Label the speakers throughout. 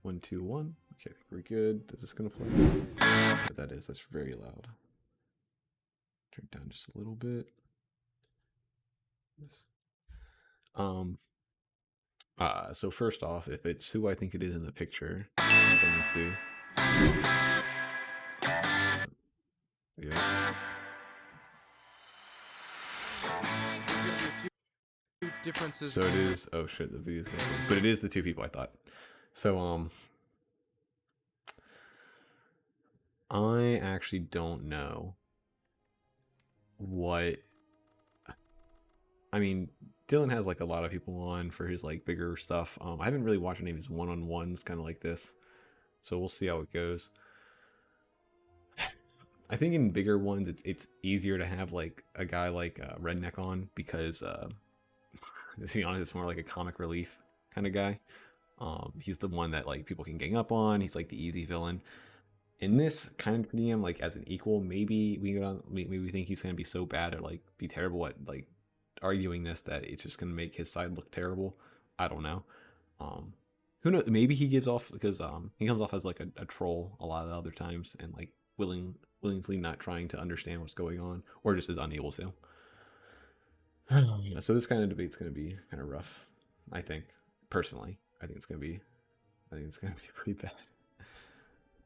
Speaker 1: 1, 2, 1. Okay, I think we're good. Is this gonna play? Yeah, that is. That's very loud. Turn it down just a little bit. Um. So first off, if it's who I think it is in the picture, let me see. Yeah.
Speaker 2: Differences.
Speaker 1: So it is. Oh shit, the video's going. But it is the two people I thought. So I actually don't know what. I mean, Dylan has like a lot of people on for his like bigger stuff. I haven't really watched any of his one-on-ones, kind of like this. So we'll see how it goes. I think in bigger ones, it's easier to have like a guy like Redneck on because, to be honest, it's more like a comic relief kind of guy. He's the one that like people can gang up on. He's like the easy villain. In this kind of DM, like as an equal, maybe we think he's gonna be so bad or like be terrible at like arguing this that it's just gonna make his side look terrible. I don't know. Um, who knows? Maybe he gives off because he comes off as like a troll a lot of the other times and like willingly not trying to understand what's going on or just is unable to. Yeah, so this kind of debate's gonna be kind of rough. I think personally, I think it's gonna be pretty bad.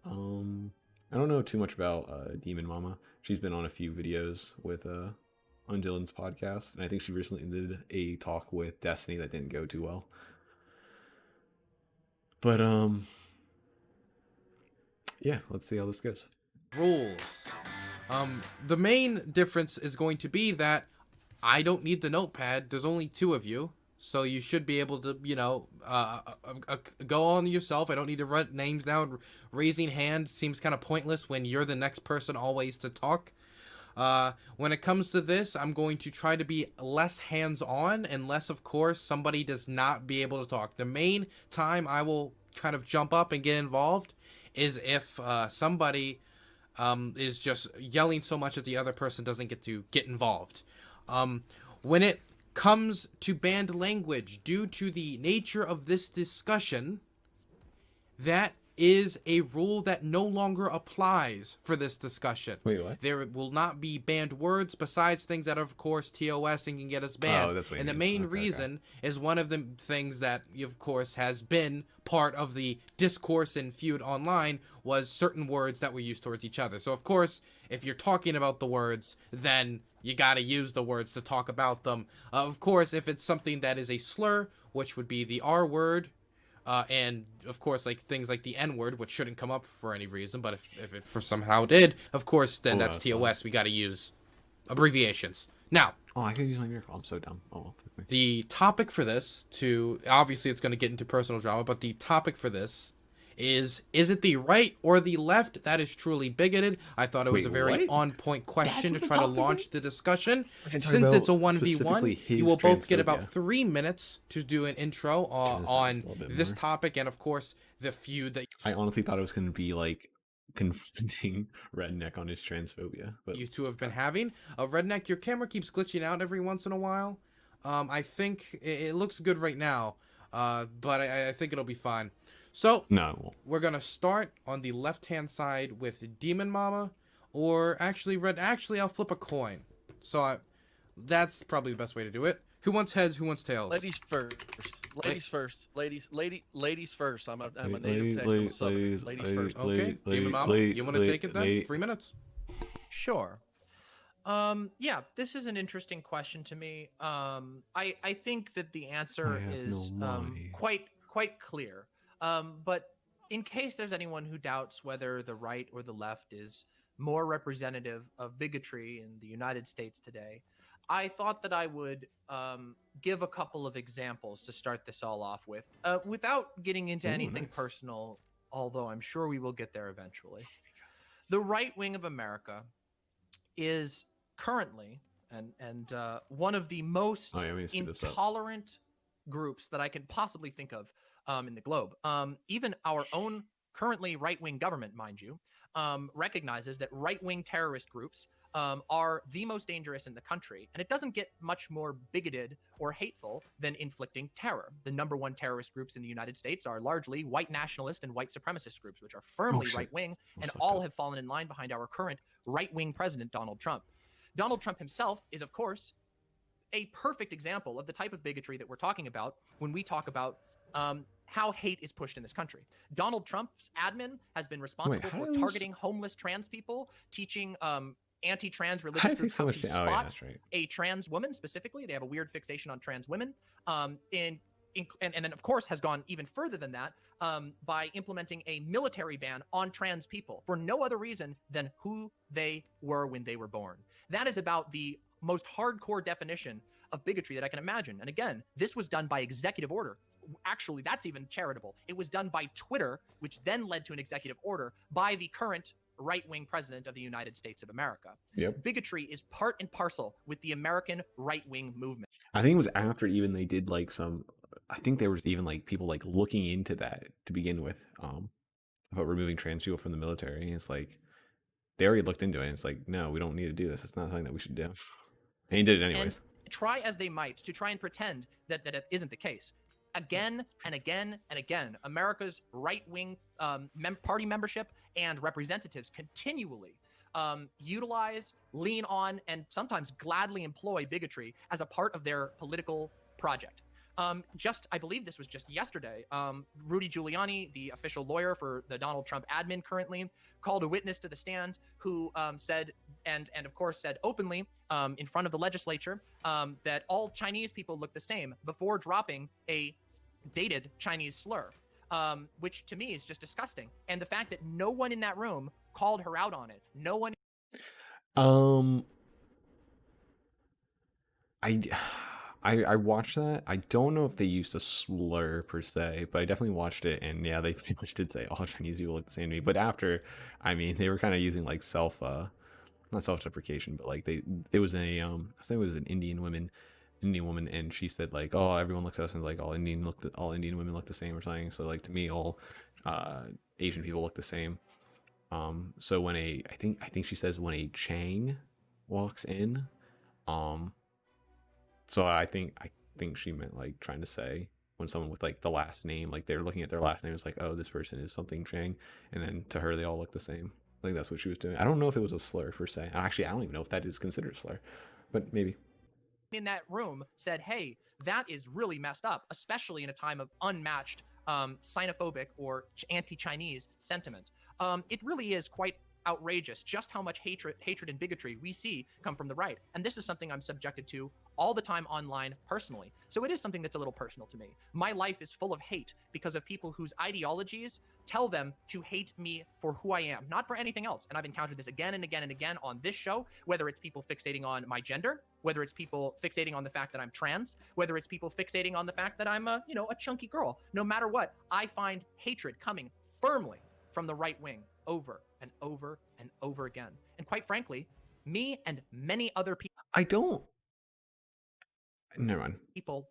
Speaker 1: I don't know too much about Demon Mama. She's been on a few videos with on Dylan's podcast, and I think she recently did a talk with Destiny that didn't go too well. But yeah, let's see how this goes.
Speaker 2: Rules. The main difference is going to be that I don't need the notepad. There's only two of you, so you should be able to, go on yourself. I don't need to write names down. Raising hand seems kind of pointless when you're the next person always to talk. When it comes to this, I'm going to try to be less hands-on unless, of course, somebody does not be able to talk. The main time I will kind of jump up and get involved is if somebody is just yelling so much that the other person doesn't get involved. When it comes to banned language, due to the nature of this discussion, that is a rule that no longer applies for this discussion.
Speaker 1: Wait, what?
Speaker 2: There will not be banned words besides things that are, of course, TOS and can get us banned.
Speaker 1: Oh, that's what
Speaker 2: and
Speaker 1: it
Speaker 2: the
Speaker 1: is.
Speaker 2: main
Speaker 1: Okay,
Speaker 2: reason is one of the things that, of course, has been part of the discourse and feud online was certain words that were used towards each other. So, of course, if you're talking about the words, then you gotta use the words to talk about them. Of course, if it's something that is a slur, which would be the R word, and of course, like things like the N-word, which shouldn't come up for any reason, but if it for somehow did, of course, then that's TOS. We got to use abbreviations. Now,
Speaker 1: oh, I could use my miracle. I'm so dumb. Oh,
Speaker 2: the topic for this, obviously it's going to get into personal drama, but the topic for this is it the right or the left that is truly bigoted? I thought it was a very on-point question to try to launch the discussion. Since it's a 1v1, you will both get about 3 minutes to do an intro on this topic and, of course, the feud that
Speaker 1: I honestly thought it was going to be like confronting Redneck on his transphobia, but
Speaker 2: you two have been having. Redneck, your camera keeps glitching out every once in a while. I think it looks good right now, but I think it'll be fine. So,
Speaker 1: no,
Speaker 2: we're going to start on the left-hand side with Demon Mama, or actually, I'll flip a coin. So, that's probably the best way to do it. Who wants heads, who wants tails?
Speaker 3: Ladies first. Ladies first. Ladies first. I'm a native Texan. Southern. Ladies first.
Speaker 2: Okay, Demon Mama, you want to take it then? 3 minutes.
Speaker 4: Sure. Yeah, this is an interesting question to me. I think that the answer is quite clear. But in case there's anyone who doubts whether the right or the left is more representative of bigotry in the United States today, I thought that I would give a couple of examples to start this all off with, without getting into anything personal, although I'm sure we will get there eventually. The right wing of America is currently and one of the most intolerant groups that I can possibly think of in the globe. Even our own currently right-wing government, mind you, recognizes that right-wing terrorist groups are the most dangerous in the country. And it doesn't get much more bigoted or hateful than inflicting terror. The number one terrorist groups in the United States are largely white nationalist and white supremacist groups, which are firmly right-wing, and all have fallen in line behind our current right-wing president, Donald Trump. Donald Trump himself is, of course, a perfect example of the type of bigotry that we're talking about when we talk about how hate is pushed in this country. Donald Trump's admin has been responsible for targeting homeless trans people, teaching anti-trans religious groups how to spot a trans woman specifically. They have a weird fixation on trans women. And then, of course, has gone even further than that by implementing a military ban on trans people for no other reason than who they were when they were born. That is about the most hardcore definition of bigotry that I can imagine. And again, this was done by executive order. Actually, that's even charitable. It was done by Twitter, which then led to an executive order by the current right-wing president of the United States of America.
Speaker 1: Yep.
Speaker 4: Bigotry is part and parcel with the American right-wing movement.
Speaker 1: I think it was after even they did like some, I think there was even like people like looking into that to begin with, about removing trans people from the military. And it's like, they already looked into it. And it's like, no, we don't need to do this. It's not something that we should do. And he did it anyways.
Speaker 4: And try as they might to try and pretend that it isn't the case. Again and again and again, America's right-wing party membership and representatives continually utilize, lean on, and sometimes gladly employ bigotry as a part of their political project. I believe this was just yesterday, Rudy Giuliani, the official lawyer for the Donald Trump admin currently, called a witness to the stand who said, and of course said openly in front of the legislature, that all Chinese people look the same before dropping a dated Chinese slur, which to me is just disgusting. And the fact that no one in that room called her out on it, no one.
Speaker 1: I watched that. I don't know if they used a slur per se, but I definitely watched it, and yeah, they pretty much did say all Chinese people look the same to me. But after, I mean, they were kind of using like not self-deprecation, but like it was I think it was an Indian woman, and she said like, oh, everyone looks at us and like all Indian women look the same or something. So like to me, all Asian people look the same. So when I think she says when a Chang walks in, so I think she meant like trying to say when someone with like the last name, like they're looking at their last name, it's like, oh, this person is something Chang, and then to her they all look the same. I think that's what she was doing. I don't know if it was a slur per se. Actually, I don't even know if that is considered a slur, but maybe.
Speaker 4: In that room said, hey, that is really messed up, especially in a time of unmatched xenophobic or anti-Chinese sentiment. It really is quite outrageous just how much hatred and bigotry we see come from the right. And this is something I'm subjected to all the time online personally. So it is something that's a little personal to me. My life is full of hate because of people whose ideologies tell them to hate me for who I am, not for anything else. And I've encountered this again and again and again on this show, whether it's people fixating on my gender, whether it's people fixating on the fact that I'm trans, whether it's people fixating on the fact that I'm a chunky girl. No matter what, I find hatred coming firmly from the right wing over and over and over again. And quite frankly, me and many other people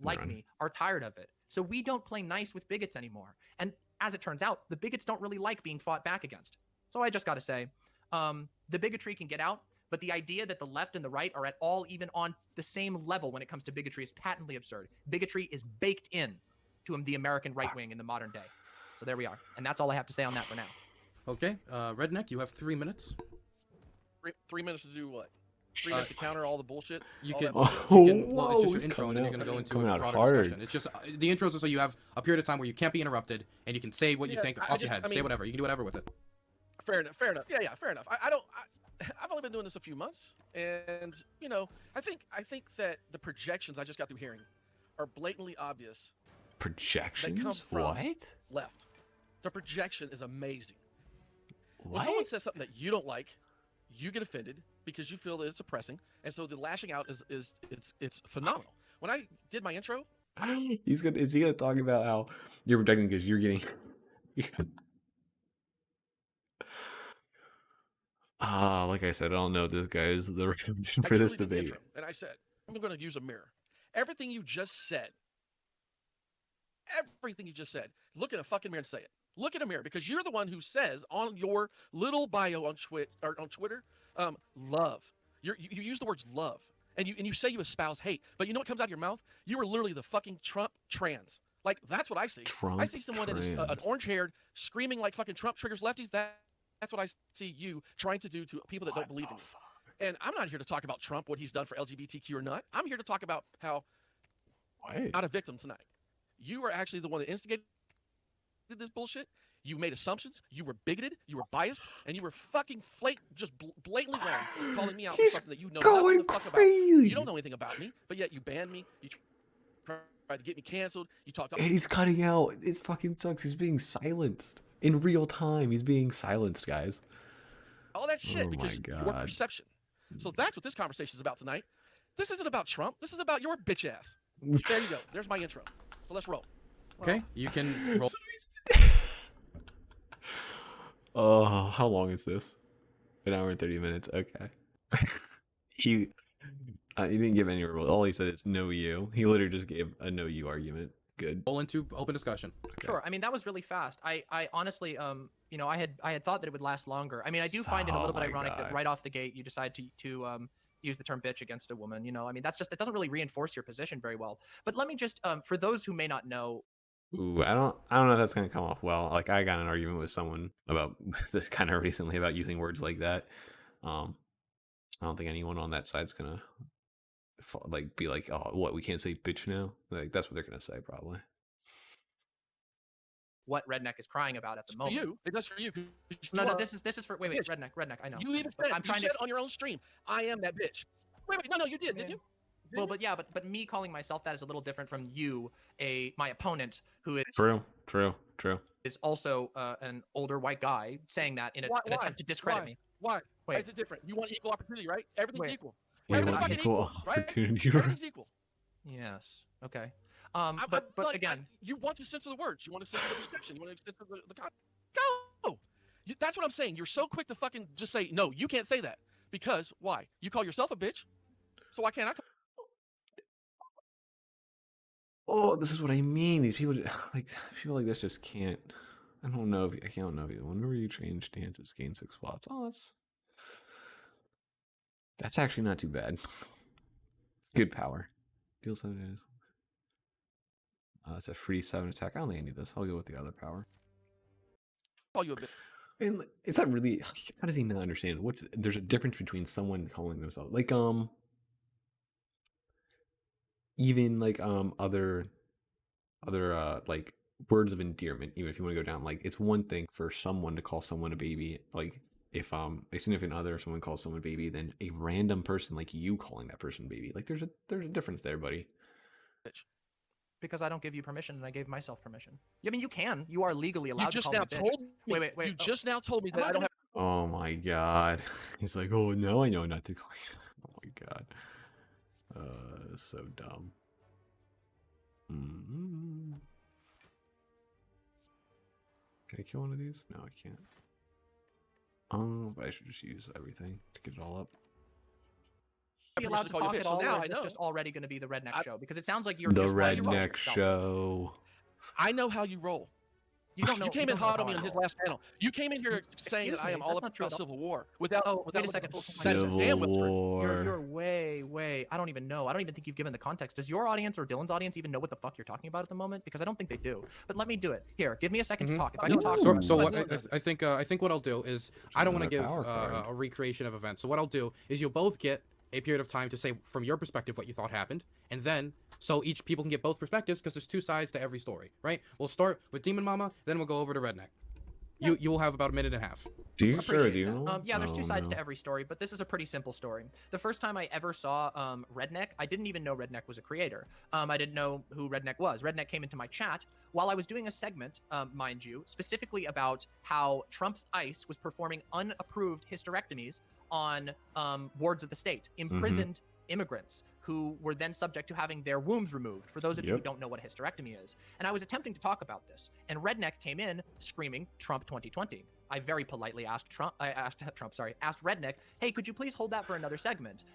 Speaker 4: like me are tired of it. So we don't play nice with bigots anymore. And as it turns out, the bigots don't really like being fought back against. So I just got to say, the bigotry can get out, but the idea that the left and the right are at all even on the same level when it comes to bigotry is patently absurd. Bigotry is baked in to the American right wing in the modern day. So there we are. And that's all I have to say on that for now.
Speaker 2: Okay, Redneck, you have 3 minutes.
Speaker 3: 3 minutes to do what? 3 minutes to counter all the bullshit?
Speaker 2: Well, it's
Speaker 1: Whoa,
Speaker 2: just your intro, and then you're going to go into a broader discussion. It's just, the intros are so you have a period of time where you can't be interrupted, and you can say what you think off your head. Say whatever. You can do whatever with it.
Speaker 3: Fair enough. Yeah, fair enough. I've only been doing this a few months, and, I think that the projections I just got through hearing are blatantly obvious.
Speaker 1: Projections?
Speaker 3: They come from
Speaker 1: what?
Speaker 3: Left. The projection is amazing.
Speaker 1: What?
Speaker 3: When someone says something that you don't like, you get offended because you feel that it's oppressing, and so the lashing out is phenomenal. When I did my intro,
Speaker 1: is he gonna talk about how you're projecting because you're getting like I said, I don't know if this guy is the recommendation for this debate.
Speaker 3: And I said, I'm going to use a mirror. Everything you just said, look at a fucking mirror and say it. Look at a mirror, because you're the one who says on your little bio on Twitter, love. You use the words love, and you say you espouse hate, but you know what comes out of your mouth? You are literally the fucking Trump trans. Like, that's what I see.
Speaker 1: Trump
Speaker 3: I see someone that is an
Speaker 1: trans.
Speaker 3: orange-haired, screaming like fucking Trump triggers lefties. That's what I see you trying to do to people that don't believe in you. And I'm not here to talk about Trump, what he's done for LGBTQ or not. I'm here to talk about how not a victim tonight. You are actually the one that instigated this bullshit. You made assumptions. You were bigoted. You were biased, and you were fucking just blatantly wrong, calling me out for something that you know nothing the fuck about. You don't know anything about me, but yet you banned me. You tried to get me canceled. You talked.
Speaker 1: And he's cutting out. It fucking sucks. He's being silenced in real time. He's being silenced, guys.
Speaker 3: All that shit
Speaker 1: Oh
Speaker 3: because
Speaker 1: my
Speaker 3: your
Speaker 1: God.
Speaker 3: perception. So that's what this conversation is about tonight. This isn't about Trump. This is about your bitch ass. There you go. There's my intro. So let's roll.
Speaker 2: Okay, you can roll.
Speaker 1: Oh, how long is this? An hour and 30 minutes. Okay. he didn't give any rules. All he said is no you. He literally just gave a no you argument. Good.
Speaker 2: Roll into open discussion.
Speaker 1: Okay.
Speaker 4: Sure. I mean, that was really fast. I honestly, you know, I had thought that it would last longer. I mean, I do find it a little bit ironic that right off the gate you decide to use the term bitch against a woman. You know, I mean, it doesn't really reinforce your position very well. But let me just, for those who may not know.
Speaker 1: Ooh, I don't know if that's gonna come off well. Like, I got an argument with someone about this kind of recently about using words like that. I don't think anyone on that side's gonna like be like, oh, what, we can't say bitch now? Like, that's what they're gonna say probably.
Speaker 4: What Redneck is crying about at the moment.
Speaker 3: For you, it does for you.
Speaker 4: No, this is for wait, Redneck. I know.
Speaker 3: You even said, I'm trying to on your own stream, I am that bitch. Wait, no, you did, didn't you?
Speaker 4: Well, but yeah, but me calling myself that is a little different from you, my opponent, who is
Speaker 1: True.
Speaker 4: is also an older white guy saying that in an attempt to discredit me.
Speaker 3: Why? Why
Speaker 4: Wait.
Speaker 3: is it different? You want equal opportunity, right? Everything's equal.
Speaker 1: Yeah,
Speaker 3: Everything's fucking equal, right? Everything's equal.
Speaker 4: Yes. Okay. But
Speaker 3: like,
Speaker 4: again,
Speaker 3: you want to censor the words. You want to censor the perception. You want to censor the go. That's what I'm saying. You're so quick to fucking just say no. You can't say that because why? You call yourself a bitch, so why can't I?
Speaker 1: Oh, this is what I mean. These people like this just can't. I don't know. Whenever you change stances, gain 6 spots. Oh, that's actually not too bad. Good power. Deal 7 days. It's a free 7 attack. I don't think I need this. I'll go with the other power.
Speaker 3: Call you a bitch.
Speaker 1: And is that really? How does he not understand? There's a difference between someone calling themselves like even like other like words of endearment. Even if you want to go down, like, it's one thing for someone to call someone a baby, like if a significant other or someone calls someone baby, than a random person like you calling that person baby. Like, there's a difference there, buddy.
Speaker 4: Because I don't give you permission and I gave myself permission. I mean, you can. You are legally allowed
Speaker 3: You
Speaker 4: to
Speaker 3: just
Speaker 4: call
Speaker 3: now
Speaker 4: me a bitch.
Speaker 3: told me.
Speaker 4: Wait.
Speaker 3: You just now told me that I don't have.
Speaker 1: Oh my God. He's like, oh no, I know not to call you. Oh my God. So dumb. Can I kill one of these? No, I can't. But I should just use everything to get it all up.
Speaker 4: Be allowed to talk at all, or is this just already going to be the Redneck show? Because it sounds like you're
Speaker 1: the
Speaker 4: just
Speaker 1: Redneck show.
Speaker 3: I know how you roll.
Speaker 4: You don't know.
Speaker 3: You came in hot on me on his last panel. You came in here saying that I am all about Civil War without.
Speaker 4: Wait a second.
Speaker 1: Civil War.
Speaker 4: You're way. I don't even know. I don't even think you've given the context. Does your audience or Dylan's audience even know what the fuck you're talking about at the moment? Because I don't think they do. But let me do it. Here, give me a second to talk. If I don't talk,
Speaker 2: So what I think what I'll do is, I don't want to give a recreation of events. So what I'll do is you'll both get a period of time to say from your perspective what you thought happened, and then so each people can get both perspectives, because there's 2 sides to every story, right? We'll start with Demon Mama, then we'll go over to Redneck. Yeah. You will have about a minute and a half.
Speaker 1: Do you sure do?
Speaker 4: Yeah, there's 2 sides to every story, but this is a pretty simple story. The first time I ever saw Redneck, I didn't even know Redneck was a creator. I didn't know who Redneck was. Redneck came into my chat while I was doing a segment, mind you, specifically about how Trump's ICE was performing unapproved hysterectomies on wards of the state, imprisoned immigrants who were then subject to having their wombs removed, for those of you who don't know what a hysterectomy is. And I was attempting to talk about this, and Redneck came in screaming Trump 2020. I very politely asked Redneck, hey, could you please hold that for another segment?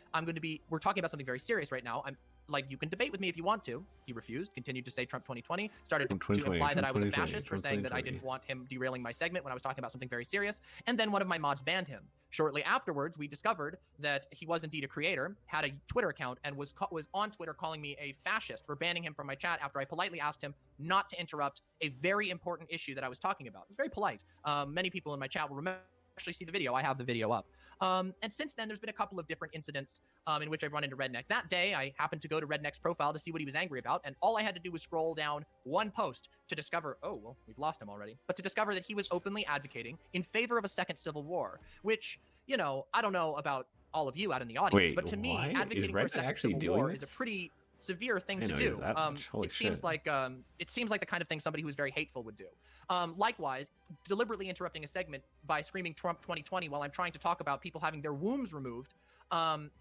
Speaker 4: We're talking about something very serious right now. like, you can debate with me if you want to. He refused, continued to say Trump 2020, started to imply that I was a fascist for saying that I didn't want him derailing my segment when I was talking about something very serious. And then one of my mods banned him. Shortly afterwards, we discovered that he was indeed a creator, had a Twitter account, and was on Twitter calling me a fascist for banning him from my chat after I politely asked him not to interrupt a very important issue that I was talking about. It was very polite. Many people in my chat will remember actually see the video. I have the video up. And since then, there's been a couple of different incidents in which I've run into Redneck. That day, I happened to go to Redneck's profile to see what he was angry about, and all I had to do was scroll down one post to discover, oh, well, we've lost him already, but to discover that he was openly advocating in favor of a second civil war, which, you know, I don't know about all of you out in the audience, but to me, advocating for a second civil war is a pretty severe thing to do. It seems like the kind of thing somebody who is very hateful would do. Likewise, deliberately interrupting a segment by screaming Trump 2020 while I'm trying to talk about people having their wombs removed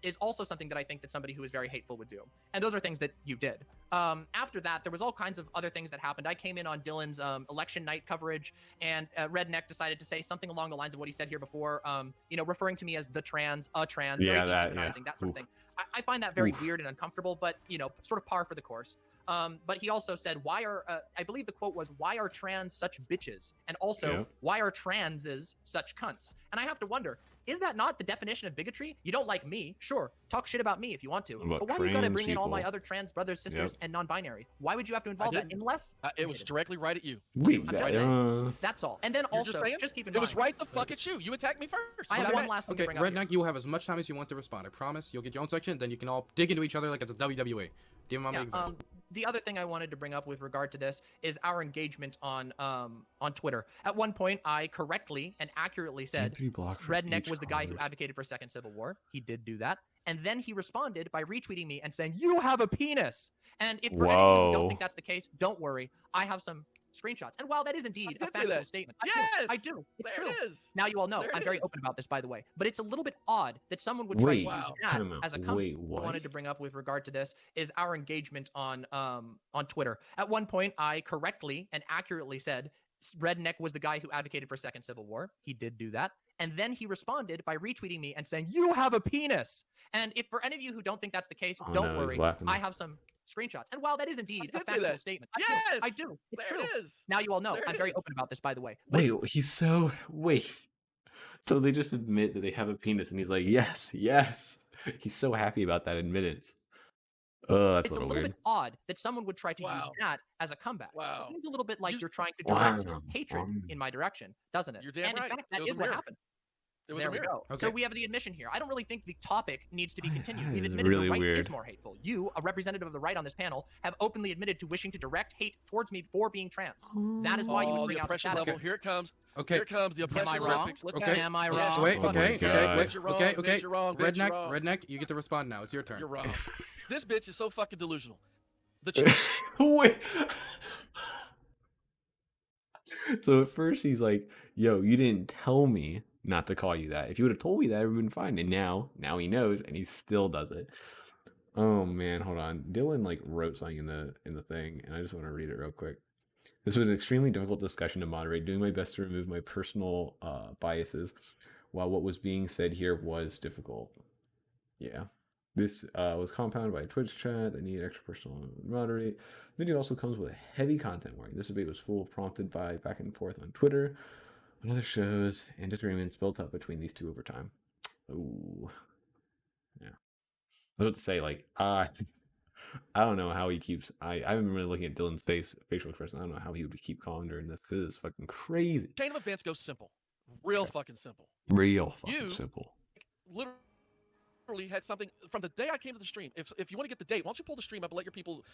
Speaker 4: is also something that I think that somebody who is very hateful would do. And those are things that you did. After that, there was all kinds of other things that happened. I came in on Dylan's election night coverage, and Redneck decided to say something along the lines of what he said here before, you know, referring to me as a trans, very dehumanizing, that sort of thing. I find that very weird and uncomfortable, but, you know, sort of par for the course. But he also said, why are, I believe the quote was, why are trans such bitches? And also, why are transes such cunts? And I have to wonder, is that not the definition of bigotry? You don't like me, sure, talk shit about me if you want to, but why do you gotta bring in all my other trans brothers, sisters, and non-binary? Why would you have to involve that unless
Speaker 3: it was directly right at you?
Speaker 4: That's all. And then also, just keep in mind,
Speaker 3: it was right the fuck at you. You attacked me first.
Speaker 2: I have one last thing to bring up. Redneck, you will have as much time as you want to respond. I promise. You'll get your own section, then you can all dig into each other like it's a WWE.
Speaker 4: The other thing I wanted to bring up with regard to this is our engagement on Twitter. At one point, I correctly and accurately said Redneck was the guy who advocated for a second civil war. He did do that. And then he responded by retweeting me and saying, "You have a penis." And if for any of you who don't think that's the case, don't worry. I have some screenshots. And while that is indeed a factual statement, I do. It's true. Now you all know I'm very open about this, by the way. But it's a little bit odd that someone would try to use that as a comment. What I wanted to bring up with regard to this is our engagement on Twitter. At one point, I correctly and accurately said Redneck was the guy who advocated for a second civil war. He did do that. And then he responded by retweeting me and saying, "You have a penis." And if for any of you who don't think that's the case, don't worry. I have some screenshots. And while that is indeed a factual statement, I do. It's true. Now you all know I'm very open about this, by the way.
Speaker 1: But so they just admit that they have a penis, and he's like, yes. He's so happy about that admittance. That's
Speaker 4: it's
Speaker 1: a
Speaker 4: little bit odd that someone would try to use that as a comeback. It seems a little bit like you're trying to direct hatred in my direction, doesn't it?
Speaker 3: You're damn right.
Speaker 4: In fact, that is what happened. There we go.
Speaker 2: Okay.
Speaker 4: So we have the admission here. I don't really think the topic needs to be continued. We've admitted the right is more hateful. You, a representative of the right on this panel, have openly admitted to wishing to direct hate towards me for being trans. That is why you would bring out the status
Speaker 3: level. Here it comes.
Speaker 2: Okay.
Speaker 3: Here comes the oppression.
Speaker 4: Am I wrong?
Speaker 2: Am
Speaker 4: I wrong?
Speaker 2: Wait. Okay.
Speaker 3: You're wrong.
Speaker 2: Redneck, you get to respond now. It's your turn.
Speaker 3: You're wrong. This bitch is so fucking delusional.
Speaker 1: Wait. So at first he's like, "Yo, you didn't tell me not to call you that. If you would have told me that, it would have been fine." And now he knows, and he still does it. Oh man, hold on. Dylan like wrote something in the thing, and I just want to read it real quick. This was an extremely difficult discussion to moderate, doing my best to remove my personal biases, while what was being said here was difficult. Yeah. This was compounded by a Twitch chat that needed extra personal moderate. The video also comes with a heavy content warning. This debate was full, prompted by back and forth on Twitter, on other shows, and disagreements built up between these two over time. Ooh. Yeah. I was about to say, like, I don't know how he keeps. I haven't been really looking at Dylan's facial expression. I don't know how he would keep calm during this. This is fucking crazy.
Speaker 3: Chain of events goes simple. Real fucking simple.
Speaker 1: Simple.
Speaker 3: Literally had something from the day I came to the stream. If you want to get the date, why don't you pull the stream up and let your people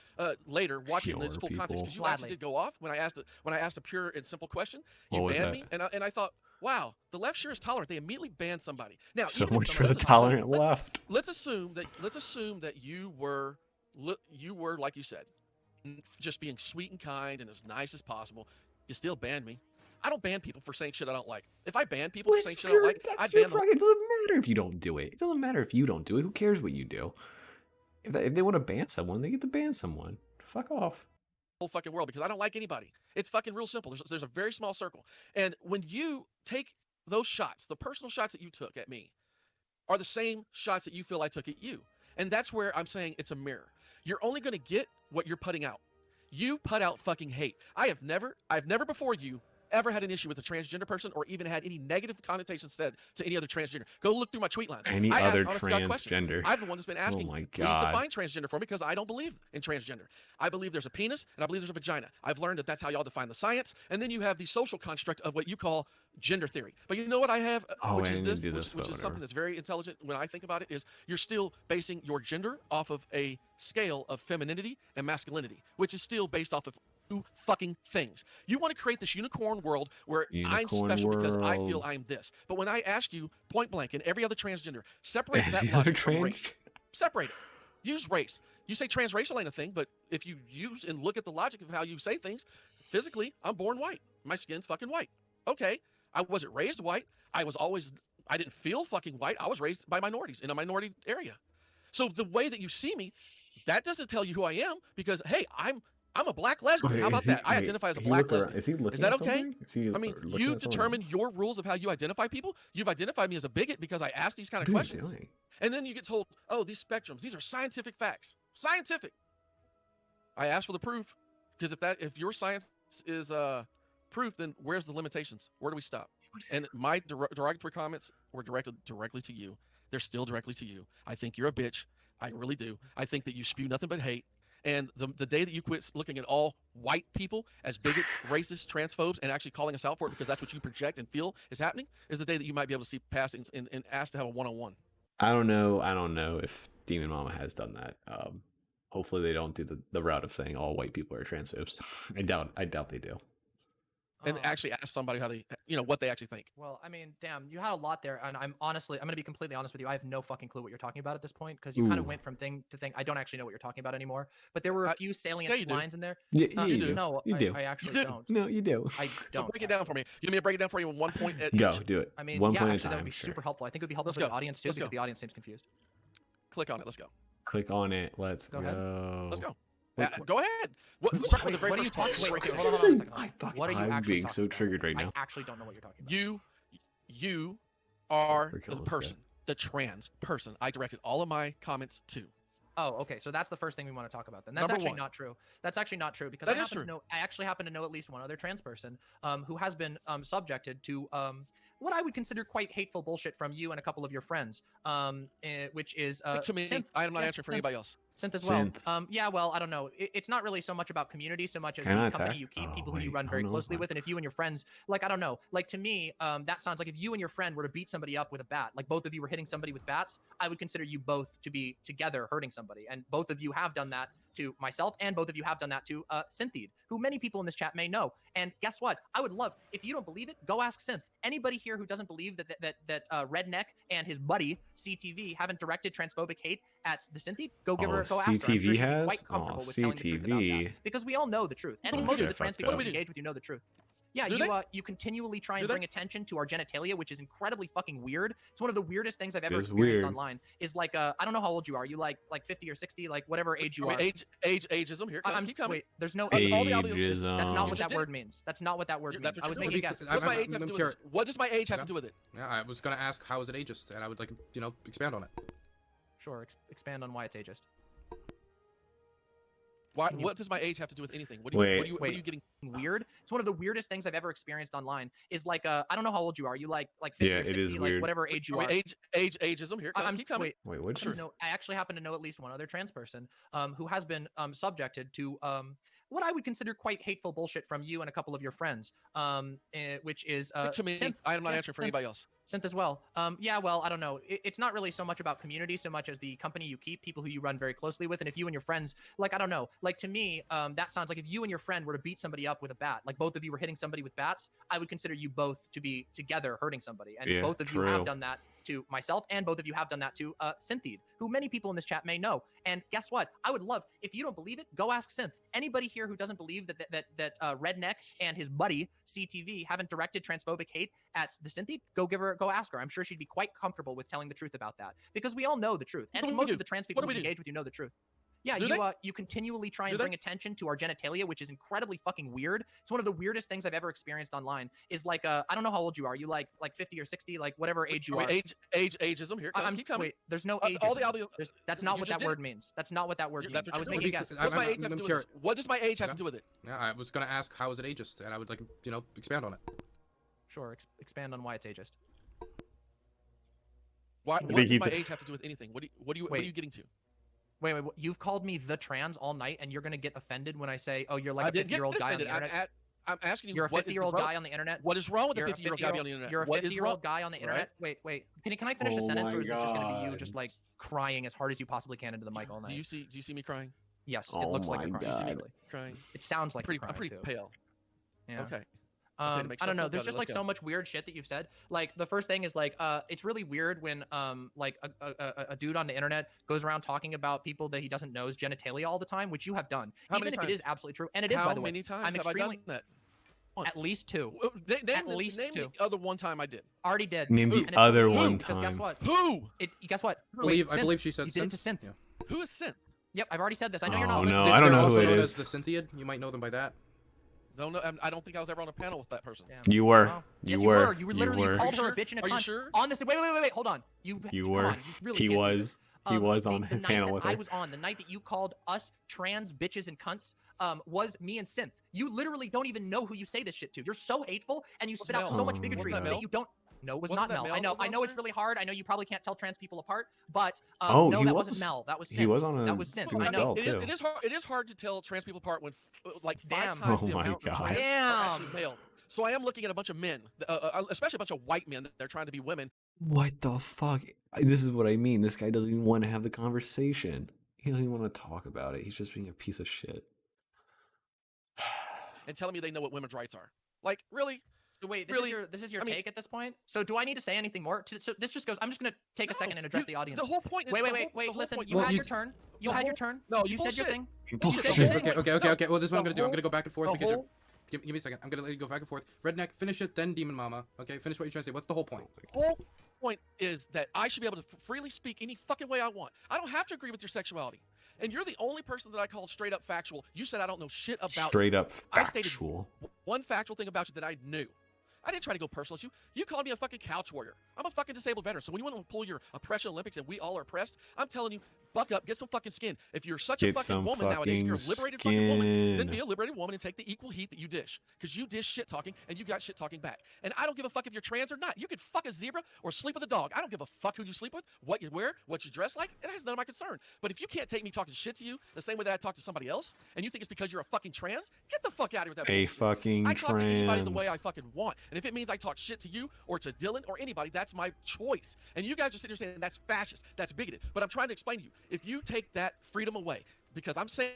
Speaker 3: later watch it in its full context? Because you actually did go off when I asked a pure and simple question. You banned me, and I thought, wow, the left sure is tolerant. They immediately banned somebody. Now,
Speaker 1: so much for the tolerant left.
Speaker 3: Let's assume that you were like you said, just being sweet and kind and as nice as possible. You still banned me. I don't ban people for saying shit I don't like. If I ban people for saying shit I don't like, I ban them.
Speaker 1: It doesn't matter if you don't do it. It doesn't matter if you don't do it. Who cares what you do? If they want to ban someone, they get to ban someone. Fuck off.
Speaker 3: Whole fucking world, because I don't like anybody. It's fucking real simple. There's a very small circle. And when you take those shots, the personal shots that you took at me are the same shots that you feel I took at you. And that's where I'm saying it's a mirror. you're only going to get what you're putting out. You put out fucking hate. I've never before you ever had an issue with a transgender person or even had any negative connotations said to any other transgender. Go look through my tweet lines.
Speaker 1: Any
Speaker 3: I
Speaker 1: other
Speaker 3: ask honest to God questions.
Speaker 1: transgender.
Speaker 3: I'm the one that's been asking,
Speaker 1: Oh my
Speaker 3: please
Speaker 1: God.
Speaker 3: define transgender for me because I don't believe in transgender. I believe there's a penis and I believe there's a vagina. I've learned that that's how y'all define the science. And then you have the social construct of what you call gender theory. But you know what I have, which is this, which is something that's very intelligent when I think about it, is you're still basing your gender off of a scale of femininity and masculinity, which is still based off of two fucking things. You want to create this unicorn world where I'm special because I feel I'm this. But when I ask you point blank and every other transgender, separate that logic from race. Separate it. Use race. You say transracial ain't a thing, but if you use and look at the logic of how you say things, physically, I'm born white. My skin's fucking white. Okay. I wasn't raised white. I didn't feel fucking white. I was raised by minorities in a minority area. So the way that you see me, that doesn't tell you who I am because, hey, I'm a black lesbian.
Speaker 1: Okay,
Speaker 3: how about that? I identify as a black lesbian. Is that okay? I mean, you determine your rules of how you identify people. You've identified me as a bigot because I asked these kind of questions. And then you get told, oh, these spectrums, these are scientific facts. Scientific. I asked for the proof because if your science is proof, then where's the limitations? Where do we stop? And my derogatory comments were directly to you. They're still directly to you. I think you're a bitch. I really do. I think that you spew nothing but hate. And the day that you quit looking at all white people as bigots, racists, transphobes, and actually calling us out for it because that's what you project and feel is happening, is the day that you might be able to see past and ask to have a one-on-one.
Speaker 1: I don't know if Demon Mama has done that. Hopefully they don't do the route of saying all white people are transphobes. I doubt they do.
Speaker 3: And actually ask somebody how they, what they actually think.
Speaker 4: Well, I mean, damn, you had a lot there, and I'm going to be completely honest with you. I have no fucking clue what you're talking about at this point because you kind of went from thing to thing. I don't actually know what you're talking about anymore. But there were a few salient lines in there.
Speaker 1: Yeah, you do.
Speaker 4: No,
Speaker 1: you do.
Speaker 4: I actually don't.
Speaker 1: No, you do.
Speaker 4: I don't.
Speaker 3: So break it down for me. You want me to break it down for you in one point?
Speaker 1: Go, do it.
Speaker 4: I mean,
Speaker 1: one
Speaker 4: yeah,
Speaker 1: point
Speaker 4: actually,
Speaker 1: at a time,
Speaker 4: that would be super helpful. I think it would be helpful for the audience too because the audience seems confused.
Speaker 3: Click on it. Let's go.
Speaker 1: Click on it. Let's go.
Speaker 3: Let's go. Go ahead. What are you talking about?
Speaker 4: Hold on a second. What are you
Speaker 1: I'm
Speaker 4: actually
Speaker 1: being so triggered right now.
Speaker 4: I actually don't know what you're talking about.
Speaker 3: You are the person, the trans person I directed all of my comments to.
Speaker 4: Oh, okay. So that's the first thing we want to talk about then. That's actually not true. That's actually not true because I actually happen to know at least one other trans person who has been subjected to what I would consider quite hateful bullshit from you and a couple of your friends, which is
Speaker 3: to me, I'm not answering for anybody else.
Speaker 4: Synth as well. Yeah, well, I don't know. It's not really so much about community so much as the company you keep, people who you run very closely with, and if you and your friends, like, I don't know, like to me, that sounds like if you and your friend were to beat somebody up with a bat, like both of you were hitting somebody with bats, I would consider you both to be together hurting somebody, and both of you have done that to myself, and both of you have done that to Syntheed, who many people in this chat may know. And guess what? I would love, if you don't believe it, go ask Synth. Anybody here who doesn't believe that Redneck and his buddy CTV haven't directed transphobic hate at the Syntheed, go ask her. I'm sure she'd be quite comfortable with telling the truth about that, because we all know the truth, and most of the trans people who engage with you know the truth. Yeah, you continually try and bring attention to our genitalia, which is incredibly fucking weird. It's one of the weirdest things I've ever experienced online. Is like, I don't know how old you are. You like 50 or 60, like whatever age you are.
Speaker 3: Ageism. Here, keep coming.
Speaker 4: Wait, there's no
Speaker 1: ageism.
Speaker 4: That's not what that word means. That's not what that word means. I was making a guess.
Speaker 3: What does my age have to do with it?
Speaker 2: Yeah, I was gonna ask how is it ageist, and I would like expand on it.
Speaker 4: Sure, expand on why it's ageist.
Speaker 3: What does my age have to do with anything? What are you getting
Speaker 4: weird? It's one of the weirdest things I've ever experienced online. Is like, I don't know how old you are. You like 50 or 60, like whatever age you are.
Speaker 3: Ageism. Here, keep coming.
Speaker 1: Wait, what's
Speaker 4: no? I actually happen to know at least one other trans person who has been subjected to what I would consider quite hateful bullshit from you and a couple of your friends, which is
Speaker 3: to me, I'm not answering for anybody else.
Speaker 4: Synth as well. Yeah, well, I don't know. It's not really so much about community so much as the company you keep, people who you run very closely with, and if you and your friends, like, I don't know, like to me, that sounds like if you and your friend were to beat somebody up with a bat, like both of you were hitting somebody with bats, I would consider you both to be together hurting somebody, and both of you have done that to myself, and both of you have done that to Syntheed, who many people in this chat may know. And guess what? I would love, if you don't believe it, go ask Synth. Anybody here who doesn't believe that Redneck and his buddy CTV haven't directed transphobic hate at the Syntheed, go ask her. I'm sure she'd be quite comfortable with telling the truth about that, because we all know the truth, and most of the trans people who engage with you know the truth. Yeah,
Speaker 3: Do
Speaker 4: you continually try and
Speaker 3: Do they?
Speaker 4: bring attention to our genitalia, which is incredibly fucking weird. It's one of the weirdest things I've ever experienced online. Is like, I don't know how old you are. You like 50 or 60, like whatever age you
Speaker 3: I mean,
Speaker 4: are.
Speaker 3: ageism. Here it comes. Keep coming.
Speaker 4: Wait, there's no
Speaker 3: All
Speaker 4: ageism.
Speaker 3: the audio.
Speaker 4: That's not
Speaker 3: You
Speaker 4: what
Speaker 3: just
Speaker 4: that
Speaker 3: did.
Speaker 4: word means. That's not what that word means.
Speaker 3: That's what
Speaker 4: I was
Speaker 3: you're
Speaker 4: making a
Speaker 3: doing.
Speaker 4: guess.
Speaker 3: What's my age have to do with this? What does my age have to
Speaker 2: Okay.
Speaker 3: do with it?
Speaker 2: Yeah, I was gonna ask how is it ageist, and I would like expand on it.
Speaker 4: Sure, expand on why it's ageist.
Speaker 3: What does my age have to do with anything? What are you getting to?
Speaker 4: Wait, you've called me the trans all night, and you're gonna get offended when I say, "Oh, you're like a 50-year-old guy on the internet."
Speaker 3: I'm asking you.
Speaker 4: You're a 50-year-old guy on the internet.
Speaker 3: What is wrong with a 50-year-old guy on the internet?
Speaker 4: You're a 50-year-old guy on the internet.
Speaker 3: Right.
Speaker 4: Wait. Can I finish the sentence, or is this just gonna be you
Speaker 1: God.
Speaker 4: just like crying as hard as you possibly can into the mic all night?
Speaker 3: Do you see me crying?
Speaker 4: Yes,
Speaker 1: Oh
Speaker 4: it looks like
Speaker 1: my
Speaker 4: you're crying.
Speaker 1: God.
Speaker 4: Actually.
Speaker 3: Crying.
Speaker 4: It sounds like
Speaker 3: I'm
Speaker 4: you're
Speaker 3: pretty
Speaker 4: crying, too.
Speaker 3: pale.
Speaker 4: Yeah.
Speaker 3: Okay.
Speaker 4: I
Speaker 3: make
Speaker 4: don't
Speaker 3: yourself
Speaker 4: know.
Speaker 3: feel
Speaker 4: There's
Speaker 3: better.
Speaker 4: just like
Speaker 3: Let's
Speaker 4: so
Speaker 3: go.
Speaker 4: much weird shit that you've said. Like the first thing is like, it's really weird when like a dude on the internet goes around talking about people that he doesn't know's genitalia all the time, which you have done,
Speaker 3: How
Speaker 4: even
Speaker 3: many
Speaker 4: if it
Speaker 3: times?
Speaker 4: is absolutely true, and it is
Speaker 3: How
Speaker 4: by the way.
Speaker 3: many times
Speaker 4: I'm
Speaker 3: have
Speaker 4: extremely
Speaker 3: I done that? Once.
Speaker 4: at least two.
Speaker 3: Name
Speaker 4: least
Speaker 3: name
Speaker 4: two.
Speaker 3: the other one time I did.
Speaker 4: Already did.
Speaker 1: Name
Speaker 3: Who?
Speaker 1: the
Speaker 4: And it's
Speaker 1: other
Speaker 4: fucking you,
Speaker 1: one
Speaker 4: because guess
Speaker 1: time.
Speaker 4: what?
Speaker 3: Who?
Speaker 4: Guess what?
Speaker 2: I
Speaker 4: Synth.
Speaker 2: believe she said
Speaker 4: You did it to
Speaker 2: synth.
Speaker 4: Synth.
Speaker 2: Yeah.
Speaker 3: Who is Synth?
Speaker 4: Yep, I've already said this. I know you're
Speaker 1: Oh,
Speaker 4: not listening.
Speaker 1: no, I don't
Speaker 2: They're
Speaker 1: know who
Speaker 2: also
Speaker 1: it
Speaker 2: known
Speaker 1: is.
Speaker 2: as the Synthiad. You might know them by that.
Speaker 3: No, I don't think I was ever on a panel with that person.
Speaker 4: Damn.
Speaker 1: You were.
Speaker 4: Well,
Speaker 1: You
Speaker 4: yes,
Speaker 1: were.
Speaker 4: You literally
Speaker 1: were.
Speaker 4: called
Speaker 3: Are you
Speaker 4: her a
Speaker 3: sure?
Speaker 4: bitch and a
Speaker 3: Are you
Speaker 4: cunt
Speaker 3: sure?
Speaker 4: on this. Wait. Hold on.
Speaker 1: You
Speaker 4: come
Speaker 1: were.
Speaker 4: on, you really
Speaker 1: He
Speaker 4: can't do
Speaker 1: was.
Speaker 4: this.
Speaker 1: He was on
Speaker 4: the
Speaker 1: a
Speaker 4: night
Speaker 1: panel
Speaker 4: that
Speaker 1: with
Speaker 4: I
Speaker 1: her.
Speaker 4: was on, the night that you called us trans bitches and cunts, was me and Synth. You literally don't even know who you say this shit to. You're so hateful, and you spit out
Speaker 3: Mel?
Speaker 4: so much
Speaker 1: Wasn't
Speaker 4: bigotry
Speaker 3: that
Speaker 4: that
Speaker 3: Mel?
Speaker 4: you don't. No, it was
Speaker 3: Wasn't
Speaker 4: not
Speaker 3: that
Speaker 4: Mel.
Speaker 3: Mel
Speaker 4: I
Speaker 3: on
Speaker 4: know it's
Speaker 3: there?
Speaker 4: really hard. I know you probably can't tell trans people apart, but
Speaker 1: Oh,
Speaker 4: no,
Speaker 1: he
Speaker 4: that wasn't
Speaker 1: was.
Speaker 4: Mel. That was Synth.
Speaker 1: He was on a
Speaker 4: That was Synth.
Speaker 1: Dude
Speaker 4: I know.
Speaker 1: Bell,
Speaker 3: It is,
Speaker 1: too.
Speaker 3: it is hard to tell trans people apart when like
Speaker 4: Damn.
Speaker 3: 5 times
Speaker 1: Oh
Speaker 3: the
Speaker 1: my
Speaker 3: amount of
Speaker 1: God.
Speaker 3: trans are
Speaker 4: Damn.
Speaker 3: actually male. So I am looking at a bunch of men, especially a bunch of white men that they're trying to be women.
Speaker 1: What the fuck? This is what I mean. This guy doesn't even want to have the conversation. He doesn't even want to talk about it. He's just being a piece of shit.
Speaker 3: And telling me they know what women's rights are. Like, really?
Speaker 4: So wait,
Speaker 3: Really?
Speaker 4: this is your
Speaker 3: I mean-
Speaker 4: take at this point. So do I need to say anything more? So this just goes. I'm just gonna take a
Speaker 3: No,
Speaker 4: second and address
Speaker 3: you-
Speaker 4: the audience.
Speaker 3: The whole point is
Speaker 4: Wait.
Speaker 3: the whole
Speaker 4: Listen,
Speaker 3: point-
Speaker 4: you
Speaker 2: Well,
Speaker 4: had
Speaker 2: you-
Speaker 4: your turn. You
Speaker 3: the
Speaker 4: had your
Speaker 3: whole-
Speaker 4: turn.
Speaker 3: No,
Speaker 4: you said your
Speaker 3: bullshit.
Speaker 4: thing.
Speaker 3: Bullshit.
Speaker 4: You said
Speaker 3: Okay,
Speaker 4: your thing.
Speaker 2: Okay. Well, this is what I'm
Speaker 3: The
Speaker 2: gonna do. I'm
Speaker 3: whole-
Speaker 2: gonna go back and forth
Speaker 3: the
Speaker 2: because you're.
Speaker 3: whole-
Speaker 2: Give me a second. I'm gonna let you go back and forth. Redneck, finish it, then Demon Mama. Okay, finish what you're trying to say. What's the whole point?
Speaker 3: whole point is that I should be able to freely speak any fucking way I want. I don't have to agree with your sexuality. And you're the only person that I called straight up factual. You said I don't know shit about
Speaker 1: Straight up
Speaker 3: I stated-
Speaker 1: factual.
Speaker 3: one factual thing about you that I knew. I didn't try to go personal at you. You called me a fucking couch warrior. I'm a fucking disabled veteran. So when you want to pull your oppression Olympics and we all are oppressed, I'm telling you, buck up, get some fucking skin. If you're such a
Speaker 1: Get
Speaker 3: fucking
Speaker 1: some
Speaker 3: woman nowadays, if you're a
Speaker 1: fucking
Speaker 3: liberated fucking woman, then
Speaker 1: skin.
Speaker 3: be a liberated woman and take the equal heat that you dish. Because you dish shit talking and you got shit talking back. And I don't give a fuck if you're trans or not. You could fuck a zebra or sleep with a dog. I don't give a fuck who you sleep with, what you wear, what you dress like. It has none of my concern. But if you can't take me talking shit to you the same way that I talk to somebody else, and you think it's because you're a fucking trans, get the fuck out of here with that
Speaker 1: A
Speaker 3: bullshit.
Speaker 1: fucking
Speaker 3: I talk to anybody the way I
Speaker 1: trans.
Speaker 3: fucking want. And if it means I talk shit to you or to Dylan or anybody, that's my choice. And you guys are sitting here saying that's fascist, that's bigoted. But I'm trying to explain to you, if you take that freedom away, because I'm saying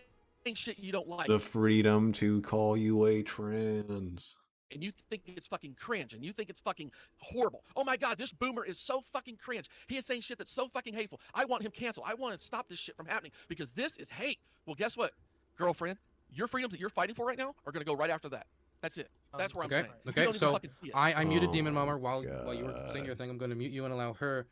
Speaker 3: shit you don't like,
Speaker 1: The freedom to call you a trans.
Speaker 3: and you think it's fucking cringe, and you think it's fucking horrible. Oh my God, this boomer is so fucking cringe. He is saying shit that's so fucking hateful. I want him canceled. I want to stop this shit from happening because this is hate. Well, guess what, girlfriend? Your freedoms that you're fighting for right now are going to go right after that. That's it. That's where I'm
Speaker 2: Okay.
Speaker 3: saying. You
Speaker 2: Okay.
Speaker 3: don't even
Speaker 2: So
Speaker 3: fucking see it.
Speaker 2: I muted
Speaker 1: Oh
Speaker 2: Demon Mama
Speaker 1: my
Speaker 2: while you were saying your thing. I'm gonna mute you and allow her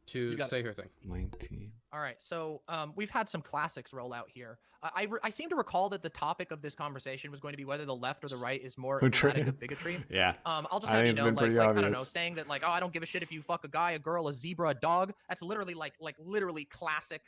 Speaker 2: to
Speaker 3: You got it.
Speaker 2: say her thing.
Speaker 1: 19.
Speaker 4: All right, so we've had some classics roll out here. I seem to recall that the topic of this conversation was going to be whether the left or the right is more emblematic of bigotry.
Speaker 1: Yeah.
Speaker 4: I'll just
Speaker 1: I
Speaker 4: have
Speaker 1: think
Speaker 4: you
Speaker 1: it's
Speaker 4: know,
Speaker 1: been pretty
Speaker 4: I don't know,
Speaker 1: obvious.
Speaker 4: saying that like, oh, I don't give a shit if you fuck a guy, a girl, a zebra, a dog. That's literally like literally classic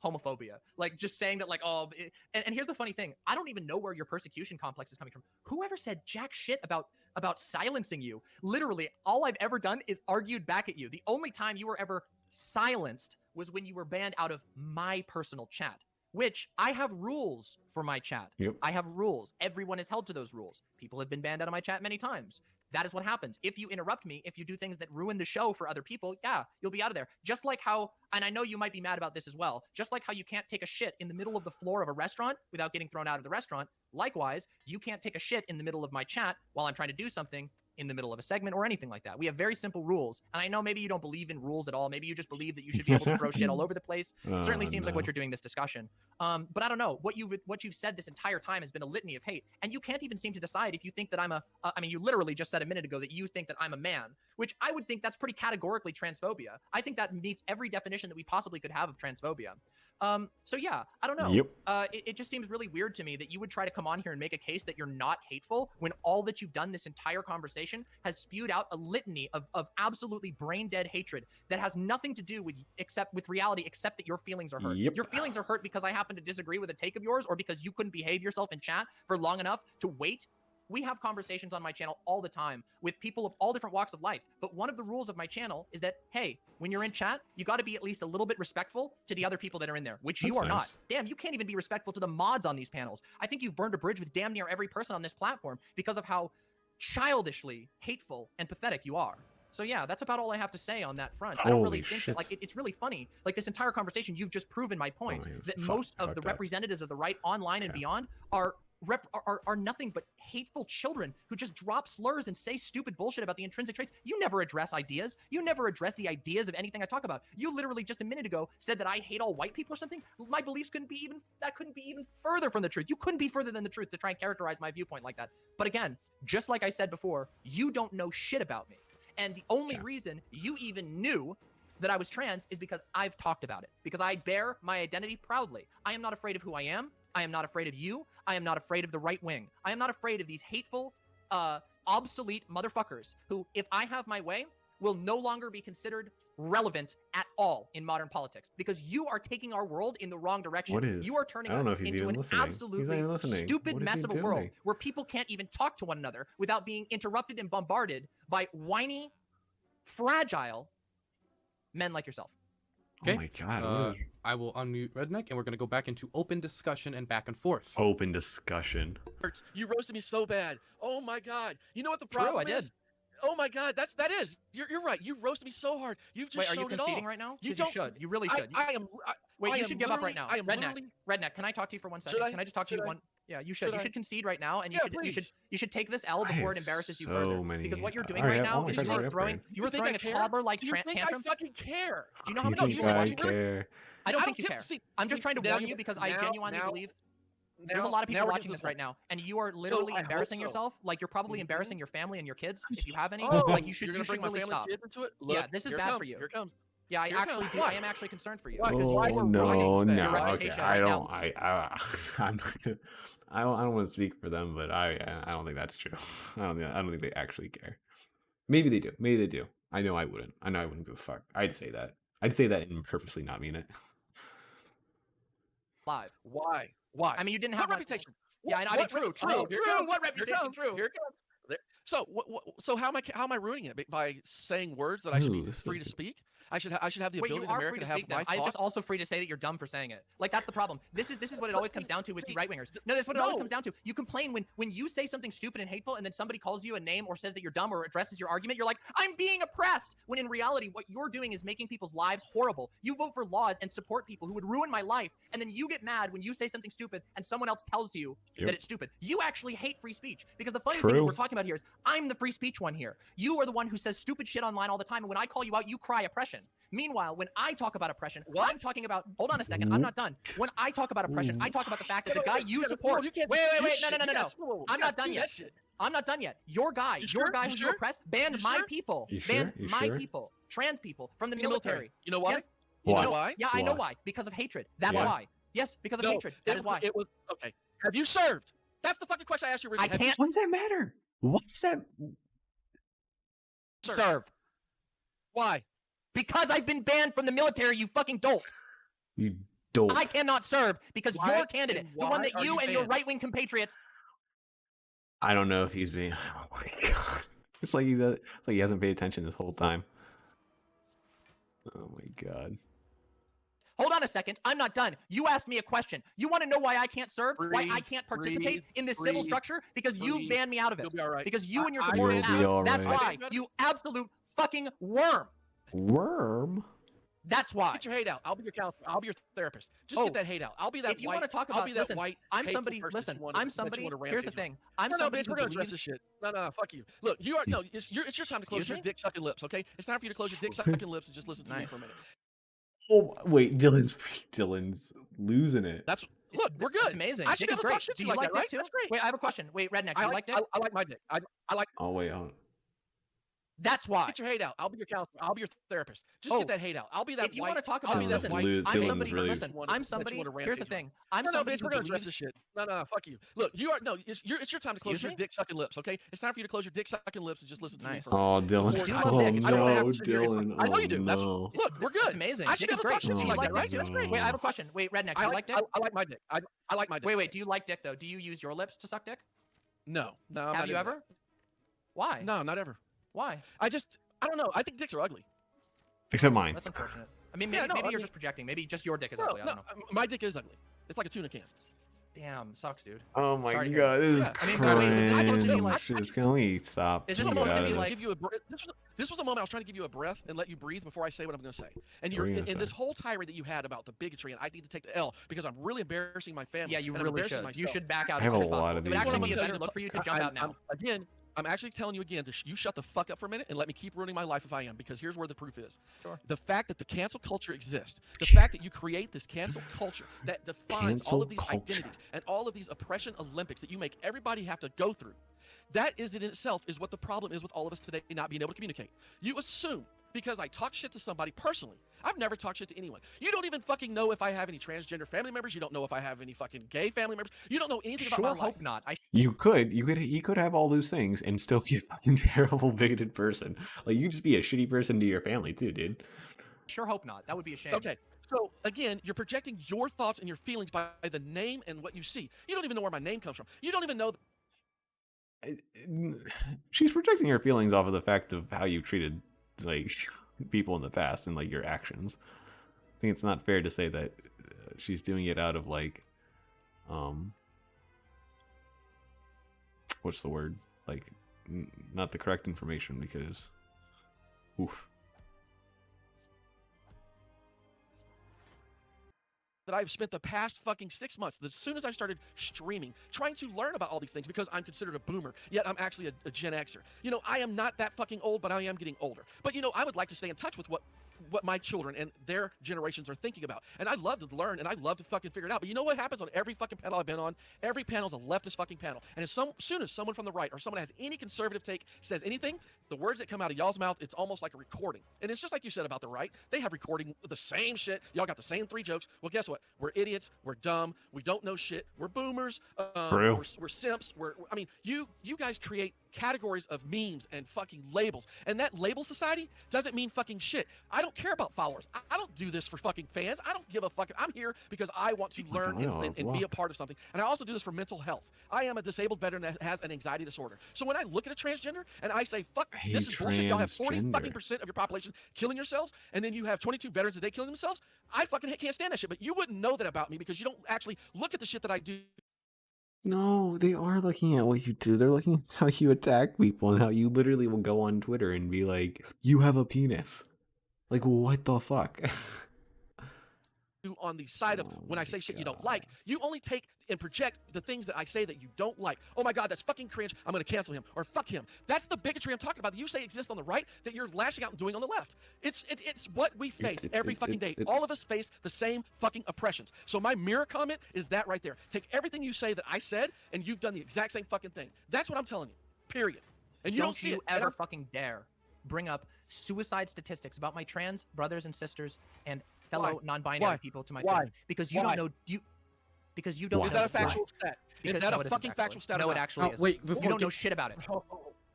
Speaker 4: homophobia. Like just saying that like, oh, and here's the funny thing. I don't even know where your persecution complex is coming from. Whoever said jack shit about silencing you? Literally, all I've ever done is argued back at you. The only time you were ever silenced was when you were banned out of my personal chat, which I have rules for my chat.
Speaker 1: Yep.
Speaker 4: I have rules. Everyone is held to those rules. People have been banned out of my chat many times. That is what happens. If you interrupt me, if you do things that ruin the show for other people, yeah, you'll be out of there. Just like how, and I know you might be mad about this as well, just like how you can't take a shit in the middle of the floor of a restaurant without getting thrown out of the restaurant, likewise, you can't take a shit in the middle of my chat while I'm trying to do something in the middle of a segment or anything like that. We have very simple rules. And I know maybe you don't believe in rules at all. Maybe you just believe that you should be able to throw shit all over the place. It certainly seems like what you're doing this discussion. But I don't know. What you've said this entire time has been a litany of hate. And you can't even seem to decide if you think that I'm I mean, you literally just said a minute ago that you think that I'm a man, which I would think that's pretty categorically transphobia. I think that meets every definition that we possibly could have of transphobia. So yeah, I don't know.
Speaker 1: Yep.
Speaker 4: It just seems really weird to me that you would try to come on here and make a case that you're not hateful when all that you've done this entire conversation has spewed out a litany of absolutely brain dead hatred that has nothing to do with reality except that your feelings are hurt.
Speaker 1: Yep.
Speaker 4: Your feelings are hurt because I happen to disagree with a take of yours or because you couldn't behave yourself in chat for long enough to wait. We have conversations on my channel all the time with people of all different walks of life. But one of the rules of my channel is that, hey, when you're in chat, you got to be at least a little bit respectful to the other people that are in there, which you are not. Damn, you can't even be respectful to the mods on these panels. I think you've burned a bridge with damn near every person on this platform because of how childishly hateful and pathetic you are. So yeah, that's about all I have to say on that front. I don't really think that, like, it's really funny. Like, this entire conversation, you've just proven my point that most of the representatives of the right online and beyond are nothing but hateful children who just drop slurs and say stupid bullshit about the intrinsic traits. You never address ideas. You never address the ideas of anything I talk about. You literally just a minute ago said that I hate all white people or something. My beliefs couldn't be even further from the truth. You couldn't be further than the truth to try and characterize my viewpoint like that. But again, just like I said before, you don't know shit about me. And the only reason you even knew that I was trans is because I've talked about it. Because I bear my identity proudly. I am not afraid of who I am. I am not afraid of you. I am not afraid of the right wing. I am not afraid of these hateful, obsolete motherfuckers who, if I have my way, will no longer be considered relevant at all in modern politics because you are taking our world in the wrong direction.
Speaker 1: What is?
Speaker 4: You are turning us into an absolutely stupid mess of a world where people can't even talk to one another without being interrupted and bombarded by whiny, fragile men like yourself.
Speaker 2: Okay.
Speaker 1: Oh my god.
Speaker 2: I will unmute Redneck, and we're going to go back into open discussion and back and forth.
Speaker 1: Open discussion.
Speaker 3: You roasted me so bad. Oh my god. You know what the problem is? Oh my god, that is. You're right. You roasted me so hard. You've just
Speaker 4: Wait, are you conceding right now? You should. You really should. Wait, you should give up right now. Redneck, can I talk to you for 1 second? Can I just talk to you one? Yeah, you should. You should concede right now, and you should take this L before it embarrasses you further. Because what you're doing right now is you are throwing a toddler-like tantrum.
Speaker 3: I fucking care.
Speaker 4: Do you know how many people are watching?
Speaker 1: Care.
Speaker 4: I don't think you care. I'm just trying to warn you because I genuinely believe there's a lot of people watching this right now, and you are literally embarrassing yourself. Like, you're probably embarrassing your family and your kids if you have any. Like, you should really stop. Yeah, this is bad for you.
Speaker 3: Here it comes.
Speaker 4: Yeah, I am actually concerned for you.
Speaker 1: Oh no. Okay, I'm not gonna. I don't want to speak for them, but I don't think that's true. I don't think they actually care. Maybe they do. Maybe they do. I know I wouldn't. I know I wouldn't give a fuck. I'd say that. I'd say that and purposely not mean it.
Speaker 4: Live.
Speaker 3: Why?
Speaker 4: I mean, you didn't have
Speaker 3: what reputation.
Speaker 4: Yeah, I mean, true. What reputation? True.
Speaker 3: Here it comes. So how am I ruining it by saying words that I should be free to speak? I should have the ability in America to have my thoughts.
Speaker 4: I'm just also free to say that you're dumb for saying it. Like, that's the problem. This is what it always comes down to with the right wingers. No, that's what it always comes down to. You complain when you say something stupid and hateful, and then somebody calls you a name or says that you're dumb or addresses your argument. You're like, I'm being oppressed. When in reality, what you're doing is making people's lives horrible. You vote for laws and support people who would ruin my life, and then you get mad when you say something stupid and someone else tells you that it's stupid. You actually hate free speech because the funny thing that we're talking about here is I'm the free speech one here. You are the one who says stupid shit online all the time, and when I call you out, you cry oppression. Meanwhile, when I talk about oppression, I'm talking about. Hold on a second, I'm not done. When I talk about oppression, I talk about the fact that the guy you support. Wait, no. I'm not done yet. I'm not done yet. Your guy who you oppress, banned my people, banned my people, trans people from the military.
Speaker 3: You know why?
Speaker 4: You know why? Yeah, I know why. Because of hatred. That's why. Yes, because of hatred. That is why.
Speaker 3: It was okay. Have you served? That's the fucking question I asked you originally.
Speaker 4: I can't.
Speaker 1: What does that matter? What does that
Speaker 4: serve?
Speaker 3: Why?
Speaker 4: Because I've been banned from the military, you fucking dolt.
Speaker 1: You dolt.
Speaker 4: I cannot serve because your candidate, the one that you and your right-wing compatriots.
Speaker 1: I don't know if he's being. Oh my god! It's like he hasn't paid attention this whole time. Oh my god.
Speaker 4: Hold on a second. I'm not done. You asked me a question. You want to know why I can't serve? Why I can't participate in this civil structure? Because you banned me out of it.
Speaker 3: You'll be all right.
Speaker 4: Because you and your supporters have. That's why. You absolute fucking worm.
Speaker 1: Worm?
Speaker 4: That's why.
Speaker 3: Get your hate out. I'll be your counselor. I'll be your therapist. Just get that hate out. I'll be that.
Speaker 4: If you want to talk about, listen, I'm somebody. Listen, I'm somebody. Here's the thing. I'm somebody who believes
Speaker 3: this shit. No, fuck you. Look, you are no. It's your time to close your dick sucking lips. Okay, it's time for you to close your dick sucking lips and just listen to me for a minute.
Speaker 1: Oh wait, Dylan's losing it.
Speaker 3: That's look. We're good.
Speaker 4: That's amazing.
Speaker 3: I should be able to talk shit to you like that, right?
Speaker 4: That's great. Wait, I have a question. Wait, Redneck, do you like dick?
Speaker 3: I like my dick. I like.
Speaker 1: Oh wait, hold on.
Speaker 4: That's why.
Speaker 3: Get your hate out. I'll be your counselor. I'll be your therapist. Just get that hate out. I'll be that.
Speaker 4: If you want to talk about,
Speaker 1: listen,
Speaker 4: I'm somebody.
Speaker 1: really
Speaker 4: Listen, I'm somebody. Here's the thing. I'm
Speaker 3: no,
Speaker 4: somebody.
Speaker 3: Bitch, we're gonna address this shit. No, fuck you. Look, you are no. It's your time to close your dick sucking lips. Okay, it's time for you to close your dick sucking lips and just listen to me.
Speaker 1: Oh, Dylan.
Speaker 4: Oh,
Speaker 1: no, Dylan.
Speaker 3: I know you do.
Speaker 1: No.
Speaker 3: That's, look, we're good.
Speaker 4: That's amazing.
Speaker 3: I should
Speaker 4: Dick is
Speaker 3: never talk
Speaker 4: great.
Speaker 3: shit to you like that, right?
Speaker 4: That's great. Wait, I have a question. Wait, Redneck, do you like dick?
Speaker 3: I like my dick. I like my dick.
Speaker 4: Wait. Do you like dick though? Do you use your lips to suck dick?
Speaker 3: No.
Speaker 4: Have you ever? Why?
Speaker 3: No, not ever.
Speaker 4: Why?
Speaker 3: I don't know. I think dicks are ugly.
Speaker 1: Except mine.
Speaker 4: That's unfortunate. I mean, maybe you're just projecting. Maybe just your dick is ugly. I don't know.
Speaker 3: My dick is ugly. It's like a tuna can.
Speaker 4: Damn, sucks, dude.
Speaker 1: Oh my
Speaker 4: Sorry to
Speaker 1: god,
Speaker 4: hear
Speaker 1: this is
Speaker 4: I mean,
Speaker 1: cringe. Can we stop?
Speaker 4: Is this supposed to be like?
Speaker 3: This was the moment I was trying to give you a breath and let you breathe before I say what I'm going to say. And you're in this whole tirade that you had about the bigotry, and I need to take the L because I'm really embarrassing my family.
Speaker 4: Yeah, you really should.
Speaker 3: Myself.
Speaker 4: You should back out.
Speaker 1: I have
Speaker 4: as
Speaker 1: a
Speaker 4: soon as
Speaker 1: lot
Speaker 4: possible.
Speaker 1: of
Speaker 4: It would actually
Speaker 1: these.
Speaker 4: be a better look for you to jump out now.
Speaker 3: I'm actually telling you again to you shut the fuck up for a minute and let me keep ruining my life if I am, because here's where the proof is.
Speaker 4: Sure.
Speaker 3: The fact that the cancel culture exists, the fact that you create this cancel culture that defines all of these identities and all of these oppression Olympics that you make everybody have to go through, that is in itself is what the problem is with all of us today not being able to communicate. You assume because I talk shit to somebody personally. I've never talked shit to anyone. You don't even fucking know if I have any transgender family members. You don't know if I have any fucking gay family members. You don't know anything about my life.
Speaker 4: Hope not.
Speaker 1: You could have all those things and still be a fucking terrible bigoted person. Like you could just be a shitty person to your family too, dude.
Speaker 4: Sure hope not. That would be a shame.
Speaker 3: Okay. So again, you're projecting your thoughts and your feelings by the name and what you see. You don't even know where my name comes from. You don't even know.
Speaker 1: She's projecting her feelings off of the fact of how you treated like people in the past and like your actions. I think it's not fair to say that she's doing it out of like what's the word, like not the correct information, because oof.
Speaker 3: That I've spent the past fucking 6 months, as soon as I started streaming, trying to learn about all these things because I'm considered a boomer, yet I'm actually a Gen Xer. You know, I am not that fucking old, but I am getting older. But, you know, I would like to stay in touch with what my children and their generations are thinking about. And I'd love to learn and I'd love to fucking figure it out. But you know what happens on every fucking panel I've been on? Every panel's a leftist fucking panel. And as soon as someone from the right or someone has any conservative take says anything, the words that come out of y'all's mouth, it's almost like a recording. And it's just like you said about the right. They have recording the same shit. Y'all got the same 3 jokes. Well, guess what? We're idiots. We're dumb. We don't know shit. We're boomers.
Speaker 1: True.
Speaker 3: We're simps. I mean, you guys create categories of memes and fucking labels. And that label society doesn't mean fucking shit. I don't care about followers. I don't do this for fucking fans. I don't give a fuck. I'm here because I want to learn and be a part of something. And I also do this for mental health. I am a disabled veteran that has an anxiety disorder. So when I look at a transgender and I say, fuck, this is bullshit. Y'all have 40 fucking % of your population killing yourselves, and then you have 22 veterans a day killing themselves. I fucking can't stand that shit. But you wouldn't know that about me because you don't actually look at the shit that I do.
Speaker 1: No, they are looking at what you do. They're looking at how you attack people and how you literally will go on Twitter and be like, you have a penis. Like, what the fuck?
Speaker 3: On the side of when I say shit you don't like, you only take and project the things that I say that you don't like. Oh my God, that's fucking cringe. I'm going to cancel him or fuck him. That's the bigotry I'm talking about that you say exists on the right that you're lashing out and doing on the left. It's what we face every fucking day. All of us face the same fucking oppressions. So my mirror comment is that right there. Take everything you say that I said and you've done the exact same fucking thing. That's what I'm telling you. Period. And you don't see
Speaker 4: you
Speaker 3: it.
Speaker 4: ever fucking dare bring up suicide statistics about my trans brothers and sisters and fellow non-binary people to my face, because you don't know because you don't.
Speaker 3: Is that a factual stat? Is that a fucking factual stat?
Speaker 4: No, it actually is.
Speaker 2: Wait,
Speaker 4: you don't know shit about it.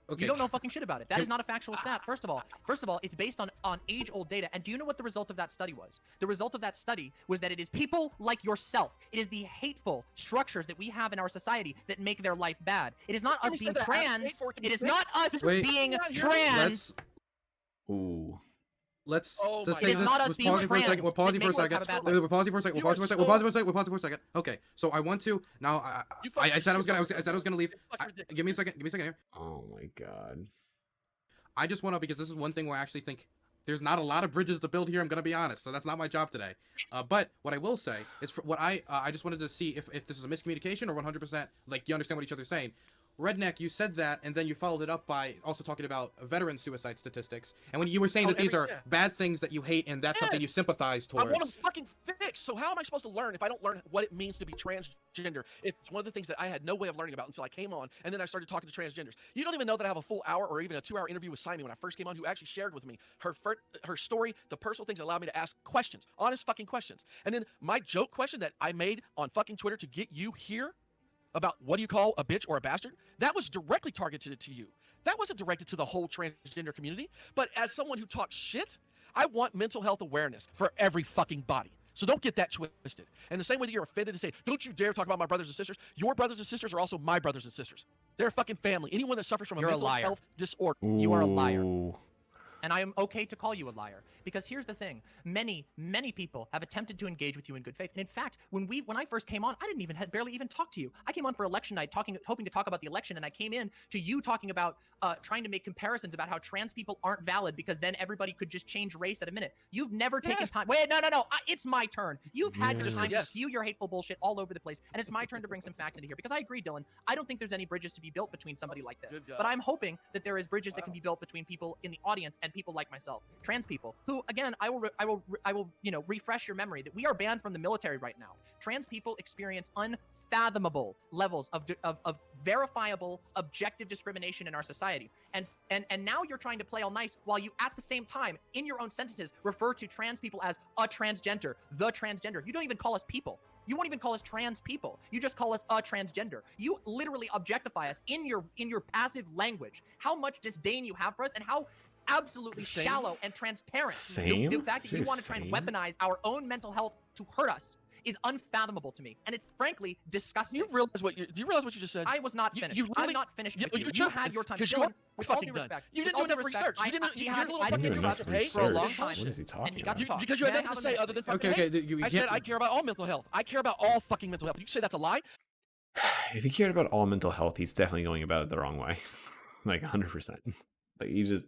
Speaker 2: Okay.
Speaker 4: You don't know fucking shit about it. That is not a factual stat. First of all, it's based on age-old data. And do you know what the result of that study was? The result of that study was that it is people like yourself. It is the hateful structures that we have in our society that make their life bad. It is not us being trans. It is not us being trans.
Speaker 1: Ooh.
Speaker 2: Let's
Speaker 3: Oh
Speaker 2: just
Speaker 3: my
Speaker 2: say
Speaker 3: God.
Speaker 2: this.
Speaker 4: not us
Speaker 2: We're
Speaker 4: being
Speaker 2: pausing for a
Speaker 4: trans
Speaker 2: second. We're pausing
Speaker 4: that
Speaker 2: for a
Speaker 4: make us
Speaker 2: second.
Speaker 4: have a bad
Speaker 2: Wait,
Speaker 4: life.
Speaker 2: we're pausing for a second.
Speaker 3: You
Speaker 2: We're pausing
Speaker 3: are
Speaker 2: for a second. We're pausing for a
Speaker 3: so-
Speaker 2: second. We're pausing for a second. Okay, so I want to now. I said I was gonna leave. Give me a second. Give me a second here.
Speaker 1: Oh my God.
Speaker 2: I just want to, because this is one thing where I actually think there's not a lot of bridges to build here. I'm gonna be honest, so that's not my job today. But what I will say is, for what I just wanted to see if this is a miscommunication or 100% like you understand what each other's saying. Redneck, you said that, and then you followed it up by also talking about veteran suicide statistics. And when you were saying that these are bad things that you hate, and that's something you sympathize towards.
Speaker 3: I want them fucking fixed. So how am I supposed to learn if I don't learn what it means to be transgender? It's one of the things that I had no way of learning about until I came on, and then I started talking to transgenders. You don't even know that I have a full hour or even a 2-hour interview with Simon when I first came on, who actually shared with me her story, the personal things that allowed me to ask questions, honest fucking questions. And then my joke question that I made on fucking Twitter to get you here about what do you call a bitch or a bastard, that was directly targeted to you. That wasn't directed to the whole transgender community. But as someone who talks shit, I want mental health awareness for every fucking body. So don't get that twisted. And the same way that you're offended to say, don't you dare talk about my brothers and sisters, your brothers and sisters are also my brothers and sisters. They're a fucking family. Anyone that suffers from a mental health disorder.
Speaker 4: You are a liar. And I am okay to call you a liar, because here's the thing: many people have attempted to engage with you in good faith. And in fact, when I first came on, I didn't even barely even talk to you. I came on for election night, hoping to talk about the election, and I came in to you talking about trying to make comparisons about how trans people aren't valid because then everybody could just change race at a minute. You've never taken time. Wait, no, it's my turn. You've had your time to spew your hateful bullshit all over the place, and it's my turn to bring some facts into here, because I agree, Dylan. I don't think there's any bridges to be built between somebody like this, but I'm hoping that there is bridges that can be built between people in the audience and people like myself, trans people, who, again, I will refresh your memory that we are banned from the military right now. Trans people experience unfathomable levels of verifiable, objective discrimination in our society. And now you're trying to play all nice while you, at the same time, in your own sentences, refer to trans people as a transgender, the transgender. You don't even call us people. You won't even call us trans people. You just call us a transgender. You literally objectify us in your passive language. How much disdain you have for us, and how absolutely shallow and transparent. The fact that you want to try and weaponize our own mental health to hurt us is unfathomable to me, and it's frankly disgusting.
Speaker 3: Do you realize what you just said?
Speaker 4: I was not finished. I'm not finished. You had your time.
Speaker 3: Dylan, with all due respect, you didn't do enough research. I didn't do enough research
Speaker 4: for a long time.
Speaker 1: What is he talking
Speaker 4: and he got to talk.
Speaker 3: Because you had nothing to say other than fucking hate. I said I care about all mental health. I care about all fucking mental health. You say that's a lie?
Speaker 1: If he cared about all mental health, he's definitely going about it the wrong way. Like 100%. Like he just,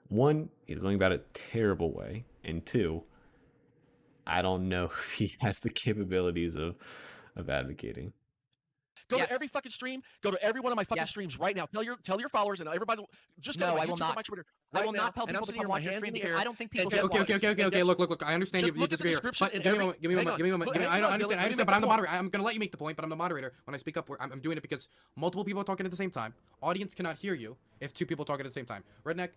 Speaker 1: one, he's going about it a terrible way, and two, I don't know if he has the capabilities of advocating.
Speaker 3: Go to every fucking stream. Go to every one of my fucking streams right now. Tell your followers and everybody. Just go to my YouTube and my Twitter.
Speaker 4: I will not tell people to come watch your stream because I don't think people should
Speaker 2: watch. Okay. Look. I understand you disagree. But give me a moment. I don't understand. But I'm the moderator. I'm gonna let you make the point. But I'm the moderator. When I speak up, I'm doing it because multiple people are talking at the same time. Audience cannot hear you if two people talking at the same time. Redneck,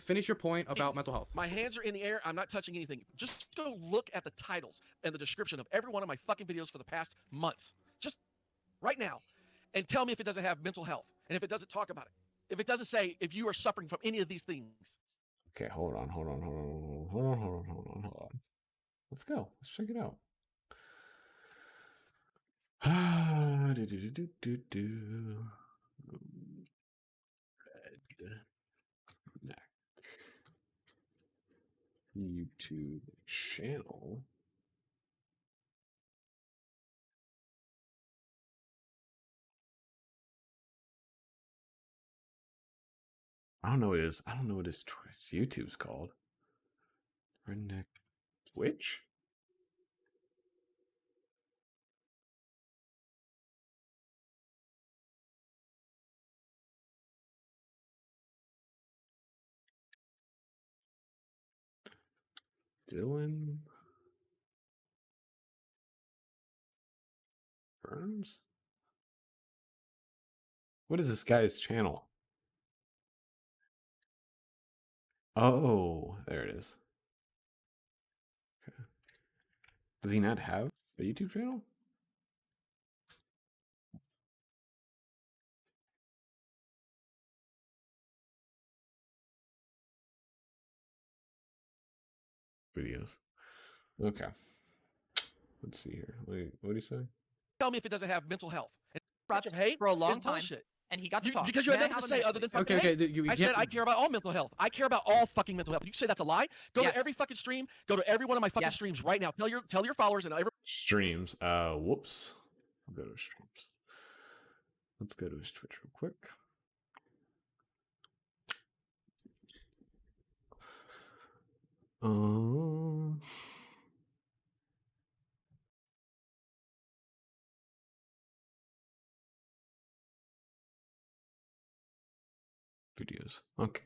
Speaker 2: finish your point about mental health.
Speaker 3: My hands are in the air. I'm not touching anything. Just go look at the titles and the description of every one of my fucking videos for the past months. Just right now, and tell me if it doesn't have mental health, and if it doesn't talk about it, if it doesn't say if you are suffering from any of these things.
Speaker 1: Okay, hold on. Let's go. Let's check it out. YouTube channel. I don't know what it is. I don't know what his YouTube's called. Redneck Twitch? Dylan Burns? What is this guy's channel? Oh, there it is. Okay. Does he not have a YouTube channel? Videos. Okay. Let's see here. Wait, what did he say?
Speaker 3: Tell me if it doesn't have mental health. Project Hate
Speaker 4: for a long time. Bullshit. And he got to talk.
Speaker 3: Because you had nothing to say other than fucking hate. I said I care about all mental health. I care about all fucking mental health. You say that's a lie? Go to every fucking stream. Go to every one of my fucking streams right now. Tell your followers and every
Speaker 1: streams. Whoops. I'll go to his streams. Let's go to his Twitch real quick. videos. Okay.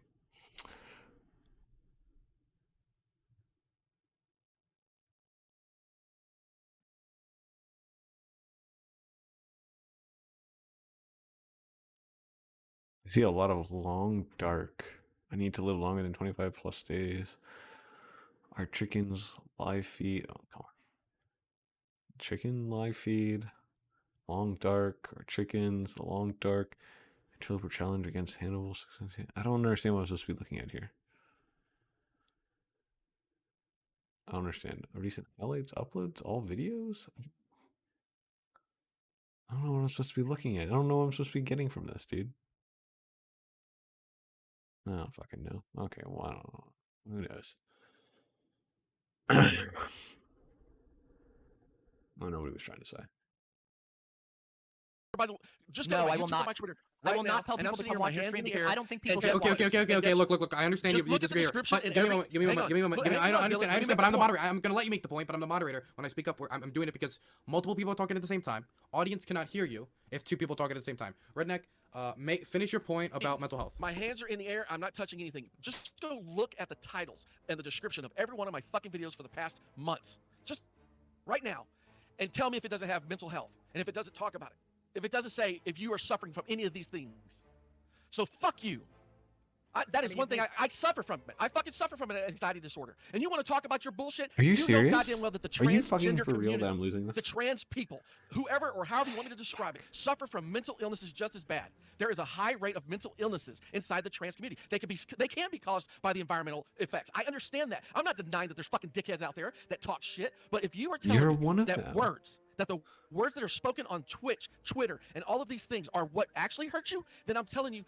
Speaker 1: I see a lot of long dark. I need to live longer than 25 plus days. Our chickens live feed. Oh, come on. Chicken live feed. Long dark. Our chickens. The long dark. Triple challenge against Hannibal. I don't understand what I'm supposed to be looking at here. I don't understand. Recent highlights, uploads, all videos? I don't know what I'm supposed to be looking at. I don't know what I'm supposed to be getting from this, dude. I don't fucking know. Okay, well, I don't know. Who knows? I don't know what he was trying to say.
Speaker 3: By the way, just
Speaker 4: No,
Speaker 3: go to my
Speaker 4: I will
Speaker 3: YouTube
Speaker 4: not.
Speaker 3: or my Twitter.
Speaker 4: I will
Speaker 3: right now,
Speaker 4: not tell
Speaker 3: and I'm
Speaker 4: people to
Speaker 3: sitting
Speaker 4: come
Speaker 3: here, my
Speaker 4: watch your
Speaker 3: hands
Speaker 4: stream
Speaker 3: in the
Speaker 4: because
Speaker 3: air,
Speaker 4: I don't think
Speaker 3: and
Speaker 4: people
Speaker 3: just
Speaker 4: should watch it.
Speaker 2: Okay. Look. I understand
Speaker 3: Just
Speaker 2: you
Speaker 3: look at the
Speaker 2: disagree.
Speaker 3: description
Speaker 2: But
Speaker 3: and
Speaker 2: give me a
Speaker 3: every-
Speaker 2: moment. Give me a
Speaker 3: hang
Speaker 2: moment.
Speaker 3: on.
Speaker 2: Give me a moment.
Speaker 3: But
Speaker 2: Give me.
Speaker 3: hang
Speaker 2: I don't
Speaker 3: on,
Speaker 2: understand.
Speaker 3: Billy,
Speaker 2: I
Speaker 3: let me
Speaker 2: understand.
Speaker 3: make
Speaker 2: But I'm the
Speaker 3: my point.
Speaker 2: moderator. I'm gonna let you make the point. But I'm the moderator. When I speak up, I'm doing it because multiple people are talking at the same time. Audience cannot hear you if two people talking at the same time. Redneck, finish your point about mental health.
Speaker 3: My hands are in the air. I'm not touching anything. Just go look at the titles and the description of every one of my fucking videos for the past months. Just right now. And tell me if it doesn't have mental health. And if it doesn't talk about it. If it doesn't say if you are suffering from any of these things. So fuck you. That is one thing I suffer from. I fucking suffer from an anxiety disorder. And you want to talk about your bullshit?
Speaker 1: Are you
Speaker 3: know
Speaker 1: serious?
Speaker 3: goddamn well that the
Speaker 1: Are you fucking
Speaker 3: transgender
Speaker 1: for real
Speaker 3: community,
Speaker 1: that I'm losing this?
Speaker 3: the trans people, whoever or however you want me to describe it, suffer from mental illnesses just as bad. There is a high rate of mental illnesses inside the trans community. They can be caused by the environmental effects. I understand that. I'm not denying that there's fucking dickheads out there that talk shit. But if you are telling
Speaker 1: You're
Speaker 3: me
Speaker 1: one of
Speaker 3: that
Speaker 1: them.
Speaker 3: the words that are spoken on Twitch, Twitter, and all of these things are what actually hurt you, then I'm telling you,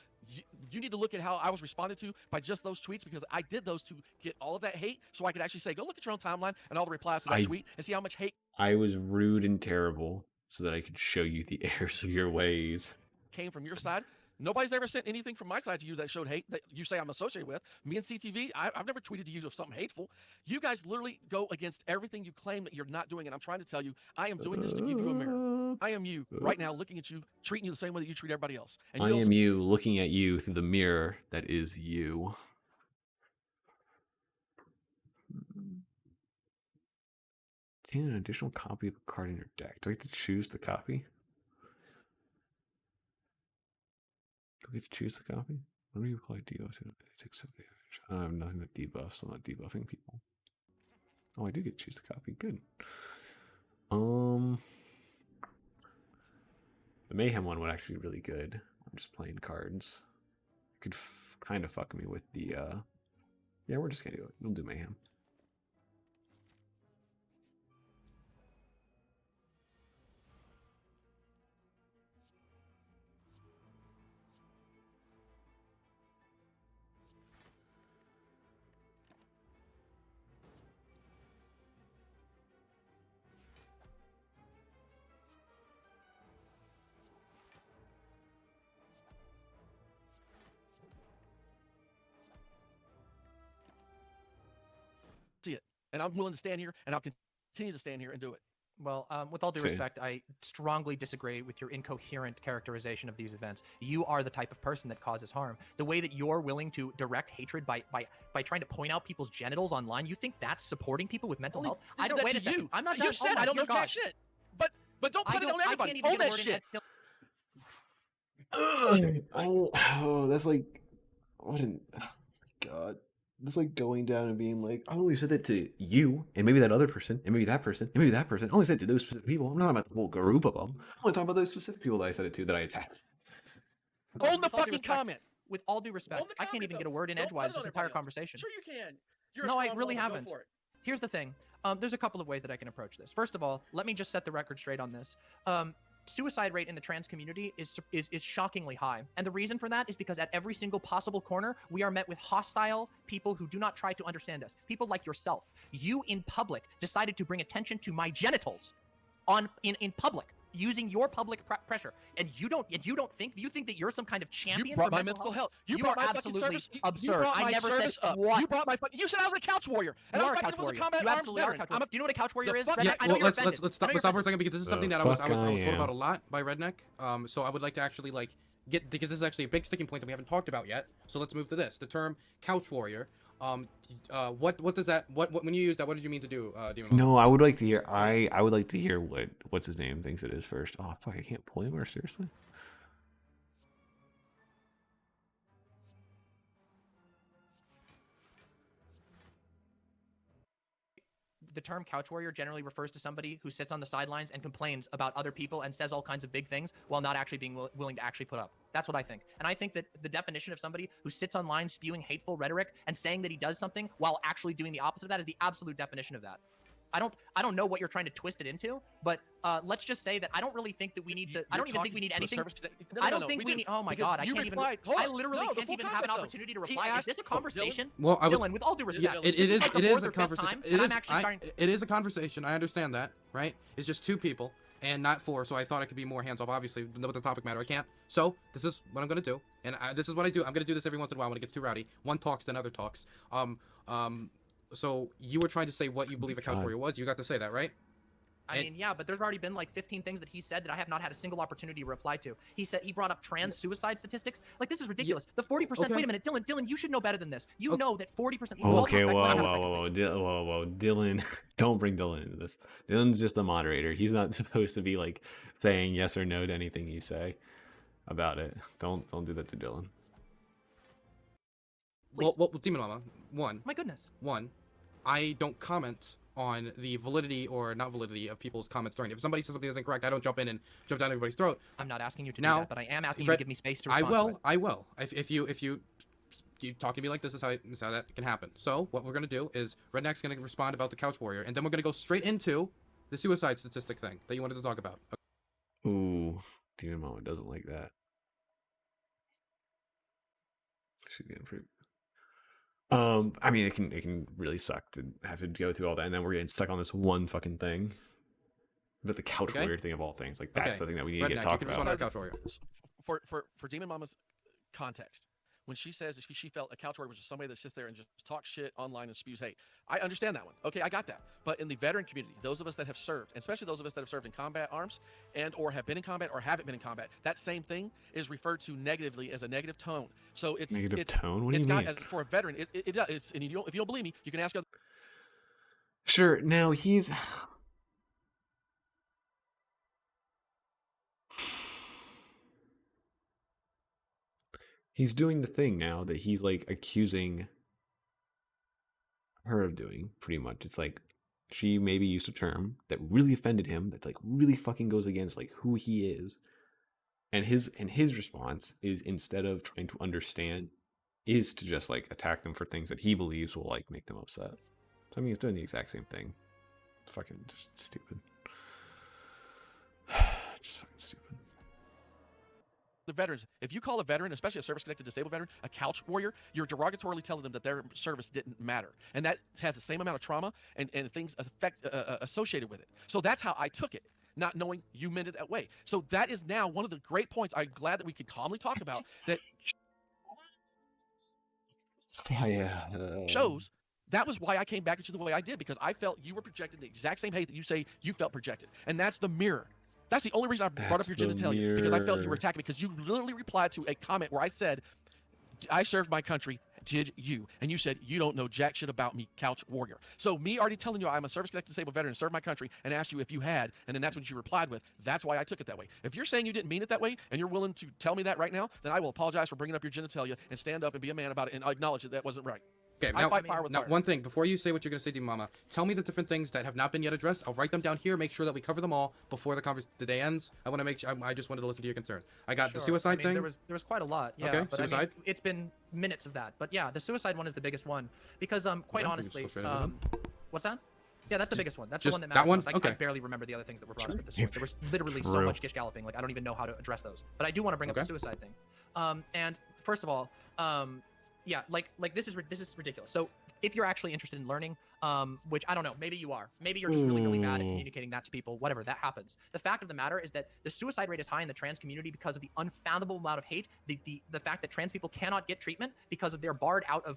Speaker 3: you need to look at how I was responded to by just those tweets, because I did those to get all of that hate so I could actually say, go look at your own timeline and all the replies to that tweet and see how much hate
Speaker 1: I was rude and terrible so that I could show you the errors of your ways.
Speaker 3: came from your side. Nobody's ever sent anything from my side to you that showed hate that you say I'm associated with. Me and CTV, I've never tweeted to you of something hateful. You guys literally go against everything you claim that you're not doing, and I'm trying to tell you, I am doing this to give you a mirror. I am you right now, looking at you, treating you the same way that you treat everybody else. And
Speaker 1: I am you looking at you through the mirror that is you. Gain an additional copy of a card in your deck. Do I get to choose the copy? Do I get to choose the copy? When do you apply debuff to it? It takes 7 damage. I have nothing that debuffs, so I'm not debuffing people. Oh, I do get to choose the copy. Good. The Mayhem one would actually be really good. I'm just playing cards. It could kind of fuck me with the, yeah, we're just gonna do it. We'll do Mayhem.
Speaker 3: see it. And I'm willing to stand here, and I'll continue to stand here and do it.
Speaker 4: Well, with all due respect, I strongly disagree with your incoherent characterization of these events. You are the type of person that causes harm. The way that you're willing to direct hatred by trying to point out people's genitals online, you think that's supporting people with mental health? I don't. Wait a second. I'm not.
Speaker 3: You said I don't know jack shit. But don't put it on everybody.
Speaker 4: I can't even
Speaker 3: Own
Speaker 4: get a
Speaker 3: that
Speaker 4: word
Speaker 3: shit.
Speaker 1: Oh, that's like, what an, oh God. That's like going down and being like, I only said that to you, and maybe that other person, and maybe that person, and maybe that person. I only said it to those specific people. I'm not about the whole group of them. I'm only talking about those specific people that I said it to that I attacked.
Speaker 3: Own the fucking comment.
Speaker 4: With all due respect, I can't even get a word in edgewise this entire conversation.
Speaker 3: Sure you can.
Speaker 4: No, I really haven't. Here's the thing. There's a couple of ways that I can approach this. First of all, let me just set the record straight on this. Suicide rate in the trans community is shockingly high. And the reason for that is because at every single possible corner, we are met with hostile people who do not try to understand us. People like yourself. You in public decided to bring attention to my genitals in public, using your public pressure. And you think that you're some kind of champion
Speaker 3: you brought
Speaker 4: for
Speaker 3: my
Speaker 4: mental
Speaker 3: health.
Speaker 4: You
Speaker 3: are
Speaker 4: absolutely absurd. I never said
Speaker 3: what. You brought my. You said I was a couch warrior.
Speaker 4: You are a couch warrior. You absolutely are a couch warrior. Do you know what a couch warrior is?
Speaker 2: Yeah, well, let's stop for a second, because this is something that I was told about a lot by Redneck. So I would like to actually like because this is actually a big sticking point that we haven't talked about yet. So let's move to this. The term couch warrior. What does that what when you use that? What did you mean to do, Demon?
Speaker 1: No, I would like to hear. I would like to hear what's his name thinks it is first. Oh fuck, I can't pull him. Or seriously?
Speaker 4: The term couch warrior generally refers to somebody who sits on the sidelines and complains about other people and says all kinds of big things while not actually being willing to actually put up. That's what I think. And I think that the definition of somebody who sits online spewing hateful rhetoric and saying that he does something while actually doing the opposite of that is the absolute definition of that. I don't know what you're trying to twist it into, but let's just say that I don't really think that we need to. I don't even think we need anything. I don't think we need. Oh my god, I can't even. I literally can't even have an opportunity to reply. Is this a conversation?
Speaker 2: Well,
Speaker 4: Dylan, with all due respect,
Speaker 2: it is a conversation. It is a conversation. I understand that, right? It's just two people and not four, so I thought I could be more hands off. Obviously, with the topic matter, I can't. So this is what I'm gonna do, and this is what I do. I'm gonna do this every once in a while when it gets too rowdy. One talks, then other talks. So you were trying to say what you believe a couch warrior was. You got to say that, right?
Speaker 4: I mean, yeah, but there's already been like 15 things that he said that I have not had a single opportunity to reply to. He said he brought up trans suicide statistics. Like, this is ridiculous. The 40%. Okay. Wait a minute, Dylan, you should know better than this. You know that 40%.
Speaker 1: Okay, whoa, Dylan, don't bring Dylan into this. Dylan's just the moderator. He's not supposed to be like saying yes or no to anything you say about it. Don't do that to Dylan.
Speaker 2: Well, Demon Mama,
Speaker 4: my goodness.
Speaker 2: I don't comment on the validity or not validity of people's comments during. If somebody says something that's incorrect, I don't jump in and jump down everybody's throat.
Speaker 4: I'm not asking you to do that, but I am asking you to give me space to respond.
Speaker 2: I will. If you talk to me like this is how that can happen. So what we're gonna do is Redneck's gonna respond about the couch warrior, and then we're gonna go straight into the suicide statistic thing that you wanted to talk about.
Speaker 1: Okay. Ooh, Demon Mama doesn't like that. She's getting pretty. I mean, it can really suck to have to go through all that, and then we're getting stuck on this one fucking thing. But the couch warrior thing of all things, like that's the thing that we need to get talked about.
Speaker 2: Couch warrior.
Speaker 3: For Demon Mama's context, when she says she felt a couch warrior was just somebody that sits there and just talks shit online and spews hate, I understand that one. Okay, I got that. But in the veteran community, those of us that have served, and especially those of us that have served in combat arms and or have been in combat or haven't been in combat, that same thing is referred to negatively as a negative tone. So it's
Speaker 1: negative tone. What do you mean?
Speaker 3: For a veteran, it does. And if you don't believe me, you can ask other.
Speaker 1: Sure. Now he's. He's doing the thing now that he's like accusing her of doing, pretty much. It's like she maybe used a term that really offended him, that's like really fucking goes against like who he is. And his response is, instead of trying to understand, is to just like attack them for things that he believes will like make them upset. So I mean, he's doing the exact same thing. It's fucking just stupid. Just fucking stupid.
Speaker 3: The veterans, if you call a veteran, especially a service-connected disabled veteran, a couch warrior, you're derogatorily telling them that their service didn't matter, and that has the same amount of trauma and things associated with it. So that's how I took it, not knowing you meant it that way. So that is now one of the great points I'm glad that we could calmly talk about that shows. That was why I came back at you the way I did, because I felt you were projecting the exact same hate that you say you felt projected, and that's the mirror. That's the only reason I brought up your genitalia, because I felt you were attacking me, because you literally replied to a comment where I said, I served my country, did you? And you said, you don't know jack shit about me, couch warrior. So me already telling you I'm a service-connected disabled veteran and served my country and asked you if you had, and then that's what you replied with. That's why I took it that way. If you're saying you didn't mean it that way and you're willing to tell me that right now, then I will apologize for bringing up your genitalia and stand up and be a man about it and acknowowledge that wasn't right.
Speaker 2: Okay, now one thing, before you say what you're going to say, Demon Mama, tell me the different things that have not been yet addressed. I'll write them down here, make sure that we cover them all before the day ends. I want to make sure, I just wanted to listen to your concern. I got the suicide thing.
Speaker 4: There was quite a lot. Yeah,
Speaker 2: okay,
Speaker 4: but suicide. I mean, it's been minutes of that. But yeah, the suicide one is the biggest one, because quite honestly, what's that? Yeah, that's the biggest one. That's the one that matters. I barely remember the other things that were brought up at this point. There was literally so much gish galloping, like I don't even know how to address those. But I do want to bring up the suicide thing. And first of all, yeah, like this is ridiculous. So if you're actually interested in learning, which I don't know, maybe you are. Maybe you're just really, really bad at communicating that to people, whatever, that happens. The fact of the matter is that the suicide rate is high in the trans community because of the unfathomable amount of hate, the fact that trans people cannot get treatment because of they're barred out of,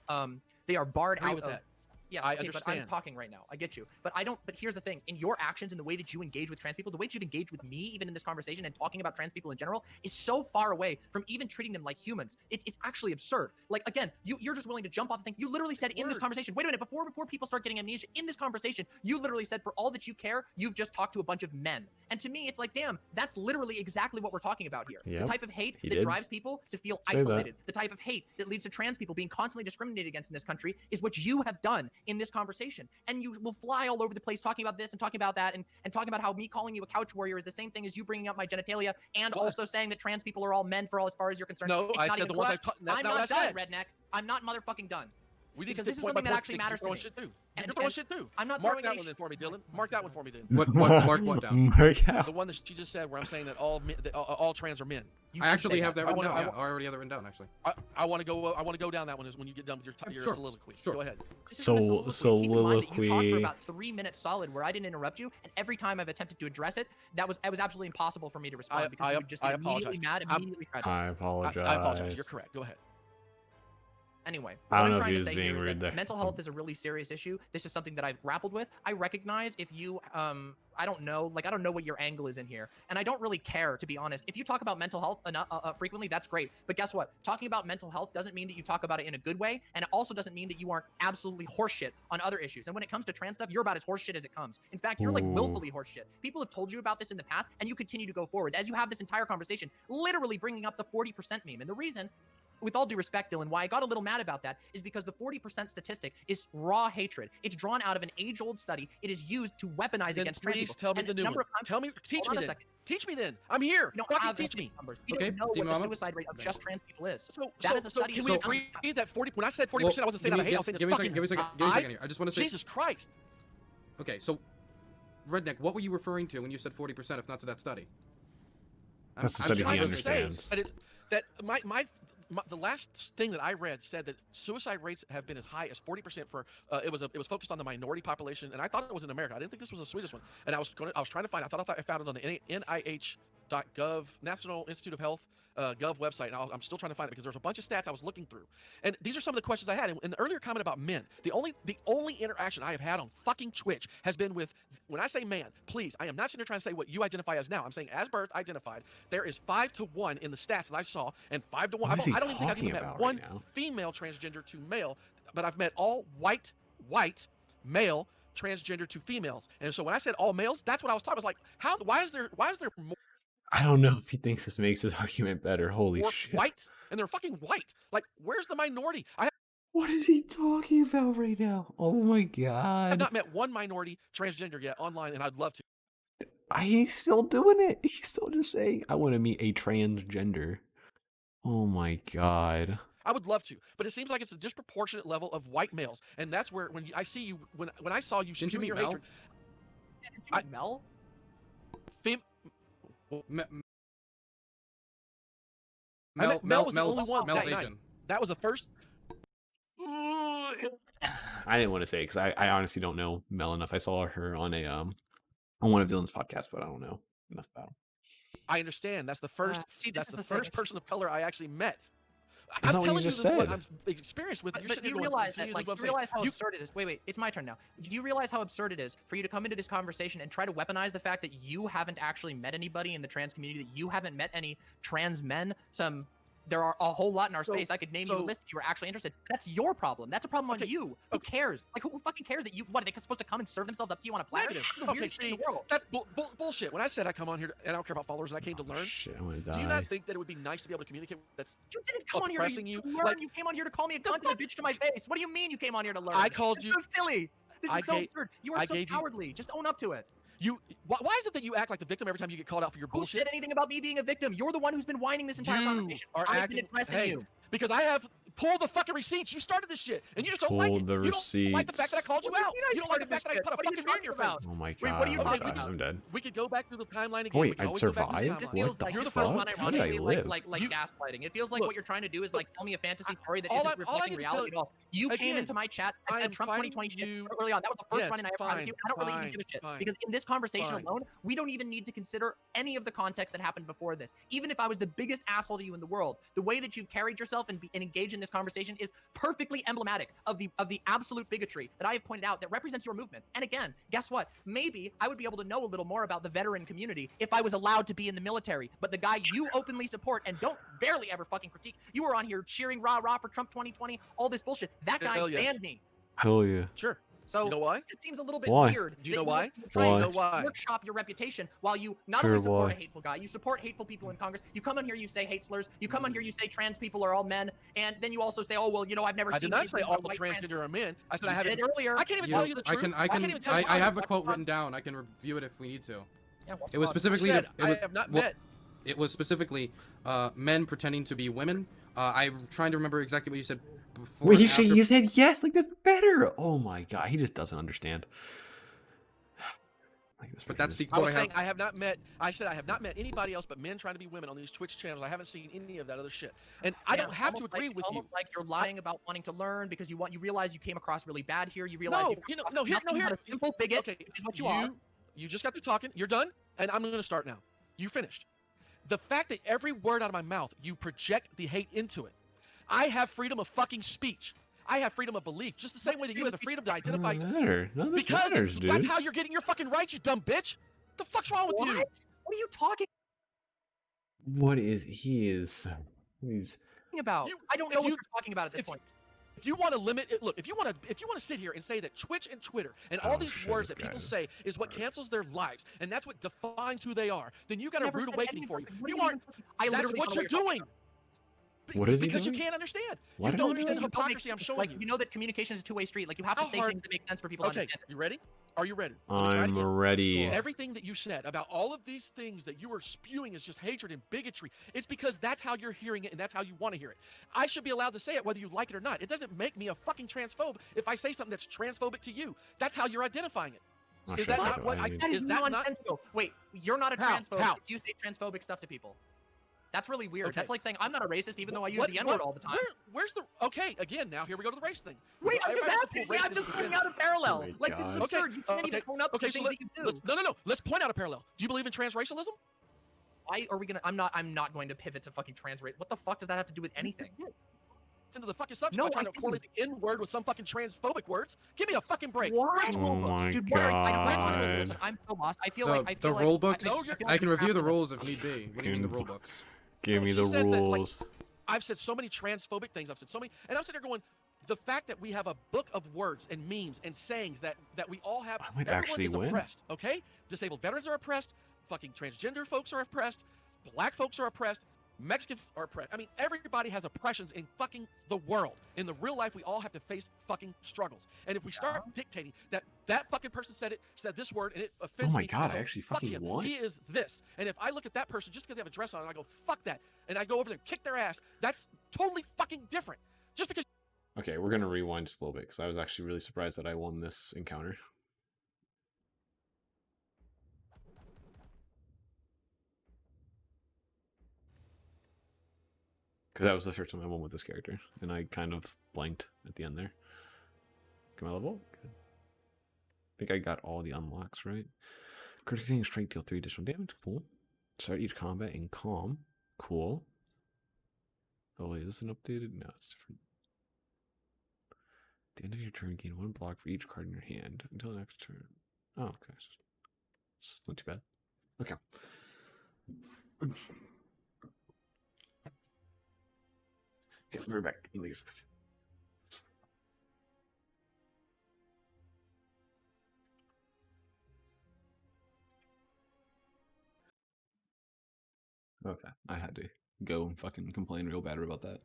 Speaker 4: Yes,
Speaker 3: I
Speaker 4: okay, but
Speaker 3: understand.
Speaker 4: I'm talking right now. I get you. But I don't. But here's the thing: in your actions and the way that you engage with trans people, the way that you've engaged with me, even in this conversation and talking about trans people in general, is so far away from even treating them like humans. It's actually absurd. Like again, you're just willing to jump off the thing. You literally said in this conversation. Wait a minute. Before people start getting amnesia, in this conversation, you literally said for all that you care, you've just talked to a bunch of men. And to me, it's like, damn, that's literally exactly what we're talking about here.
Speaker 1: Yep,
Speaker 4: the type of hate that
Speaker 1: did
Speaker 4: drives people to feel
Speaker 1: say
Speaker 4: isolated.
Speaker 1: that.
Speaker 4: The type of hate that leads to trans people being constantly discriminated against in this country is what you have done in this conversation. And you will fly all over the place talking about this and talking about that and talking about how me calling you a couch warrior is the same thing as you bringing up my genitalia and also saying that trans people are all men for all as far as you're concerned.
Speaker 3: No,
Speaker 4: it's
Speaker 3: I
Speaker 4: not
Speaker 3: said
Speaker 4: even
Speaker 3: the ones I
Speaker 4: close.
Speaker 3: talked.
Speaker 4: I'm not done, redneck. I'm not motherfucking done.
Speaker 3: We need
Speaker 4: Because
Speaker 3: to
Speaker 4: this is
Speaker 3: point
Speaker 4: something
Speaker 3: by
Speaker 4: that
Speaker 3: point
Speaker 4: actually
Speaker 3: because
Speaker 4: matters
Speaker 3: you're throwing
Speaker 4: to me.
Speaker 3: shit too.
Speaker 4: And-
Speaker 3: You're throwing
Speaker 4: and
Speaker 3: shit too.
Speaker 4: I'm not
Speaker 3: Mark
Speaker 4: throwing
Speaker 3: that
Speaker 4: any
Speaker 3: one then for me, Dylan. Mark that one for me then.
Speaker 2: Mark what down?
Speaker 1: Mark out.
Speaker 3: The one that she just said, where I'm saying that all trans are men.
Speaker 2: I actually have that
Speaker 3: I
Speaker 2: written
Speaker 3: wanna-
Speaker 2: down. I already have that written down, actually.
Speaker 3: I want to go. I want to go down that one is when you get done with your
Speaker 2: Sure.
Speaker 3: soliloquy.
Speaker 2: Sure.
Speaker 3: Go ahead.
Speaker 4: This isn't a soliloquy. Keep in mind that you talked for
Speaker 1: Soliloquy.
Speaker 4: about 3 minutes solid where I didn't interrupt you, and every time I've attempted to address it, it was absolutely impossible for me to respond because you would just get immediately mad, immediately tragic.
Speaker 1: I apologize.
Speaker 3: I apologize. You're correct. Go ahead.
Speaker 4: Anyway,
Speaker 1: I
Speaker 4: what
Speaker 1: don't
Speaker 4: I'm
Speaker 1: know if
Speaker 4: trying
Speaker 1: he
Speaker 4: to
Speaker 1: was
Speaker 4: say
Speaker 1: being
Speaker 4: here is
Speaker 1: rude
Speaker 4: that
Speaker 1: there.
Speaker 4: mental health is a really serious issue. This is something that I've grappled with. I recognize if you, I don't know what your angle is in here, and I don't really care, to be honest. If you talk about mental health frequently, that's great. But guess what? Talking about mental health doesn't mean that you talk about it in a good way, and it also doesn't mean that you aren't absolutely horseshit on other issues. And when it comes to trans stuff, you're about as horseshit as it comes. In fact, you're like willfully horseshit. People have told you about this in the past, and you continue to go forward as you have this entire conversation, literally bringing up the 40% meme. And the reason, with all due respect, Dylan, why I got a little mad about that is because the 40% statistic is raw hatred. It's drawn out of an age-old study. It is used to weaponize
Speaker 3: Then
Speaker 4: against trans
Speaker 3: please
Speaker 4: people.
Speaker 3: tell me
Speaker 4: And
Speaker 3: the new
Speaker 4: number
Speaker 3: one.
Speaker 4: of times-
Speaker 3: Tell me. Teach
Speaker 4: Hold
Speaker 3: me
Speaker 4: on a
Speaker 3: then.
Speaker 4: second.
Speaker 3: Teach me then. I'm here.
Speaker 4: We don't
Speaker 3: Fucking
Speaker 4: have
Speaker 3: teach
Speaker 4: any
Speaker 3: me.
Speaker 4: numbers. We
Speaker 2: Okay,
Speaker 4: don't know what the
Speaker 2: Mama.
Speaker 4: suicide rate of just trans people is.
Speaker 3: So,
Speaker 4: That is a study.
Speaker 3: can we agree that 40? When I said 40%, I wasn't saying out of hate. I was saying
Speaker 2: give me a
Speaker 3: it's
Speaker 2: second. Give me a second.
Speaker 3: fucking
Speaker 2: Give me a
Speaker 3: high.
Speaker 2: second here. I just want to say.
Speaker 3: Jesus Christ.
Speaker 2: Okay, so, Redneck, what were you referring to when you said 40%, if not to that study?
Speaker 1: That's the
Speaker 2: I'm
Speaker 1: study
Speaker 2: trying
Speaker 1: he
Speaker 2: to say-
Speaker 1: understands.
Speaker 3: That it's that the last thing that I read said that suicide rates have been as high as 40% for it was focused on the minority population, and I thought it was in America. I didn't think this was the Swedish one, and I was trying to find. I found it on the NIH.gov, National Institute of Health Gov website, and I'm still trying to find it because there's a bunch of stats I was looking through, and these are some of the questions I had. And the earlier comment about men, the only interaction I have had on fucking Twitch has been with, when I say man, please, I am not sitting here trying to say what you identify as now. I'm saying as birth identified, there is 5-to-1 in the stats that I saw, and 5-to-1.
Speaker 1: What is he
Speaker 3: I don't even think I've
Speaker 1: talking
Speaker 3: even met
Speaker 1: about
Speaker 3: one
Speaker 1: right now?
Speaker 3: female transgender to male, but I've met all white male transgender to females. And so when I said all males, that's what I was talking. I was like, why is there more
Speaker 1: I don't know if he thinks this makes his argument better. Holy shit.
Speaker 3: white? And they're fucking white. Like, where's the minority? I
Speaker 1: What is he talking about right now? Oh my
Speaker 3: have
Speaker 1: god.
Speaker 3: not met one minority transgender yet online, and I'd love to.
Speaker 1: He's still doing it. He's still just saying, I want to meet a transgender. Oh my god.
Speaker 3: I would love to, but it seems like it's a disproportionate level of white males, and that's where I see you when I saw you
Speaker 2: Didn't you
Speaker 3: spewing
Speaker 2: meet
Speaker 3: your
Speaker 2: Mel?
Speaker 3: hatred.
Speaker 4: Did you meet Mel?
Speaker 3: Mel was the only one
Speaker 2: Mel's
Speaker 3: that night.
Speaker 2: Asian.
Speaker 3: That was the first.
Speaker 1: I didn't want to say because I honestly don't know Mel enough. I saw her on on one of Dylan's podcasts, but I don't know enough about him.
Speaker 3: I understand. That's the first.
Speaker 4: see, this
Speaker 3: that's
Speaker 4: is
Speaker 3: the
Speaker 4: the thing.
Speaker 3: first person of color I actually met.
Speaker 1: That's
Speaker 3: I'm
Speaker 1: not what you
Speaker 3: telling you
Speaker 1: just
Speaker 3: this is what
Speaker 1: said.
Speaker 3: I'm experienced with.
Speaker 4: But,
Speaker 3: You're
Speaker 4: but
Speaker 3: sitting
Speaker 4: you
Speaker 3: here going,
Speaker 4: realize
Speaker 3: "See,
Speaker 4: that,
Speaker 3: this is
Speaker 4: like,
Speaker 3: what I'm
Speaker 4: you
Speaker 3: saying."
Speaker 4: realize how absurd it is. Wait, it's my turn now. Do you realize how absurd it is for you to come into this conversation and try to weaponize the fact that you haven't actually met anybody in the trans community, that you haven't met any trans men? There are a whole lot in our space. I could name you a list if you were actually interested. That's your problem. That's a problem on you. Who cares? Like, who fucking cares that what, are they supposed to come and serve themselves up to you on a platter?
Speaker 3: Negative.
Speaker 4: This is the weirdest thing in the world.
Speaker 3: That's bullshit. When I said I come on here and I don't care about followers and I came to learn,
Speaker 1: Shit, I'm gonna
Speaker 3: do you
Speaker 1: die.
Speaker 3: not think that it would be nice to be able to communicate? That's
Speaker 4: You didn't come on here
Speaker 3: oppressing
Speaker 4: to
Speaker 3: you?
Speaker 4: learn.
Speaker 3: Like,
Speaker 4: you came on here to call me a cunt and a bitch to my face. What do you mean you came on here to learn?
Speaker 3: I called
Speaker 4: It's
Speaker 3: you.
Speaker 4: so silly. This is so absurd. You are
Speaker 3: I
Speaker 4: so
Speaker 3: gave you-
Speaker 4: cowardly. Just own up to it.
Speaker 3: Why is it that you act like the victim every time you get called out for your
Speaker 4: Who
Speaker 3: bullshit?
Speaker 4: said anything about me being a victim? You're the one who's been whining this entire
Speaker 3: You
Speaker 4: conversation.
Speaker 3: are
Speaker 4: I've
Speaker 3: acting.
Speaker 4: been addressing
Speaker 3: Hey,
Speaker 4: you.
Speaker 3: because I have pulled the fucking receipts. You started this shit, and you just don't like
Speaker 1: Pull
Speaker 3: it.
Speaker 1: the
Speaker 3: You don't like the fact that I
Speaker 1: receipts.
Speaker 3: called you
Speaker 4: What do you
Speaker 3: out.
Speaker 4: mean I
Speaker 3: You don't like the
Speaker 4: started
Speaker 3: fact that I
Speaker 4: this
Speaker 3: put a
Speaker 4: shit? What are you
Speaker 3: fucking mirror in your
Speaker 4: talking
Speaker 3: face.
Speaker 1: Oh my
Speaker 4: Wait,
Speaker 1: god.
Speaker 4: what are you
Speaker 1: I'm
Speaker 4: talking
Speaker 1: dying.
Speaker 4: about?
Speaker 1: I'm dead.
Speaker 3: We could go back through the timeline again.
Speaker 1: Wait,
Speaker 3: We can
Speaker 1: I'd
Speaker 3: always go back to the
Speaker 1: survive?
Speaker 4: This
Speaker 3: timeline.
Speaker 4: feels
Speaker 1: What
Speaker 4: like
Speaker 1: the
Speaker 4: you're the first one
Speaker 1: fuck? How did I
Speaker 4: ironically
Speaker 1: live?
Speaker 4: like
Speaker 3: You-
Speaker 4: gaslighting. It feels like
Speaker 3: Look,
Speaker 4: what you're trying to do is like tell me a fantasy story that
Speaker 3: all
Speaker 4: isn't
Speaker 3: I
Speaker 4: reflecting
Speaker 3: need to tell
Speaker 4: reality at all. You came
Speaker 3: again,
Speaker 4: into my chat. I
Speaker 3: I
Speaker 4: said
Speaker 3: am
Speaker 4: Trump
Speaker 3: fighting
Speaker 4: 2020 shit
Speaker 3: you.
Speaker 4: early on. That was the first
Speaker 3: Yes,
Speaker 4: run-in I ever had with you. I don't really even
Speaker 3: fine,
Speaker 4: give a shit
Speaker 3: fine,
Speaker 4: because in this conversation
Speaker 3: fine.
Speaker 4: alone, we don't even need to consider any of the context that happened before this. Even if I was the biggest asshole to you in the world, the way that you've carried yourself and engaged in this conversation is perfectly emblematic of the absolute bigotry that I have pointed out that represents your movement. And again, guess what? Maybe I would be able to know a little more about the veteran community if I was allowed to be in the military. But the guy you openly support and don't barely ever fucking critique, you were on here cheering rah rah for Trump 2020, all this bullshit. That guy banned me.
Speaker 1: Hell yeah.
Speaker 3: Sure.
Speaker 4: So
Speaker 3: you know why?
Speaker 4: it just seems a little bit
Speaker 1: Why?
Speaker 4: weird.
Speaker 3: Do you know why?
Speaker 4: You're trying
Speaker 1: Why?
Speaker 4: to
Speaker 3: You know why?
Speaker 4: workshop your reputation while you not
Speaker 1: Sure,
Speaker 4: only support
Speaker 1: why?
Speaker 4: a hateful guy, you support hateful people in Congress. You come on here, you say hate slurs. You come on here, you say trans people are all men, and then you also say, oh well, you know, I've never
Speaker 3: I
Speaker 4: seen.
Speaker 3: did not say
Speaker 4: anything
Speaker 3: all
Speaker 4: about white
Speaker 3: transgender are men. I said I
Speaker 4: You
Speaker 3: haven't.
Speaker 4: did earlier.
Speaker 3: I can't even
Speaker 2: You
Speaker 3: tell
Speaker 2: know,
Speaker 3: you the truth.
Speaker 2: I
Speaker 3: can't even tell you
Speaker 2: I have
Speaker 3: the
Speaker 2: the quote
Speaker 3: fuck-
Speaker 2: written down. I can review it if we need to.
Speaker 4: Yeah, what's
Speaker 2: It was
Speaker 4: wrong?
Speaker 2: specifically
Speaker 3: Said,
Speaker 2: it was,
Speaker 3: I have not
Speaker 2: well,
Speaker 3: met.
Speaker 2: It was specifically men pretending to be women. I'm trying to remember exactly what you said before.
Speaker 1: Wait,
Speaker 2: and after.
Speaker 1: he said yes, like that's better. Oh my god, he just doesn't understand. Like this
Speaker 2: But
Speaker 1: person
Speaker 2: that's
Speaker 1: is-
Speaker 2: the
Speaker 3: I
Speaker 2: quote
Speaker 3: was
Speaker 2: I
Speaker 3: saying
Speaker 2: have.
Speaker 3: I have not met. I said I have not met anybody else but men trying to be women on these Twitch channels. I haven't seen any of that other shit, and I
Speaker 4: Yeah,
Speaker 3: don't have to
Speaker 4: almost
Speaker 3: agree
Speaker 4: like,
Speaker 3: with
Speaker 4: it's
Speaker 3: you.
Speaker 4: almost like you're lying about wanting to learn because you realize you came across really bad here. You realize
Speaker 3: No,
Speaker 4: you've
Speaker 3: you know,
Speaker 4: come
Speaker 3: no, here,
Speaker 4: across
Speaker 3: no,
Speaker 4: nothing
Speaker 3: here.
Speaker 4: but a simple bigot,
Speaker 3: Okay,
Speaker 4: which is what you are.
Speaker 3: You just got through talking. You're done, and I'm going to start now. You finished. The fact that every word out of my mouth, you project the hate into it. I have freedom of fucking speech. I have freedom of belief, just the same way that you have the freedom to identify.
Speaker 1: Doesn't matter. None of this
Speaker 3: Because
Speaker 1: matters, dude.
Speaker 3: that's how you're getting your fucking rights, you dumb bitch. What the fuck's wrong with
Speaker 4: What?
Speaker 3: you?
Speaker 4: What are you talking
Speaker 1: What is he's
Speaker 4: about?
Speaker 3: You-
Speaker 4: I don't
Speaker 3: if
Speaker 4: know what
Speaker 3: you-
Speaker 4: you're talking about at this
Speaker 3: if-
Speaker 4: point.
Speaker 3: If you want to limit it, look, if you want to sit here and say that Twitch and Twitter and all
Speaker 1: Oh,
Speaker 3: these
Speaker 1: shit,
Speaker 3: words
Speaker 1: this
Speaker 3: that people
Speaker 1: guy.
Speaker 3: say is what cancels their lives, and that's what defines who they are, then you got a
Speaker 4: Never
Speaker 3: rude
Speaker 4: said
Speaker 3: awakening
Speaker 4: any
Speaker 3: for
Speaker 4: of
Speaker 3: you.
Speaker 4: those things. What
Speaker 3: You
Speaker 4: are you
Speaker 3: aren't.
Speaker 4: even talking- I
Speaker 3: That's
Speaker 4: literally
Speaker 3: what
Speaker 4: don't know
Speaker 3: you're
Speaker 4: what you're talking
Speaker 3: doing.
Speaker 1: What is he
Speaker 3: Because
Speaker 1: doing?
Speaker 3: you can't understand.
Speaker 1: Why
Speaker 3: You
Speaker 1: don't
Speaker 3: don't
Speaker 1: I
Speaker 3: understand
Speaker 1: know?
Speaker 3: the hypocrisy I'm showing
Speaker 4: like,
Speaker 3: you.
Speaker 4: you know that communication is a two-way street. Like, you have to
Speaker 3: How
Speaker 4: say
Speaker 3: hard-
Speaker 4: things that make sense for people to
Speaker 3: Okay,
Speaker 4: understand.
Speaker 3: you ready? Are you ready? Let me try it
Speaker 1: I'm
Speaker 3: again.
Speaker 1: ready.
Speaker 3: Everything that you said about all of these things that you are spewing is just hatred and bigotry. It's because that's how you're hearing it and that's how you want to hear it. I should be allowed to say it whether you like it or not. It doesn't make me a fucking transphobe if I say something that's transphobic to you. That's how you're identifying it.
Speaker 1: Not
Speaker 3: Is
Speaker 1: sure
Speaker 3: that
Speaker 1: if
Speaker 3: not
Speaker 1: that's
Speaker 3: what
Speaker 1: what
Speaker 3: I-
Speaker 1: mean.
Speaker 4: That is
Speaker 3: Is that not-
Speaker 4: nonsensical. Wait, you're not a
Speaker 3: How?
Speaker 4: transphobe
Speaker 3: How?
Speaker 4: if you say transphobic stuff to people. That's really weird.
Speaker 3: Okay.
Speaker 4: That's like saying I'm not a racist even though I use
Speaker 3: What-
Speaker 4: the N-word
Speaker 3: what-
Speaker 4: all the time.
Speaker 3: Where's the okay? Again, now here we go to the race thing.
Speaker 4: Wait, I'm just
Speaker 3: Everybody wants to
Speaker 4: asking.
Speaker 3: pull
Speaker 4: Yeah, I'm
Speaker 3: racism
Speaker 4: just
Speaker 3: to
Speaker 4: pointing
Speaker 3: defend
Speaker 4: out a parallel.
Speaker 1: Oh my
Speaker 4: Like, this is
Speaker 1: God.
Speaker 4: absurd. You can't even own up to
Speaker 3: Okay,
Speaker 4: the
Speaker 3: so
Speaker 4: things that you do.
Speaker 3: no. Let's point out a parallel. Do you believe in transracialism?
Speaker 4: Why are we gonna? I'm not going to pivot to fucking trans race. What the fuck does that have to do with anything?
Speaker 3: It's into the fucking subject.
Speaker 4: No,
Speaker 3: by trying
Speaker 4: I
Speaker 3: to correlate the N word with some fucking transphobic words. Give me a fucking break.
Speaker 4: Why?
Speaker 3: Where's the
Speaker 1: Oh
Speaker 3: rule book?
Speaker 1: my
Speaker 4: Dude, what are I don't
Speaker 1: God.
Speaker 4: listen, I'm so lost. I feel
Speaker 2: The,
Speaker 4: like I feel
Speaker 2: the rule
Speaker 4: like,
Speaker 2: books.
Speaker 3: No,
Speaker 4: I, feel
Speaker 2: I
Speaker 4: like
Speaker 2: can
Speaker 4: you're
Speaker 2: review the
Speaker 4: trapped in
Speaker 2: rules if need be. What do you mean the rule books?
Speaker 1: Give me
Speaker 3: She
Speaker 1: the
Speaker 3: says that, like,
Speaker 1: rules.
Speaker 3: I've said so many transphobic things. I've said so many, and I'm sitting there going, the fact that we have a book of words and memes and sayings that we all have.
Speaker 1: I might
Speaker 3: Everyone
Speaker 1: actually
Speaker 3: is
Speaker 1: win.
Speaker 3: oppressed. Okay, disabled veterans are oppressed. Fucking transgender folks are oppressed. Black folks are oppressed. Mexicans are oppressed. I mean, everybody has oppressions in fucking the world. In the real life, we all have to face fucking struggles. And if we start dictating that fucking person said this word and it offends
Speaker 1: Oh my
Speaker 3: me,
Speaker 1: God,
Speaker 3: so
Speaker 1: I actually
Speaker 3: fuck
Speaker 1: fucking
Speaker 3: him.
Speaker 1: won?
Speaker 3: He is this. And if I look at that person just because they have a dress on and I go, fuck that, and I go over there and kick their ass, that's totally fucking different. Just because
Speaker 1: Okay, we're gonna rewind just a little bit because I was actually really surprised that I won this encounter. Because that was the first time I won with this character, and I kind of blanked at the end there. Can I level? Good. I think I got all the unlocks right. Critical strike deal 3 additional damage. Cool. Start each combat in calm. Cool. Oh wait, is this an updated? No, it's different. At the end of your turn, gain 1 block for each card in your hand until next turn. Oh, okay. It's not too bad. Okay. Okay, we're back. Leave. Okay, I had to go and fucking complain real bad about that.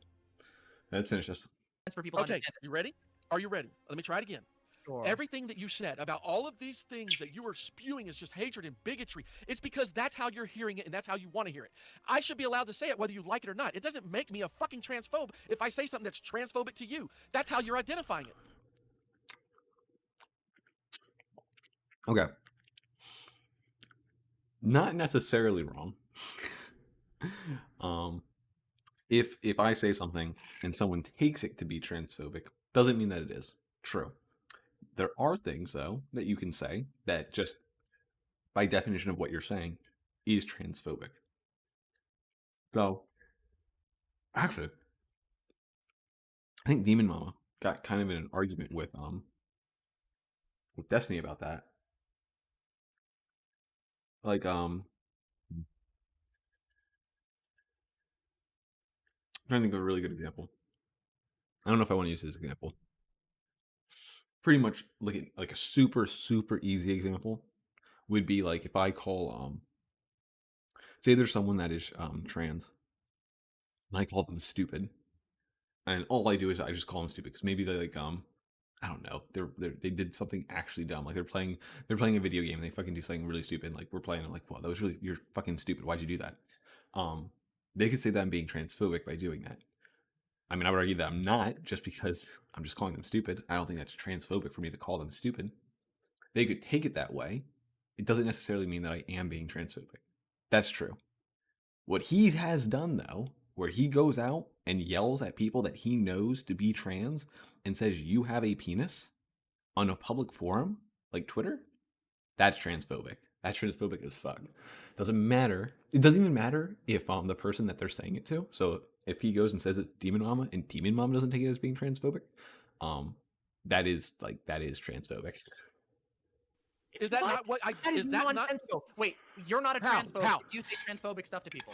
Speaker 1: Let's finish this.
Speaker 4: for people to
Speaker 3: okay,
Speaker 4: understand.
Speaker 3: you ready? Are you ready? Let me try it again.
Speaker 4: Sure.
Speaker 3: Everything that you said about all of these things that you are spewing is just hatred and bigotry. It's because that's how you're hearing it and that's how you want to hear it. I should be allowed to say it whether you like it or not. It doesn't make me a fucking transphobe if I say something that's transphobic to you. That's how you're identifying it.
Speaker 1: Okay. Not necessarily wrong. If I say something and someone takes it to be transphobic, doesn't mean that it is. True. There are things though that you can say that just by definition of what you're saying is transphobic. So actually I think Demon Mama got kind of in an argument with Destiny about that. Like I'm trying to think of a really good example. I don't know if I want to use this example. Pretty much like a super easy example would be like if I call say there's someone that is trans and I call them stupid, and all I do is I just call them stupid because maybe they like I don't know, they did something actually dumb, like they're playing a video game and they fucking do something really stupid, like we're playing, I'm like, wow, that was really, you're fucking stupid, why'd you do that? They could say that I'm being transphobic by doing that. I mean, I would argue that I'm not, just because I'm just calling them stupid. I don't think that's transphobic for me to call them stupid. They could take it that way. It doesn't necessarily mean that I am being transphobic. That's true. What he has done, though, where he goes out and yells at people that he knows to be trans and says, you have a penis on a public forum like Twitter, that's transphobic. That's transphobic as fuck. Doesn't matter. It doesn't even matter if the person that they're saying it to. So if he goes and says it's Demon Mama and Demon Mama doesn't take it as being transphobic, that is transphobic.
Speaker 3: Is that not what I?
Speaker 4: That is nonsensical. Wait, you're not a transphobe.
Speaker 3: How?
Speaker 4: You say transphobic stuff to people.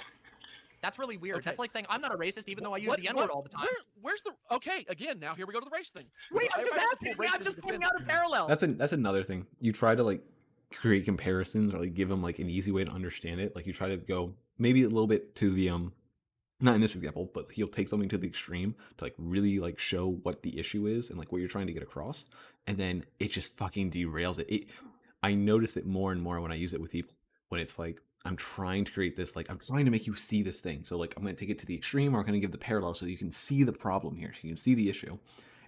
Speaker 4: That's really weird.
Speaker 3: Okay.
Speaker 4: That's like saying I'm not a racist even though I use the N-word all the time.
Speaker 3: Where's the okay? Again, now here we go to the race thing.
Speaker 4: Wait, I'm just asking. I'm just pointing out a parallel.
Speaker 1: That's another thing. You try to like create comparisons or like give them like an easy way to understand it. Like you try to go maybe a little bit to the not in this example, but he'll take something to the extreme to like really like show what the issue is and like what you're trying to get across, and then it just fucking derails it. I notice it more and more when I use it with people, when it's like I'm trying to create this, like I'm trying to make you see this thing. So like I'm going to take it to the extreme, or I'm going to give the parallel so you can see the problem here, so you can see the issue,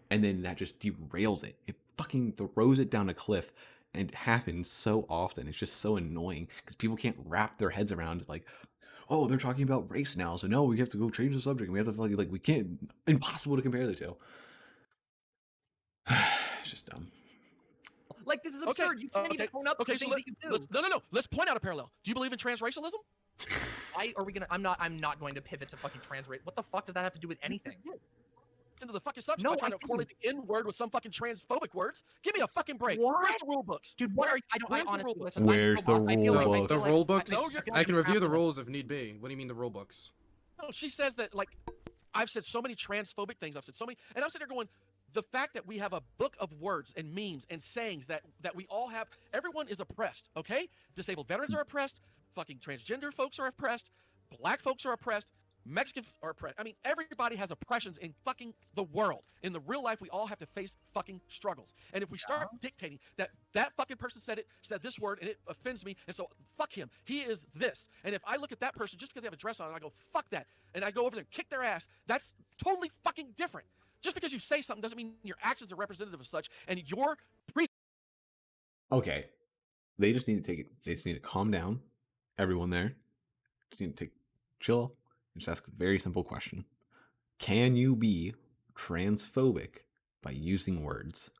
Speaker 1: and then that just derails it. It fucking throws it down a cliff, and it happens so often. It's just so annoying because people can't wrap their heads around it. Like, oh, they're talking about race now, so no, we have to go change the subject. And we have to like we can't. Impossible to compare the two. It's just dumb.
Speaker 4: Like, this is absurd. You can't even own up to the things that you do.
Speaker 3: No. Let's point out a parallel. Do you believe in transracialism?
Speaker 4: Why are we gonna? I'm not going to pivot to fucking transrace. What the fuck does that have to do with anything?
Speaker 3: It's into the fucking subject.
Speaker 4: No,
Speaker 3: I'm trying to correlate the N word with some fucking transphobic words. Give me a fucking break.
Speaker 4: What?
Speaker 3: Where's the rule books?
Speaker 4: Dude, what are you? I honestly listen.
Speaker 1: Where's the rule
Speaker 2: The rule books? I can review the
Speaker 4: rules.
Speaker 2: rules if need be. What do you mean the rule books?
Speaker 3: No, she says that like I've said so many transphobic things. I've said so many, and I'm sitting there going, the fact that we have a book of words and memes and sayings that we all have, everyone is oppressed, okay? Disabled veterans are oppressed, fucking transgender folks are oppressed, black folks are oppressed, Mexicans are oppressed. I mean, everybody has oppressions in fucking the world. In the real life, we all have to face fucking struggles. And if we start dictating that fucking person said this word and it offends me, and so fuck him, he is this. And if I look at that person just because they have a dress on and I go, fuck that, and I go over there and kick their ass, that's totally fucking different. Just because you say something doesn't mean your actions are representative of such, and you're
Speaker 1: Okay. They just need to take it. They just need to calm down. Everyone there. Just need to chill and just ask a very simple question. Can you be transphobic by using words?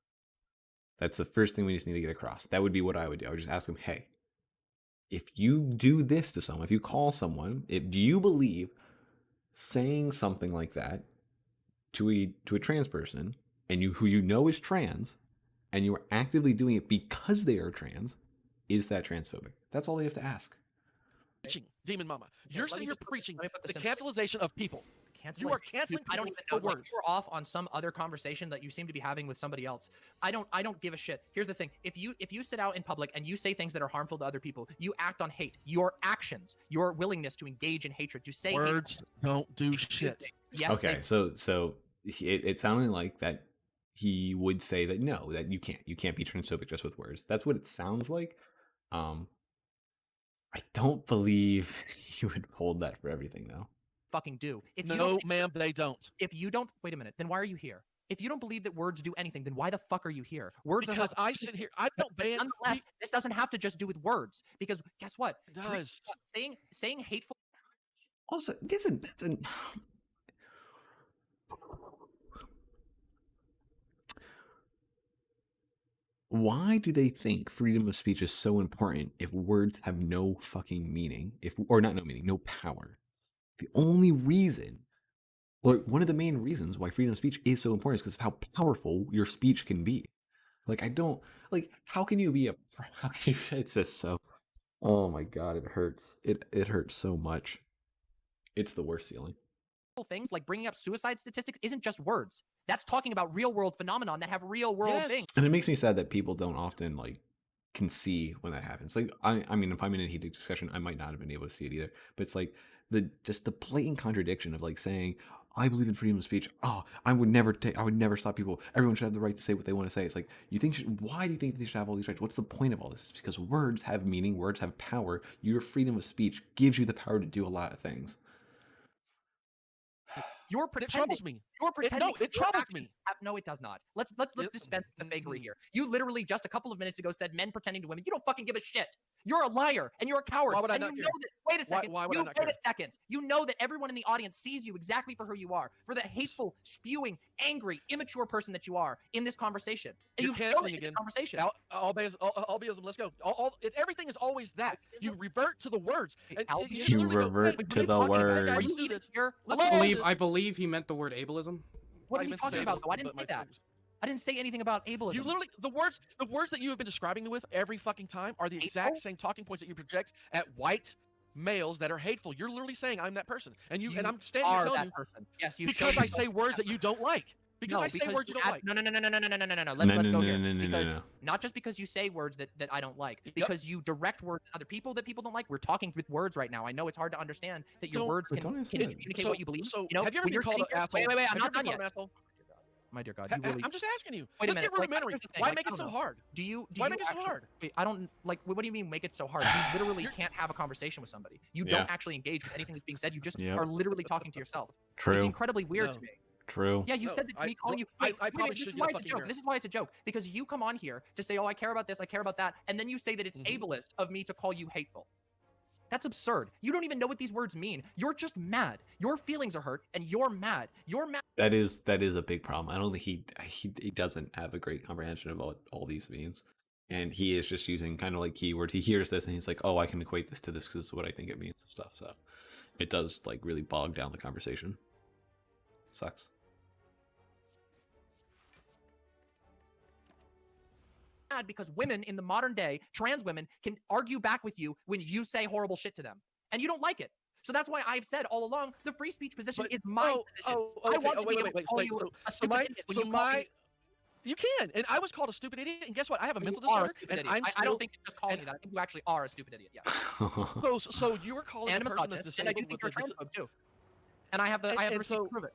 Speaker 1: That's the first thing we just need to get across. That would be what I would do. I would just ask them, hey, if you do this to someone, if you call someone, do you believe saying something like that to a trans person, and who you know is trans, and you are actively doing it because they are trans, is that transphobic? That's all they have to ask.
Speaker 3: Demon Mama. You're sitting here preaching the cancelization of people. You are canceling people.
Speaker 4: I don't even know. Like, you're off on some other conversation that you seem to be having with somebody else. I don't give a shit. Here's the thing: if you sit out in public and you say things that are harmful to other people, you act on hate. Your actions, your willingness to engage in hatred, to say
Speaker 3: words don't do shit.
Speaker 4: Yes.
Speaker 1: Okay, so it sounded like that he would say that no, that you can't be transphobic just with words. That's what it sounds like. I don't believe you would hold that for everything, though.
Speaker 4: Fucking do.
Speaker 3: No, ma'am, they don't.
Speaker 4: If you don't, wait a minute. Then why are you here? If you don't believe that words do anything, then why the fuck are you here? Words
Speaker 3: because I sit here. I don't ban.
Speaker 4: Nonetheless, this doesn't have to just do with words, because guess what?
Speaker 3: It does.
Speaker 4: Saying hateful.
Speaker 1: Also, that's a why do they think freedom of speech is so important if words have no fucking meaning? Or not no meaning, no power? The only reason Like, one of the main reasons why freedom of speech is so important is because of how powerful your speech can be. Like, I don't, like, how can you be how can you, it's just so, oh my God, it hurts. It hurts so much. It's the worst feeling.
Speaker 5: Things like bringing up suicide statistics isn't just words. That's talking about real world phenomenon that have real world things.
Speaker 1: And it makes me sad that people don't often like can see when that happens. Like, I mean, if I'm in a heated discussion, I might not have been able to see it either. But it's like the blatant contradiction of like saying, I believe in freedom of speech. Oh, I would never stop people. Everyone should have the right to say what they want to say. It's like, why do you think they should have all these rights? What's the point of all this? It's because words have meaning, words have power. Your freedom of speech gives you the power to do a lot of things.
Speaker 5: You're pretending. It troubles me. You're pretending.
Speaker 3: It troubles me.
Speaker 5: No, it does not. Let's dispense the fakery here. You literally just a couple of minutes ago said men pretending to women. You don't fucking give a shit. You're a liar and you're a coward.
Speaker 3: Why would I
Speaker 5: and
Speaker 3: not
Speaker 5: you
Speaker 3: care?
Speaker 5: know that. Wait a second.
Speaker 3: Why would I not care?
Speaker 5: Wait a second. You know that everyone in the audience sees you exactly for who you are, for the hateful, spewing, angry, immature person that you are in this conversation. And you've shown it in this conversation.
Speaker 3: Albiism, let's go. Everything is always that. You revert to the words.
Speaker 1: You revert to the words.
Speaker 5: Are you even here?
Speaker 2: I believe he meant the word ableism.
Speaker 5: What is he talking about, though? I didn't say that. I didn't say anything about ableism.
Speaker 3: You literally, the words that you have been describing me with every fucking time are the exact same talking points that you project at white males that are hateful. You're literally saying I'm that person, and I'm standing here telling you,
Speaker 5: person. Yes, you
Speaker 3: because I say words that you don't like. Because I say words you don't like.
Speaker 5: No. Let's go here. Because not just because you say words that I don't like, because you direct words to other people that people don't like. We're talking with words right now. I know it's hard to understand that your words can communicate what you believe.
Speaker 3: So,
Speaker 5: you know,
Speaker 3: have you ever been called an asshole?
Speaker 5: Wait, I'm not done yet. My dear God,
Speaker 3: I'm just asking you.
Speaker 5: Wait a
Speaker 3: Let's
Speaker 5: minute.
Speaker 3: get rudimentary. Why make it so hard?
Speaker 5: Why make it so hard? Wait, I don't like. What do you mean make it so hard? You literally can't have a conversation with somebody. You don't actually engage with anything that's being said. You just are literally talking to yourself.
Speaker 1: True.
Speaker 5: It's incredibly weird to me.
Speaker 1: True.
Speaker 5: Yeah, you said that to me calling you. This is why it's a joke. This is why it's a joke. Because you come on here to say, "Oh, I care about this, I care about that," and then you say that it's ableist of me to call you hateful. That's absurd. You don't even know what these words mean. You're just mad. Your feelings are hurt, and you're mad. You're mad.
Speaker 1: That is a big problem. I don't think he doesn't have a great comprehension of what all these means, and he is just using kind of like keywords. He hears this and he's like, "Oh, I can equate this to this because this is what I think it means," and stuff. So it does like really bog down the conversation. Sucks.
Speaker 5: Because women in the modern day, trans women, can argue back with you when you say horrible shit to them, and you don't like it. So that's why I've said all along the free speech position is my position. I want to be able to call you a stupid idiot when you call me.
Speaker 3: You can, and I was called a stupid idiot, and guess what? I have a mental disorder, and
Speaker 5: I don't think you're just calling me that. I think you actually are a stupid idiot. Yeah.
Speaker 3: So you were calling
Speaker 5: and
Speaker 3: a person that's disabled,
Speaker 5: and I do think you're a transphobe too. And I have the receipt to prove it.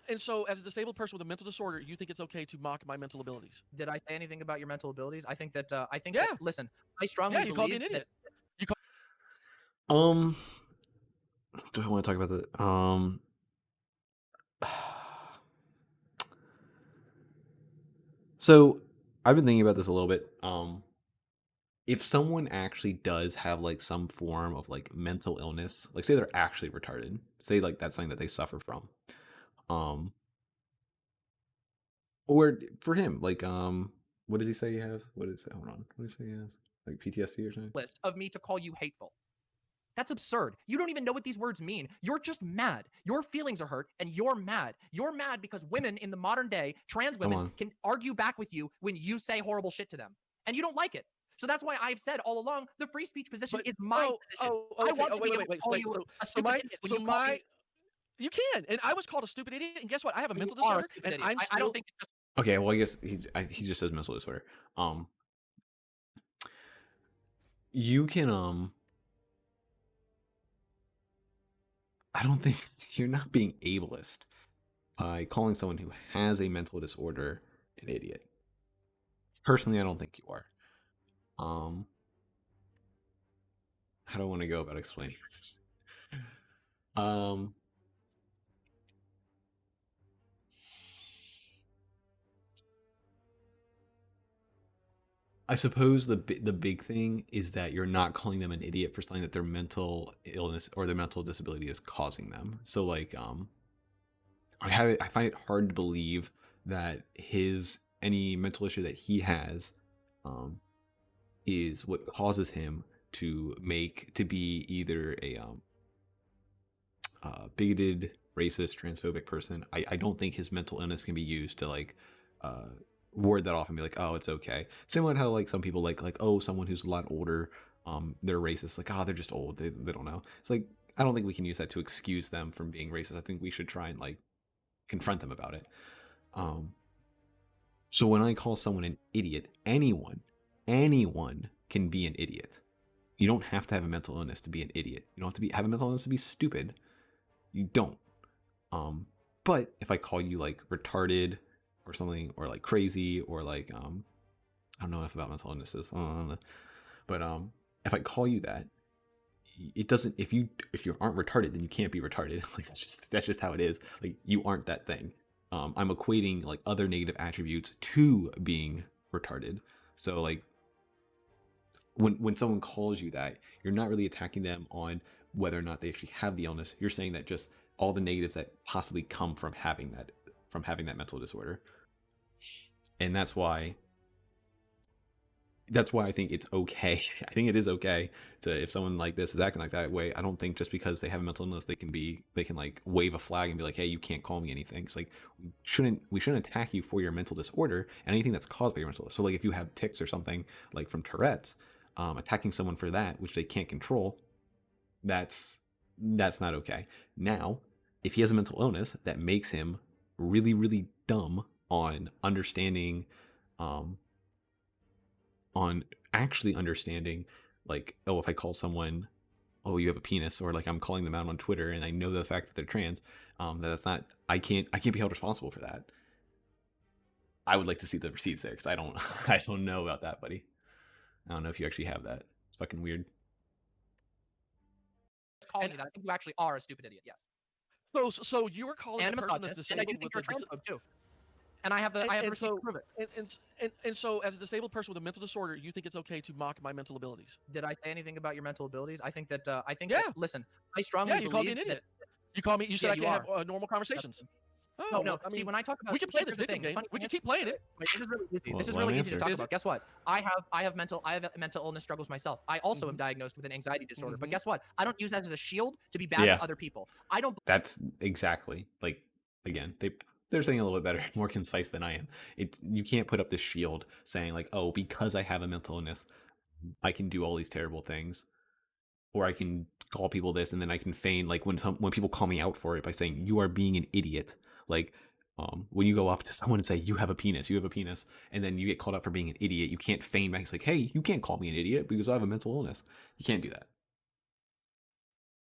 Speaker 3: And so, as a disabled person with a mental disorder, you think it's okay to mock my mental abilities?
Speaker 5: Did I say anything about your mental abilities? I think that that, listen, I
Speaker 3: you
Speaker 5: strongly believe
Speaker 3: called me an idiot.
Speaker 1: Do I want to talk about that? So I've been thinking about this a little bit. If someone actually does have like some form of like mental illness, like say they're actually retarded, say like that's something that they suffer from, or for him, like what does he say he has? What does it say? Hold on, what does he say he has? Like PTSD or something?
Speaker 5: List of me to call you hateful. That's absurd. You don't even know what these words mean. You're just mad. Your feelings are hurt, and you're mad. You're mad because women in the modern day, trans women, can argue back with you when you say horrible shit to them, and you don't like it. So that's why I've said all along the free speech position is my position. I want to be able to call you a stupid idiot when you call me.
Speaker 3: You can, and I was called a stupid idiot, and guess what? I have a mental disorder, and
Speaker 5: I don't think it's just...
Speaker 1: Okay, well, I guess he just says mental disorder. You can I don't think you're not being ableist by calling someone who has a mental disorder an idiot. Personally, I don't think you are. How do I want to go about explaining this? I suppose the big thing is that you're not calling them an idiot for something that their mental illness or their mental disability is causing them. So like I find it hard to believe that any mental issue that he has is what causes him to be either a bigoted racist, transphobic person, I don't think his mental illness can be used to like ward that off and be like, oh, it's okay. Similar to how like some people like oh, someone who's a lot older, they're racist, like, oh, they're just old, they don't know. It's like, I don't think we can use that to excuse them from being racist. I think we should try and like confront them about it. So when I call someone an idiot, anyone can be an idiot. You don't have to have a mental illness to be an idiot. You don't have to have a mental illness to be stupid. You don't. But if I call you like retarded or something, or like crazy, or like I don't know enough about mental illnesses. I don't know. But if I call you that, it doesn't. If you aren't retarded, then you can't be retarded. Like that's just how it is. Like you aren't that thing. I'm equating like other negative attributes to being retarded. So like when someone calls you that, you're not really attacking them on whether or not they actually have the illness. You're saying that just all the negatives that possibly come from having that mental disorder. And that's why I think it's okay. I think it is okay to, if someone like this is acting like that way, I don't think just because they have a mental illness they can like wave a flag and be like, hey, you can't call me anything. It's like we shouldn't attack you for your mental disorder and anything that's caused by your mental disorder. So like if you have tics or something like from Tourette's, attacking someone for that, which they can't control, that's not okay. Now, if he has a mental illness that makes him really, really dumb on understanding, on actually understanding, like, oh, if I call someone, oh, you have a penis, or like I'm calling them out on Twitter and I know the fact that they're trans, that's not, I can't be held responsible for that. I would like to see the receipts there because I don't know about that, buddy. I don't know if you actually have that. It's fucking weird.
Speaker 5: Calling you that, I think you actually are a stupid idiot. Yes.
Speaker 3: So you were calling
Speaker 5: and
Speaker 3: a person that's
Speaker 5: and I do
Speaker 3: disabled
Speaker 5: think you're
Speaker 3: with
Speaker 5: a transphobe too. And I have the receipt to prove it.
Speaker 3: And so, as a disabled person with a mental disorder, you think it's okay to mock my mental abilities?
Speaker 5: Did I say anything about your mental abilities? I think that
Speaker 3: Yeah.
Speaker 5: that, listen, I strongly
Speaker 3: Yeah, you called me an
Speaker 5: believe
Speaker 3: idiot.
Speaker 5: that
Speaker 3: You call me. You said
Speaker 5: Yeah,
Speaker 3: I
Speaker 5: you
Speaker 3: can't
Speaker 5: are.
Speaker 3: have normal conversations.
Speaker 5: no, no.
Speaker 3: I mean,
Speaker 5: See, when I talk about
Speaker 3: we can play this
Speaker 5: here's the
Speaker 3: victim
Speaker 5: thing,
Speaker 3: game. We can keep playing it.
Speaker 5: Wait, this is really easy.
Speaker 1: Well,
Speaker 5: This is
Speaker 1: let
Speaker 5: really
Speaker 1: me
Speaker 5: easy to
Speaker 1: answer.
Speaker 5: talk
Speaker 3: Is
Speaker 5: about. Guess what? I have mental illness struggles myself. I also am diagnosed with an anxiety disorder. But guess what? I don't use that as a shield to be bad
Speaker 1: Yeah.
Speaker 5: to other people. I don't
Speaker 1: That's exactly, like, again, they're saying a little bit better, more concise than I am. You can't put up this shield saying like, oh, because I have a mental illness, I can do all these terrible things, or I can call people this, and then I can feign like when people call me out for it by saying you are being an idiot. Like when you go up to someone and say you have a penis, and then you get called out for being an idiot, you can't feign back. It's like, hey, you can't call me an idiot because I have a mental illness. You can't do that.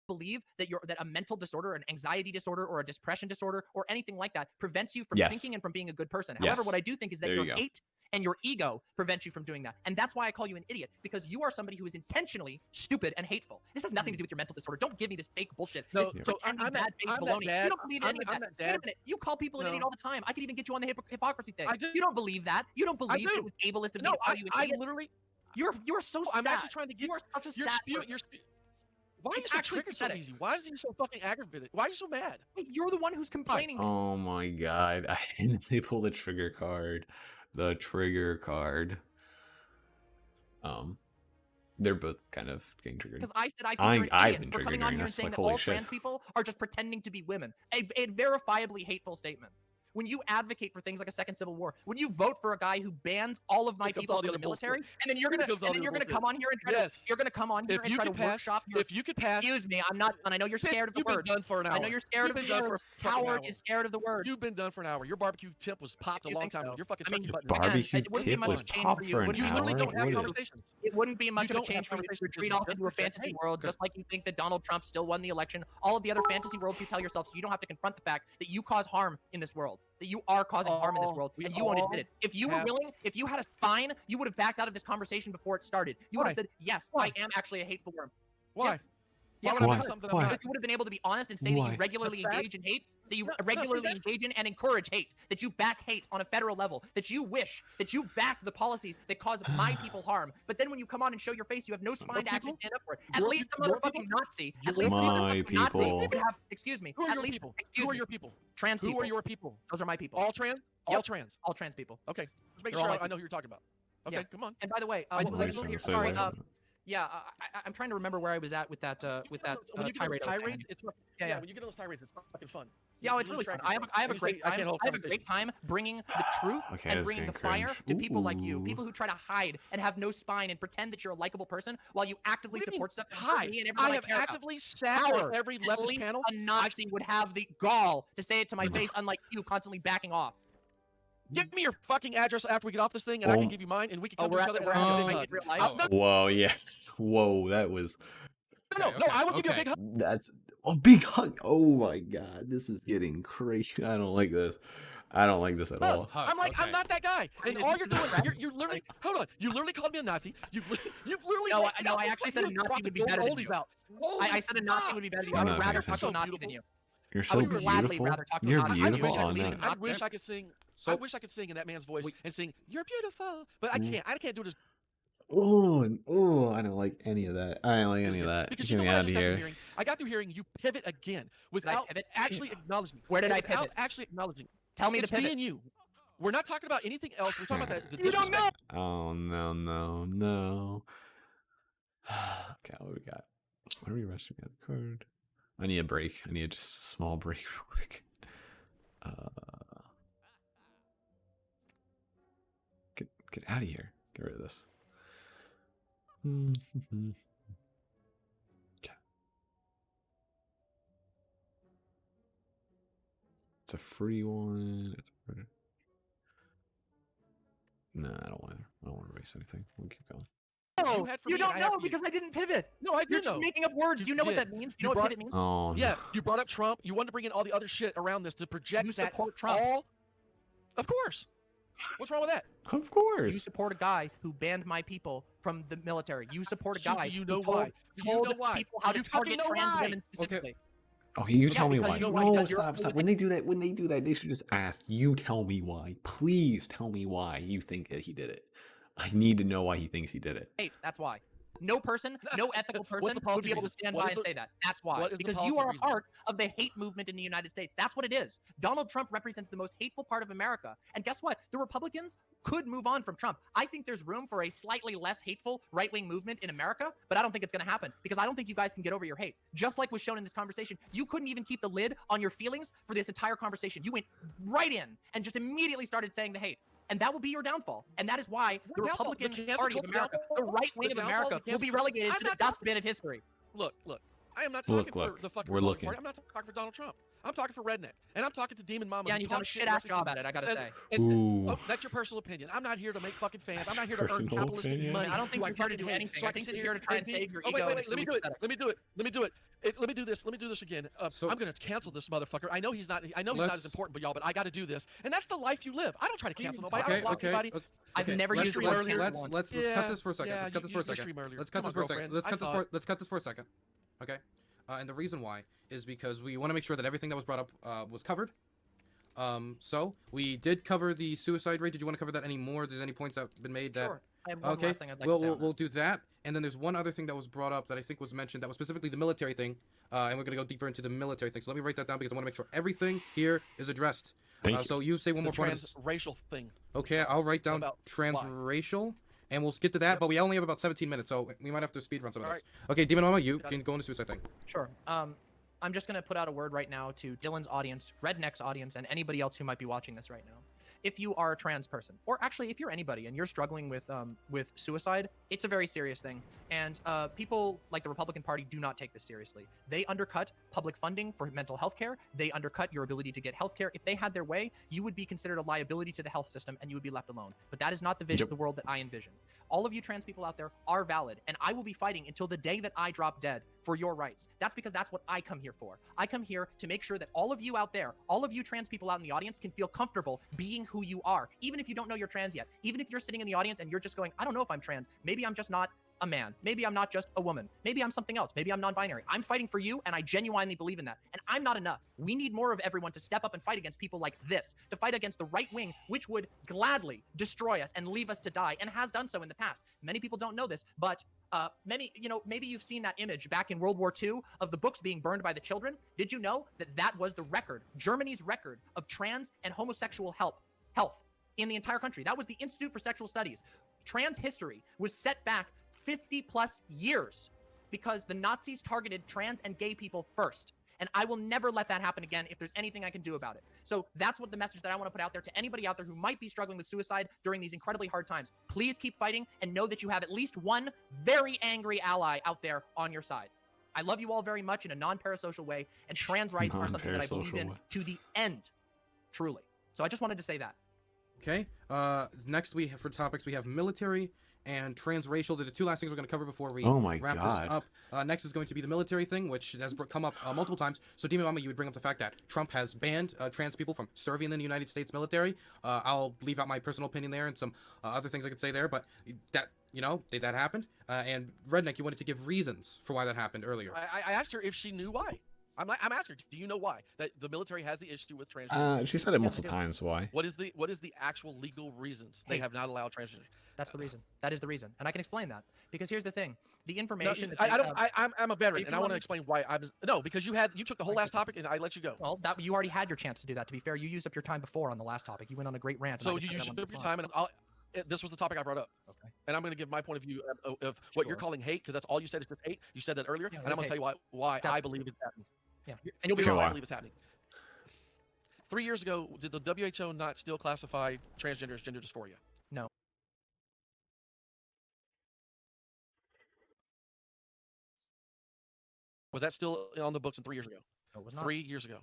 Speaker 5: believe that a mental disorder, an anxiety disorder, or a depression disorder, or anything like that prevents you from
Speaker 1: Yes.
Speaker 5: thinking and from being a good person.
Speaker 1: Yes.
Speaker 5: However, what I do think is that
Speaker 1: There
Speaker 5: your
Speaker 1: you go.
Speaker 5: hate and your ego prevent you from doing that. And that's why I call you an idiot, because you are somebody who is intentionally stupid and hateful. This has nothing to do with your mental disorder. Don't give me this fake bullshit.
Speaker 3: No,
Speaker 5: This
Speaker 3: so
Speaker 5: pretending
Speaker 3: I'm
Speaker 5: bad
Speaker 3: that-
Speaker 5: faith
Speaker 3: I'm that
Speaker 5: baloney.
Speaker 3: dad.
Speaker 5: You don't believe
Speaker 3: I'm
Speaker 5: any of
Speaker 3: that
Speaker 5: that.
Speaker 3: dad.
Speaker 5: Wait a minute. You call people an
Speaker 3: No.
Speaker 5: idiot all the time. I could even get you on the hypocrisy thing.
Speaker 3: I do.
Speaker 5: You don't believe that. You don't believe
Speaker 3: do.
Speaker 5: it was ableist of me
Speaker 3: No,
Speaker 5: to call you an
Speaker 3: I
Speaker 5: idiot.
Speaker 3: literally.
Speaker 5: You're so
Speaker 3: I'm
Speaker 5: sad.
Speaker 3: actually trying to get.
Speaker 5: You are such a
Speaker 3: You're
Speaker 5: sad
Speaker 3: spewing.
Speaker 5: person.
Speaker 3: Why are you
Speaker 5: It's
Speaker 3: so
Speaker 5: actually
Speaker 3: triggered so
Speaker 5: pathetic.
Speaker 3: easy? Why is he so fucking aggravated? Why are you so mad?
Speaker 5: You're the one who's complaining.
Speaker 1: Oh my god, I didn't they pull the trigger card. The trigger card. They're both kind of getting triggered.
Speaker 5: Because I said I think
Speaker 1: I've
Speaker 5: you're an
Speaker 1: been
Speaker 5: idiot for
Speaker 1: triggered
Speaker 5: coming on
Speaker 1: during
Speaker 5: here and
Speaker 1: this,
Speaker 5: saying
Speaker 1: like,
Speaker 5: that
Speaker 1: holy
Speaker 5: all
Speaker 1: shit.
Speaker 5: trans people are just pretending to be women. A verifiably hateful statement. When you advocate for things like a second civil war, when you vote for a guy who bans all of my
Speaker 3: Here comes
Speaker 5: people
Speaker 3: all
Speaker 5: from
Speaker 3: the
Speaker 5: the
Speaker 3: other bullshit.
Speaker 5: military, and then you're
Speaker 3: Here
Speaker 5: gonna
Speaker 3: comes all the other
Speaker 5: come on here and try
Speaker 3: Yes.
Speaker 5: to you're gonna come on here
Speaker 3: If
Speaker 5: and
Speaker 3: you
Speaker 5: try to
Speaker 3: could pass,
Speaker 5: workshop your.
Speaker 3: if you could pass,
Speaker 5: Excuse me, I'm not, and I know you're scared of the
Speaker 3: you've been
Speaker 5: words.
Speaker 3: done for an hour.
Speaker 5: I know you're scared
Speaker 3: You've
Speaker 5: of
Speaker 3: been
Speaker 5: the
Speaker 3: done for
Speaker 5: words.
Speaker 3: a fucking
Speaker 5: Howard
Speaker 3: hour.
Speaker 5: is scared of the words.
Speaker 3: You've been done for an hour. Your barbecue tip was popped a
Speaker 5: You
Speaker 3: long
Speaker 5: think
Speaker 3: time
Speaker 5: so?
Speaker 3: ago. Your fucking
Speaker 5: I mean,
Speaker 3: turkey button.
Speaker 1: Barbecue
Speaker 5: it wouldn't be
Speaker 1: tip
Speaker 5: much
Speaker 1: was
Speaker 5: of a change
Speaker 1: popped
Speaker 5: for you.
Speaker 1: for an
Speaker 5: When
Speaker 3: You
Speaker 5: you
Speaker 1: hour.
Speaker 3: literally don't have
Speaker 1: What is-
Speaker 3: conversations.
Speaker 5: It wouldn't be much of a
Speaker 3: don't have
Speaker 5: change for you to
Speaker 3: conversations
Speaker 5: retreat
Speaker 3: with
Speaker 5: off into a
Speaker 3: Jennifer
Speaker 5: fantasy
Speaker 3: Hey,
Speaker 5: world, just like you think that Donald Trump still won the election. All of the other fantasy worlds you tell yourself, so you don't have to confront the fact that you cause harm in this world, that you are causing harm in this world,
Speaker 3: we
Speaker 5: and you won't
Speaker 3: all
Speaker 5: admit it. If you were
Speaker 3: have-
Speaker 5: willing, if you had a spine, you would have backed out of this conversation before it started. You would
Speaker 3: Why?
Speaker 5: have said, yes,
Speaker 3: Why?
Speaker 5: I am actually a hateful worm.
Speaker 3: Why?
Speaker 5: Yeah,
Speaker 3: Why would I
Speaker 1: Why?
Speaker 3: do something
Speaker 1: Why?
Speaker 3: I'm
Speaker 5: Because
Speaker 3: not?
Speaker 5: you would have been able to be honest and say that
Speaker 1: Why?
Speaker 5: you regularly
Speaker 3: The fact-
Speaker 5: engage in hate, that you
Speaker 3: No, see,
Speaker 5: regularly
Speaker 3: that's-
Speaker 5: engage in and encourage hate, that you back hate on a federal level, that you wish that you backed the policies that cause my people harm. But then when you come on and show your face, you have no spine to actually
Speaker 3: people?
Speaker 5: stand up for it. At
Speaker 3: Your
Speaker 5: least a
Speaker 3: people? Your
Speaker 5: motherfucking
Speaker 3: people?
Speaker 5: Nazi, at
Speaker 3: Your
Speaker 5: least a
Speaker 1: My
Speaker 5: motherfucking Nazi
Speaker 1: people.
Speaker 5: would have, excuse me,
Speaker 3: Who are
Speaker 5: at
Speaker 3: your
Speaker 5: least,
Speaker 3: people?
Speaker 5: excuse
Speaker 3: Who are
Speaker 5: me,
Speaker 3: your people?
Speaker 5: trans
Speaker 3: Who
Speaker 5: people.
Speaker 3: are your people?
Speaker 5: Those are my people.
Speaker 3: All trans? All
Speaker 5: Yep.
Speaker 3: trans.
Speaker 5: All trans people.
Speaker 3: Okay. Just make
Speaker 5: They're all
Speaker 3: sure
Speaker 5: my
Speaker 3: I know who you're talking about. Okay,
Speaker 5: Yeah.
Speaker 3: come on.
Speaker 5: And by the way,
Speaker 3: I
Speaker 5: what
Speaker 3: just
Speaker 5: was I
Speaker 3: wanted
Speaker 5: saying?
Speaker 3: to
Speaker 5: Sorry, Yeah, I'm trying to remember where I was at with that
Speaker 3: when you get on those
Speaker 5: tirade.
Speaker 3: tirades, it's yeah. When you get on those tirades, it's fucking fun.
Speaker 5: Yeah, it's really fun. I have a great time. I have a great time bringing the truth and bringing the fire to people like you, people who try to hide and have no spine and pretend that you're a likable person while you actively support stuff.
Speaker 3: Hide. I have actively sat on every leftist panel.
Speaker 5: A Nazi would have the gall to say it to my face, unlike you constantly backing off.
Speaker 3: Give me your fucking address after we get off this thing, and I can give you mine, and we can come to each other.
Speaker 1: Whoa, yeah. Whoa, that was...
Speaker 3: No, I will give you a big hug.
Speaker 1: That's a big hug. Oh my god, this is getting crazy. I don't like this. I don't like this at all.
Speaker 3: I'm like, I'm not that guy. And all you're doing, you're literally, hold on, you literally called me a Nazi. You've literally.
Speaker 5: No, I actually said a Nazi would be better than you. I said a Nazi would be better than you. I would rather talk to a Nazi than you.
Speaker 1: You're so beautiful. You're beautiful on that.
Speaker 3: I wish I could sing. I wish I could sing in that man's voice and sing, "You're beautiful," but I can't. I can't do it as.
Speaker 1: Oh, I don't like any of that. I don't like any of that.
Speaker 3: Because
Speaker 1: Get me out of here.
Speaker 3: I got through hearing you pivot again without actually acknowledging.
Speaker 5: Where did I pivot?
Speaker 3: Without actually acknowledging.
Speaker 5: Tell me to pivot.
Speaker 3: Me and you. We're not talking about anything else. We're talking about the
Speaker 5: you don't know.
Speaker 1: Oh no. Okay, what do we got? What are we rushing? We got the card. I need a break. I need just a small break real quick. Get out of here. Get rid of this. Okay. It's a free one. No, I don't want to erase anything. We'll keep going.
Speaker 5: No, you don't know because I didn't pivot.
Speaker 3: No, I do.
Speaker 5: You're just making up words. Do you know what that means? You know what pivot means?
Speaker 1: Oh,
Speaker 3: yeah. You brought up Trump. You wanted to bring in all the other shit around this to project
Speaker 5: you
Speaker 3: that
Speaker 5: support Trump.
Speaker 3: Of course. What's wrong with that?
Speaker 1: Of course.
Speaker 5: You support a guy who banned my people from the military. You support a guy
Speaker 3: who told
Speaker 5: people how to target trans women specifically.
Speaker 1: Okay, you tell me why. No, stop. When they do that, they should just ask. You tell me why. Please tell me why you think that he did it. I need to know why he thinks he did it.
Speaker 5: Hey, that's why. No person, no ethical person would be able to stand by and say that. That's why. Because you are a part of the hate movement in the United States. That's what it is. Donald Trump represents the most hateful part of America. And guess what? The Republicans could move on from Trump. I think there's room for a slightly less hateful right-wing movement in America, but I don't think it's going to happen because I don't think you guys can get over your hate. Just like was shown in this conversation, you couldn't even keep the lid on your feelings for this entire conversation. You went right in and just immediately started saying the hate. And that will be your downfall. And that is why the Republican Party of America, the right wing of America, will be relegated to the dustbin of history.
Speaker 3: Look. I am not talking for the fucking Republican Party. I'm not talking for Donald Trump. I'm talking for Redneck. And I'm talking to Demon Mama.
Speaker 5: Yeah, and you've done a shit-ass job at it, I gotta say.
Speaker 3: That's your personal opinion. I'm not here to make fucking fans. I'm not here to earn capitalistic money.
Speaker 5: I don't think you're here to do anything. I think you're here to try and save your ego.
Speaker 3: Wait, let me do it. Let me do this again. I'm gonna cancel this motherfucker. I know he's not as important but y'all, but I gotta do this. And that's the life you live. I don't try to cancel nobody. I don't block anybody.
Speaker 5: I've never used the word
Speaker 2: Let's cut this for a second. Let's cut this for a second. Okay. And the reason why is because we want to make sure that everything that was brought up was covered. So we did cover the suicide rate. Did you want to cover that any more? There's any points that have been made that?
Speaker 5: Sure. I have one last thing I'd like to say.
Speaker 2: We'll do that. And then there's one other thing that was brought up that I think was mentioned that was specifically the military thing. And we're going to go deeper into the military thing. So let me write that down because I want to make sure everything here is addressed.
Speaker 1: Thank you.
Speaker 2: So you say one more point.
Speaker 3: Transracial thing.
Speaker 2: Okay, I'll write down transracial. And we'll get to that, but we only have about 17 minutes, so we might have to speed run some of this. Okay, Demon Mama, you can go into suicide thing.
Speaker 5: Sure. I'm just going to put out a word right now to Dylan's audience, Redneck's audience, and anybody else who might be watching this right now. If you are a trans person, or actually if you're anybody and you're struggling with suicide, it's a very serious thing. And people like the Republican Party do not take this seriously. They undercut public funding for mental health care. They undercut your ability to get health care. If they had their way, you would be considered a liability to the health system and you would be left alone. But that is not the vision of the world that I envision. All of you trans people out there are valid, and I will be fighting until the day that I drop dead for your rights. That's because that's what I come here for. I come here to make sure that all of you out there, all of you trans people out in the audience can feel comfortable being who you are, even if you don't know you're trans yet. Even if you're sitting in the audience and you're just going, I don't know if I'm trans. Maybe I'm just not a man. Maybe I'm not just a woman. Maybe I'm something else. Maybe I'm non-binary. I'm fighting for you, and I genuinely believe in that. And I'm not enough. We need more of everyone to step up and fight against people like this, to fight against the right wing, which would gladly destroy us and leave us to die, and has done so in the past. Many people don't know this, but maybe you've seen that image back in World War II of the books being burned by the children. Did you know that that was the record, Germany's record of trans and homosexual health in the entire country? That was the Institute for Sexual Studies. Trans history was set back 50 plus years because the Nazis targeted trans and gay people first. And I will never let that happen again if there's anything I can do about it. So that's what the message that I want to put out there to anybody out there who might be struggling with suicide during these incredibly hard times. Please keep fighting and know that you have at least one very angry ally out there on your side. I love you all very much in a non-parasocial way, and trans rights are something that I believe in to the end, truly. So I just wanted to say that.
Speaker 2: Okay. Next for topics we have military and transracial. They're the two last things we're going to cover before we wrap this up. Next is going to be the military thing, which has come up multiple times. So, Demon Mama, you would bring up the fact that Trump has banned trans people from serving in the United States military. I'll leave out my personal opinion there and some other things I could say there, but that, that happened. And Redneck, you wanted to give reasons for why that happened earlier.
Speaker 3: I asked her if she knew why. I'm asking her, do you know why that the military has the issue with transgender?
Speaker 1: She said it multiple times. Why?
Speaker 3: What is the actual legal reasons they have not allowed transgender?
Speaker 5: That's the reason. That is the reason, and I can explain that because here's the thing: the information.
Speaker 3: No, I'm a veteran, and I want to explain why. Because you took the whole last topic, and I let you go.
Speaker 5: Well, you already had your chance to do that. To be fair, you used up your time before on the last topic. You went on a great rant.
Speaker 3: So you used up your time, and this was the topic I brought up.
Speaker 5: Okay.
Speaker 3: And I'm going to give my point of view of what you're calling hate, because that's all you said is just hate. You said that earlier, and I'm going to tell you why I believe it's happening.
Speaker 5: Yeah.
Speaker 3: And you'll be why I believe it's happening. 3 years ago, did the WHO not still classify transgender as gender dysphoria?
Speaker 5: No.
Speaker 3: Was that still on the books 3 years ago?
Speaker 5: No, it was not.
Speaker 3: 3 years ago.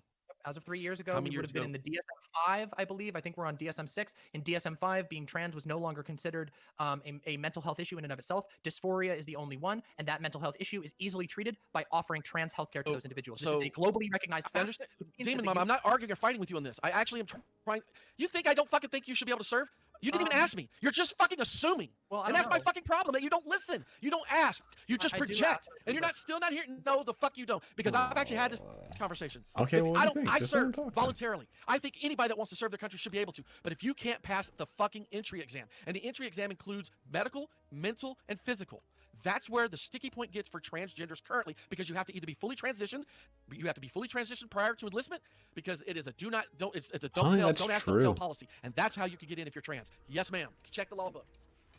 Speaker 5: As of 3 years ago, we would have been in the DSM-5, I believe. I think we're on DSM-6. In DSM-5, being trans was no longer considered a mental health issue in and of itself. Dysphoria is the only one, and that mental health issue is easily treated by offering trans healthcare to those individuals. This is a globally recognized fact.
Speaker 3: I understand. Demon Mama, I'm not arguing or fighting with you on this. I actually am trying. You think I don't fucking think you should be able to serve? You didn't even ask me. You're just fucking assuming.
Speaker 5: Well,
Speaker 3: and that's my fucking problem, that you don't listen. You don't ask. You just project. And you're still not here. No, the fuck you don't. Because I've actually had this conversation.
Speaker 1: Okay, well,
Speaker 3: I serve voluntarily. I think anybody that wants to serve their country should be able to. But if you can't pass the fucking entry exam, and the entry exam includes medical, mental, and physical, that's where the sticky point gets for transgenders currently, because you have to either be fully transitioned, prior to enlistment, because it is a don't ask, don't tell policy, and that's how you can get in if you're trans. Yes, ma'am. Check the law book.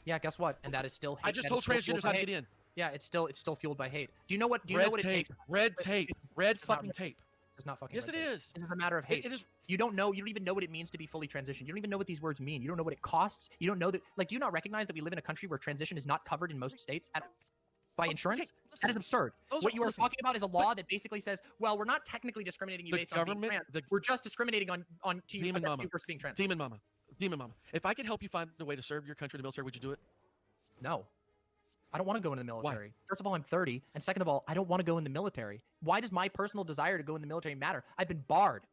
Speaker 5: Yeah, guess what? And that is still hate.
Speaker 3: I just told transgenders how to get in.
Speaker 5: Yeah, it's still fueled by hate. Do you know what it takes?
Speaker 3: Red tape. Red fucking tape.
Speaker 5: It's not fucking.
Speaker 3: Yes, it is.
Speaker 5: It's a matter of hate.
Speaker 3: It is.
Speaker 5: You don't even know what it means to be fully transitioned. You don't even know what these words mean. You don't know what it costs. You don't know that. Like, do you not recognize that we live in a country where transition is not covered in most states by insurance?
Speaker 3: Okay, listen,
Speaker 5: that is absurd. What you are talking about is a law that basically says, well, we're not technically discriminating you based on being trans. We're just discriminating on you for being trans.
Speaker 3: Demon Mama. If I could help you find a way to serve your country in the military, would you do it?
Speaker 5: No. I don't want to go into the military. Why? First of all, I'm 30. And second of all, I don't want to go in the military. Why does my personal desire to go in the military matter? I've been barred.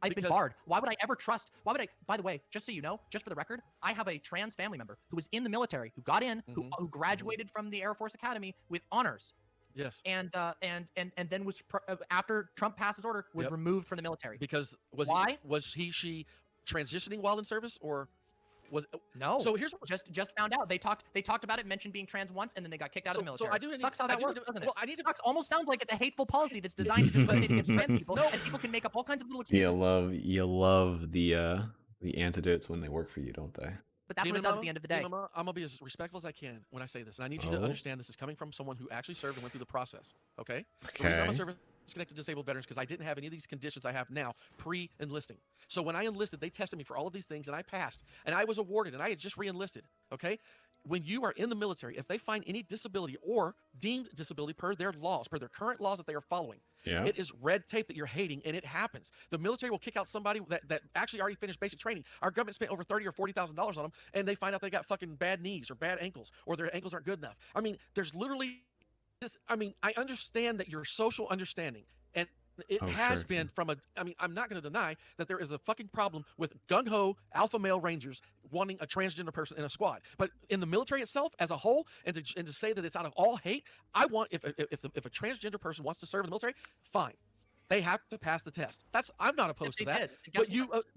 Speaker 5: I've been barred. Why would I ever trust? By the way, just so you know, just for the record, I have a trans family member who was in the military, who got in, who graduated from the Air Force Academy with honors.
Speaker 3: Yes.
Speaker 5: And then was after Trump passed his order, was removed from the military.
Speaker 3: Because she transitioning while in service, or
Speaker 5: no?
Speaker 3: So here's
Speaker 5: what just found out. They talked about it, mentioned being trans once, and then they got kicked out of the military.
Speaker 3: So I do.
Speaker 5: Sucks how that works, doesn't it?
Speaker 3: Well,
Speaker 5: Sucks almost sounds like it's a hateful policy that's designed to discriminate against trans people, and people can make up all kinds of little excuses.
Speaker 1: You love the antidotes when they work for you, don't they?
Speaker 5: But that's what it does at the end of the day.
Speaker 3: I'm gonna be as respectful as I can when I say this, and I need you to understand this is coming from someone who actually served and went through the process. Okay. The reason I'm a service-connected disabled veterans because I didn't have any of these conditions I have now pre-enlisting. So when I enlisted, they tested me for all of these things, and I passed, and I was awarded, and I had just re-enlisted. Okay. When you are in the military, if they find any disability or deemed disability per their current laws that they are following, it is red tape that you're hating, and it happens. The military will kick out somebody that actually already finished basic training. Our government spent over $30,000 or $40,000 on them, and they find out they got fucking bad knees or bad ankles, or their ankles aren't good enough. I mean, there's literally this. I mean, I understand that your social understanding, and it has been from I'm not going to deny that there is a fucking problem with gung-ho alpha male rangers wanting a transgender person in a squad. But in the military itself as a whole, and to say that it's out of all hate, I want, if a transgender person wants to serve in the military, fine. They have to pass the test. I'm not opposed to that. But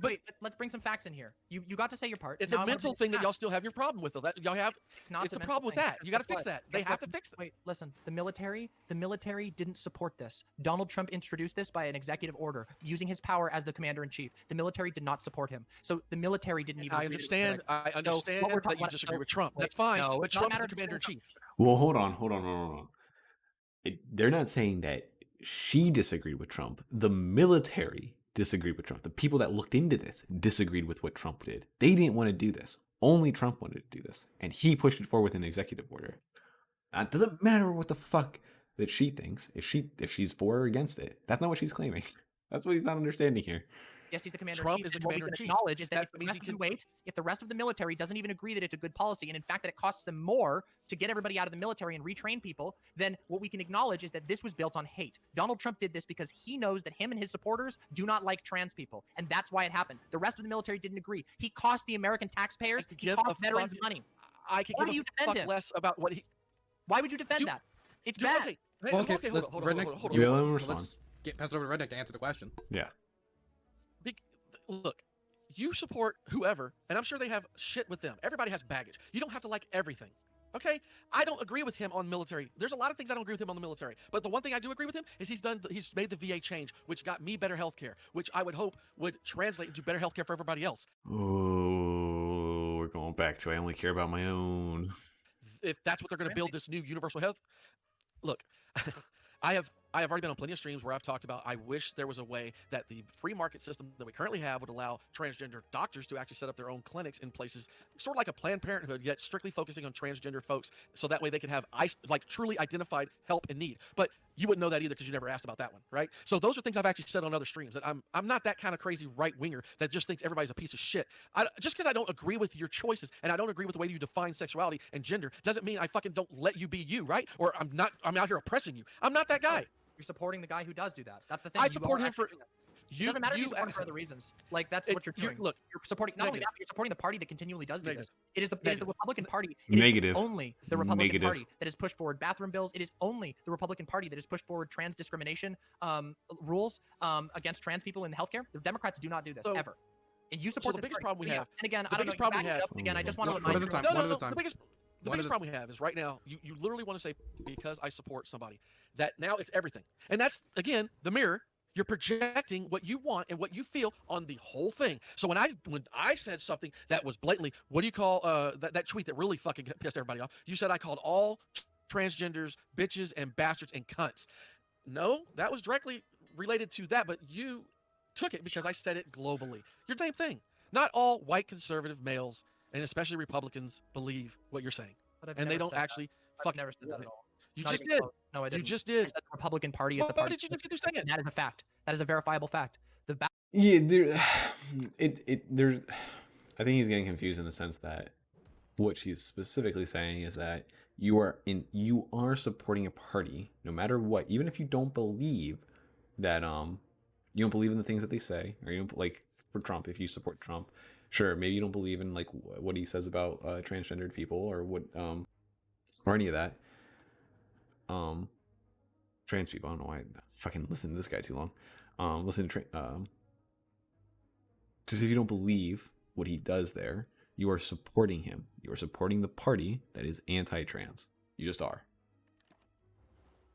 Speaker 5: wait, let's bring some facts in here. You got to say your part.
Speaker 3: It's a mental thing that y'all still have your problem with. That y'all have.
Speaker 5: It's not.
Speaker 3: It's a problem with that. You got to fix that. They have to fix that.
Speaker 5: Wait, listen. The military didn't support this. Donald Trump introduced this by an executive order, using his power as the commander in chief. The military did not support him. So the military didn't even.
Speaker 3: I understand that you disagree with Trump. That's fine.
Speaker 5: No,
Speaker 3: but Trump is the commander in chief.
Speaker 1: Well, hold on. They're not saying that she disagreed with Trump. The military disagreed with Trump. The people that looked into this disagreed with what Trump did. They didn't want to do this. Only Trump wanted to do this. And he pushed it forward with an executive order. Now, it doesn't matter what the fuck that she thinks. If she's for or against it. That's not what she's claiming. That's what he's not understanding here.
Speaker 5: Yes, he's the commander
Speaker 3: Trump
Speaker 5: in chief.
Speaker 3: is the commander in chief.
Speaker 5: Acknowledge is that if the rest of the military doesn't even agree that it's a good policy, and in fact that it costs them more to get everybody out of the military and retrain people, then what we can acknowledge is that this was built on hate. Donald Trump did this because he knows that him and his supporters do not like trans people, and that's why it happened. The rest of the military didn't agree. He cost the American taxpayers. He cost veterans money.
Speaker 3: I could give a fuck less about what he.
Speaker 5: Why would you defend that? It's bad.
Speaker 3: Okay, hold on.
Speaker 1: Yeah, let me respond.
Speaker 2: Let's pass it over to Redneck to answer the question.
Speaker 1: Yeah.
Speaker 3: Look, you support whoever, and I'm sure they have shit with them. Everybody has baggage. You don't have to like everything. Okay? I don't agree with him on military. There's a lot of things I don't agree with him on the military. But the one thing I do agree with him is he's made the VA change, which got me better health care, which I would hope would translate into better health care for everybody else.
Speaker 1: Oh, we're going back to I only care about my own.
Speaker 3: If that's what they're going to build, this new universal health. Look, I have already been on plenty of streams where I've talked about I wish there was a way that the free market system that we currently have would allow transgender doctors to actually set up their own clinics in places sort of like a Planned Parenthood, yet strictly focusing on transgender folks, so that way they can have like truly identified help and need. But you wouldn't know that either because you never asked about that one, right? So those are things I've actually said on other streams, that I'm not that kind of crazy right winger that just thinks everybody's a piece of shit. Just because I don't agree with your choices and I don't agree with the way you define sexuality and gender doesn't mean I fucking don't let you be you, right? Or I'm out here oppressing you. I'm not that guy.
Speaker 5: You're supporting the guy who does do that. That's the thing.
Speaker 3: I support him for.
Speaker 5: It doesn't matter if you support him for other reasons. Like that's what you're doing. Look, you're supporting not only that, but you're supporting the party that continually does do this. It is the Republican Party. It is only the Republican Party that has pushed forward bathroom bills. It is only the Republican Party that has pushed forward trans discrimination rules against trans people in healthcare. The Democrats do not do this ever. And you support
Speaker 3: the biggest problem we have.
Speaker 5: And again, I don't know. Again, I just want to remind you.
Speaker 3: The biggest problem we have is right now, you literally want to say, because I support somebody, that now it's everything. And that's, again, the mirror. You're projecting what you want and what you feel on the whole thing. So when I said something that was blatantly, what do you call that tweet that really fucking pissed everybody off? You said I called all transgenders bitches and bastards and cunts. No, that was directly related to that, but you took it because I said it globally. Your damn thing. Not all white conservative males, and especially Republicans, believe what you're saying. And they don't actually
Speaker 5: fucking never said that at all.
Speaker 3: You just did.
Speaker 5: No, I didn't.
Speaker 3: You just did.
Speaker 5: I said the Republican Party is the party.
Speaker 3: What did you just get through saying?
Speaker 5: That is a fact. That is a verifiable fact.
Speaker 1: Yeah, there's. I think he's getting confused in the sense that what she's specifically saying is that you are supporting a party no matter what, even if you don't believe that you don't believe in the things that they say, or you don't, like for Trump, if you support Trump, sure, maybe you don't believe in like what he says about transgendered people or what or any of that. Trans people. I don't know why I fucking listen to this guy too long. Listen to just if you don't believe what he does there, you are supporting him. You are supporting the party that is anti-trans. You just are.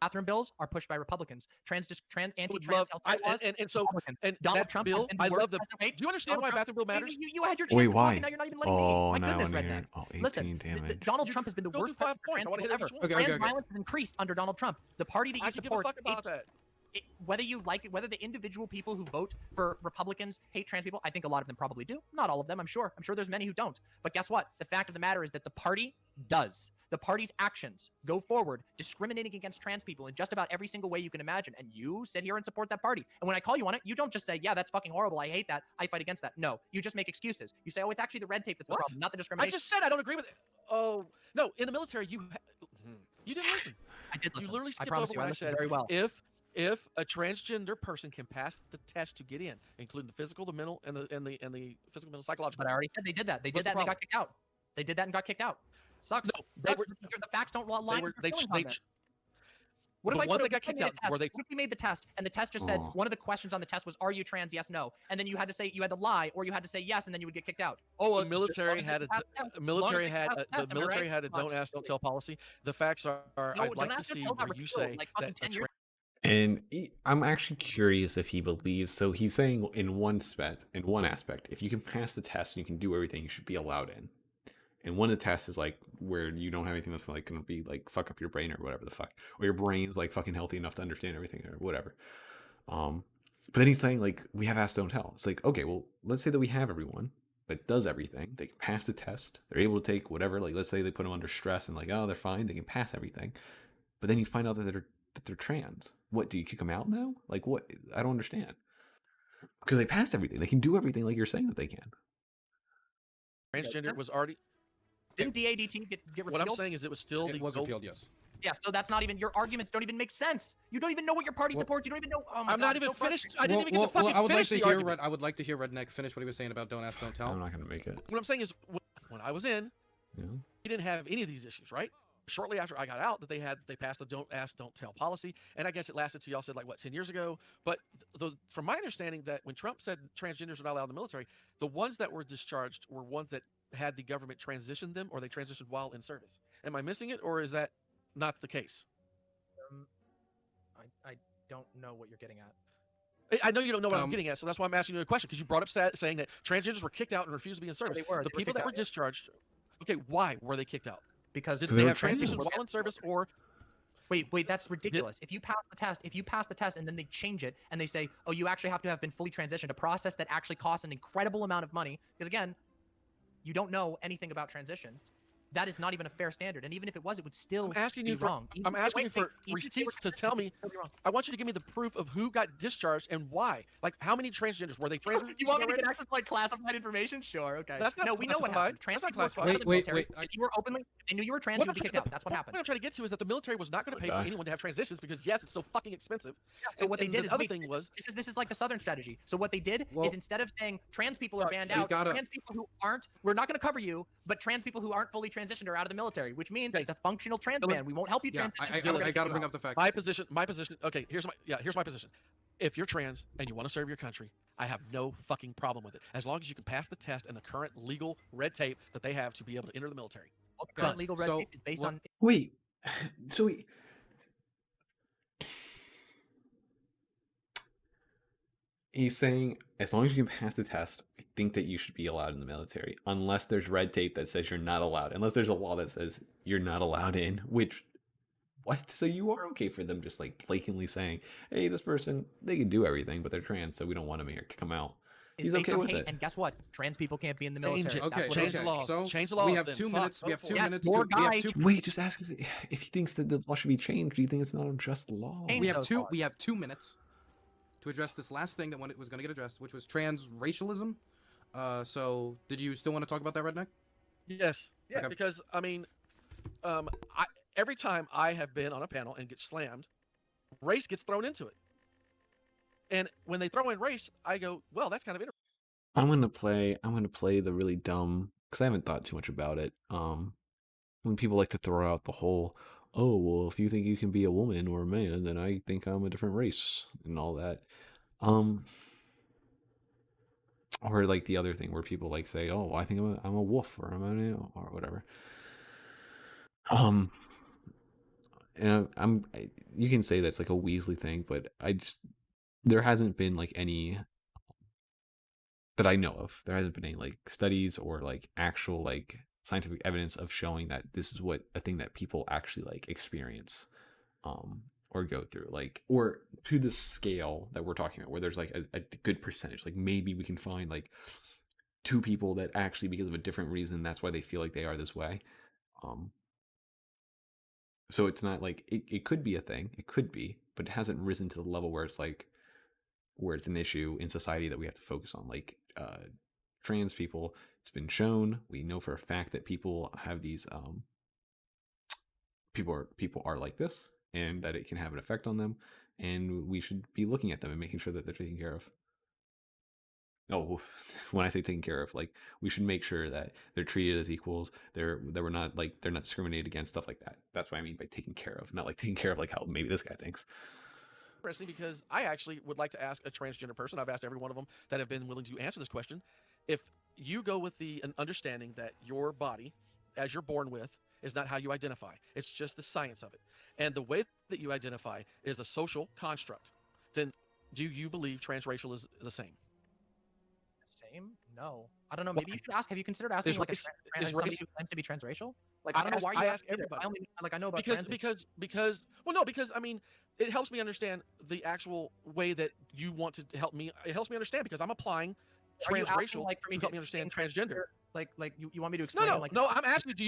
Speaker 5: Bathroom bills are pushed by Republicans. Anti-trans health laws.
Speaker 3: And
Speaker 5: Donald Trump
Speaker 3: bill, I love the. Do you understand why bathroom bill matters?
Speaker 5: You had your chance.
Speaker 1: Wait, why?
Speaker 5: Now you're not even letting me. My goodness, Redneck.
Speaker 1: Oh, 18
Speaker 5: Listen, Donald Trump has been the worst president for trans people ever. Trans violence has increased under Donald Trump. The party that you support hates whether you like it, whether the individual people who vote for Republicans hate trans people. I think a lot of them probably do. Not all of them, I'm sure. I'm sure there's many who don't. But guess what? The fact of the matter is that the party does. The party's actions go forward discriminating against trans people in just about every single way you can imagine. And you sit here and support that party. And when I call you on it, you don't just say, yeah, that's fucking horrible. I hate that. I fight against that. No, you just make excuses. You say, oh, it's actually the red tape that's the problem, not the discrimination.
Speaker 3: I just said I don't agree with it. Oh, no. In the military, you didn't listen.
Speaker 5: I did listen.
Speaker 3: You literally skipped over what I said.
Speaker 5: Very well.
Speaker 3: If a transgender person can pass the test to get in, including the physical, the mental, and the physical, mental, psychological.
Speaker 5: But I already said they did that. They did that and they got kicked out. They did that and got kicked out. Sucks.
Speaker 3: No,
Speaker 5: the facts don't line. What if
Speaker 3: The
Speaker 5: I
Speaker 3: ones
Speaker 5: put
Speaker 3: that got kicked out, were they?
Speaker 5: What if we made the test and the test just said one of the questions on the test was, "Are you trans? Yes, no," and then you had to lie or you had to say yes, and then you would get kicked out. Oh,
Speaker 3: The military had a military had a don't ask, don't tell policy. The facts are, I'd like to see where you say that
Speaker 1: and I'm actually curious if he believes. So he's saying in one aspect, if you can pass the test and you can do everything, you should be allowed in. And one of the tests is like where you don't have anything that's like going to be like fuck up your brain or whatever the fuck, or your brain's like fucking healthy enough to understand everything or whatever. But then he's saying like we have ask don't tell. It's like, okay, well, let's say that we have everyone that does everything. They can pass the test. They're able to take whatever. Like let's say they put them under stress and like, oh, they're fine. They can pass everything. But then you find out that they're trans. What, do you kick them out now? Like what? I don't understand. Because they passed everything. They can do everything like you're saying that they can.
Speaker 3: transgender was already.
Speaker 5: Didn't DADT get repealed?
Speaker 3: What I'm saying is it was still
Speaker 2: it was repealed, yes.
Speaker 5: Yeah, so that's not even, your arguments don't even make sense. You don't even know what your party supports. You don't even know. Oh my
Speaker 3: I'm
Speaker 5: God,
Speaker 3: not even
Speaker 5: so
Speaker 3: finished.
Speaker 5: frustrating.
Speaker 3: I didn't even get to fucking
Speaker 2: I would like
Speaker 3: finish
Speaker 2: to
Speaker 3: the
Speaker 2: hear
Speaker 3: argument.
Speaker 2: I would like to hear Redneck finish what he was saying about don't ask, don't tell.
Speaker 1: I'm not gonna make it.
Speaker 3: What I'm saying is when I was in,
Speaker 1: Yeah.
Speaker 3: he didn't have any of these issues, right? Shortly after I got out, that they passed the don't ask, don't tell policy, and I guess it lasted till y'all said like what 10 years ago. But from my understanding, that when Trump said transgenders are not allowed in the military, the ones that were discharged were ones that had the government transition them, or they transitioned while in service. Am I missing it, or is that not the case?
Speaker 5: I don't know what you're getting at.
Speaker 3: I know you don't know what I'm getting at, so that's why I'm asking you a question, because you brought up saying that transgenders were kicked out and refused to be in service. The people that were discharged, okay, why were they kicked out?
Speaker 5: Because
Speaker 3: did they have transitions while in service, or
Speaker 5: wait, that's ridiculous. If you pass the test and then they change it and they say, oh, you actually have to have been fully transitioned, a process that actually costs an incredible amount of money, because again, you don't know anything about transition. That is not even a fair standard, and even if it was, it would still be wrong.
Speaker 3: I'm asking you for receipts to tell me. I want you to give me the proof of who got discharged and why. Like, how many transgenders were they?
Speaker 5: You want me to get access to like classified information? Sure, okay.
Speaker 3: That's not.
Speaker 5: No, we know what happened.
Speaker 3: That's not classified.
Speaker 2: Wait.
Speaker 5: If you were openly, if they knew you were trans, you would be kicked out. That's what happened.
Speaker 3: What I'm trying to get to is that the military was not going to pay for anyone to have transitions because yes, it's so fucking expensive.
Speaker 5: Yeah, so what they did is this is like the Southern strategy. So what they did is instead of saying trans people are banned out, trans people who aren't, we're not going to cover you, but trans people who aren't fully transitioned are out of the military, which means it's a functional trans ban. We won't help you transition.
Speaker 2: I got to bring up the fact.
Speaker 3: My position. Okay, here's my position. If you're trans and you want to serve your country, I have no fucking problem with it, as long as you can pass the test and the current legal red tape that they have to be able to enter the military.
Speaker 5: Well, the current legal red tape is based on.
Speaker 1: Wait, so he's saying as long as you can pass the test, I think that you should be allowed in the military, unless there's red tape that says you're not allowed, unless there's a law that says you're not allowed in, which. What? So you are okay for them just like blatantly saying, hey, this person, they can do everything, but they're trans, so we don't want them here. Come out. He's okay with it.
Speaker 5: And guess what? Trans people can't be in the military.
Speaker 3: Change the law.
Speaker 2: So
Speaker 3: change the law.
Speaker 2: We have 2 minutes. We have 2 minutes.
Speaker 1: Wait, just ask if he thinks that the law should be changed. Do you think it's not a just law?
Speaker 2: We have 2 minutes to address this last thing that when it was going to get addressed, which was trans racialism. So did you still want to talk about that, Redneck?
Speaker 3: Yes. Yeah. Okay. Because I mean, every time I have been on a panel and get slammed, race gets thrown into it. And when they throw in race, I go, well, that's kind of interesting.
Speaker 1: I'm gonna play the really dumb, because I haven't thought too much about it. When people like to throw out the whole, oh, well, if you think you can be a woman or a man, then I think I'm a different race and all that. Or like the other thing where people like say, oh, I think I'm a wolf or I'm an or whatever. And you can say that's like a Weasley thing, but there hasn't been like any that I know of. There hasn't been any like studies or like actual like scientific evidence of showing that this is what a thing that people actually like experience, or go through, like, or to the scale that we're talking about, where there's like a good percentage. Like maybe we can find like 2 people that actually, because of a different reason, that's why they feel like they are this way. So it's not like it could be a thing, it could be, but it hasn't risen to the level where it's like where it's an issue in society that we have to focus on. Like trans people, it's been shown, we know for a fact that people have these people are like this, and that it can have an effect on them, and we should be looking at them and making sure that they're taken care of. Oh, when I say taken care of, like we should make sure that they're treated as equals. That we're not like they're not discriminated against, stuff like that. That's what I mean by taken care of, not like taking care of like how maybe this guy thinks.
Speaker 3: Interesting, because I actually would like to ask a transgender person. I've asked every one of them that have been willing to answer this question. If you go with an understanding that your body, as you're born with, is not how you identify, it's just the science of it, and the way that you identify is a social construct, then do you believe transracial is the same?
Speaker 4: Same? No. I don't know. Maybe you should ask. Have you considered asking
Speaker 3: Is
Speaker 4: like
Speaker 3: race,
Speaker 4: somebody
Speaker 3: race,
Speaker 4: who claims to be transracial? Like
Speaker 3: I
Speaker 4: I don't know why you
Speaker 3: ask everybody.
Speaker 4: I only like I know about
Speaker 3: Because well, no, because I mean it helps me understand the actual way that you want to help me. It helps me understand because I'm applying transracial
Speaker 4: like for me
Speaker 3: to help me understand transgender.
Speaker 4: Like you want me to explain?
Speaker 3: No,
Speaker 4: like,
Speaker 3: no. I'm asking you. Do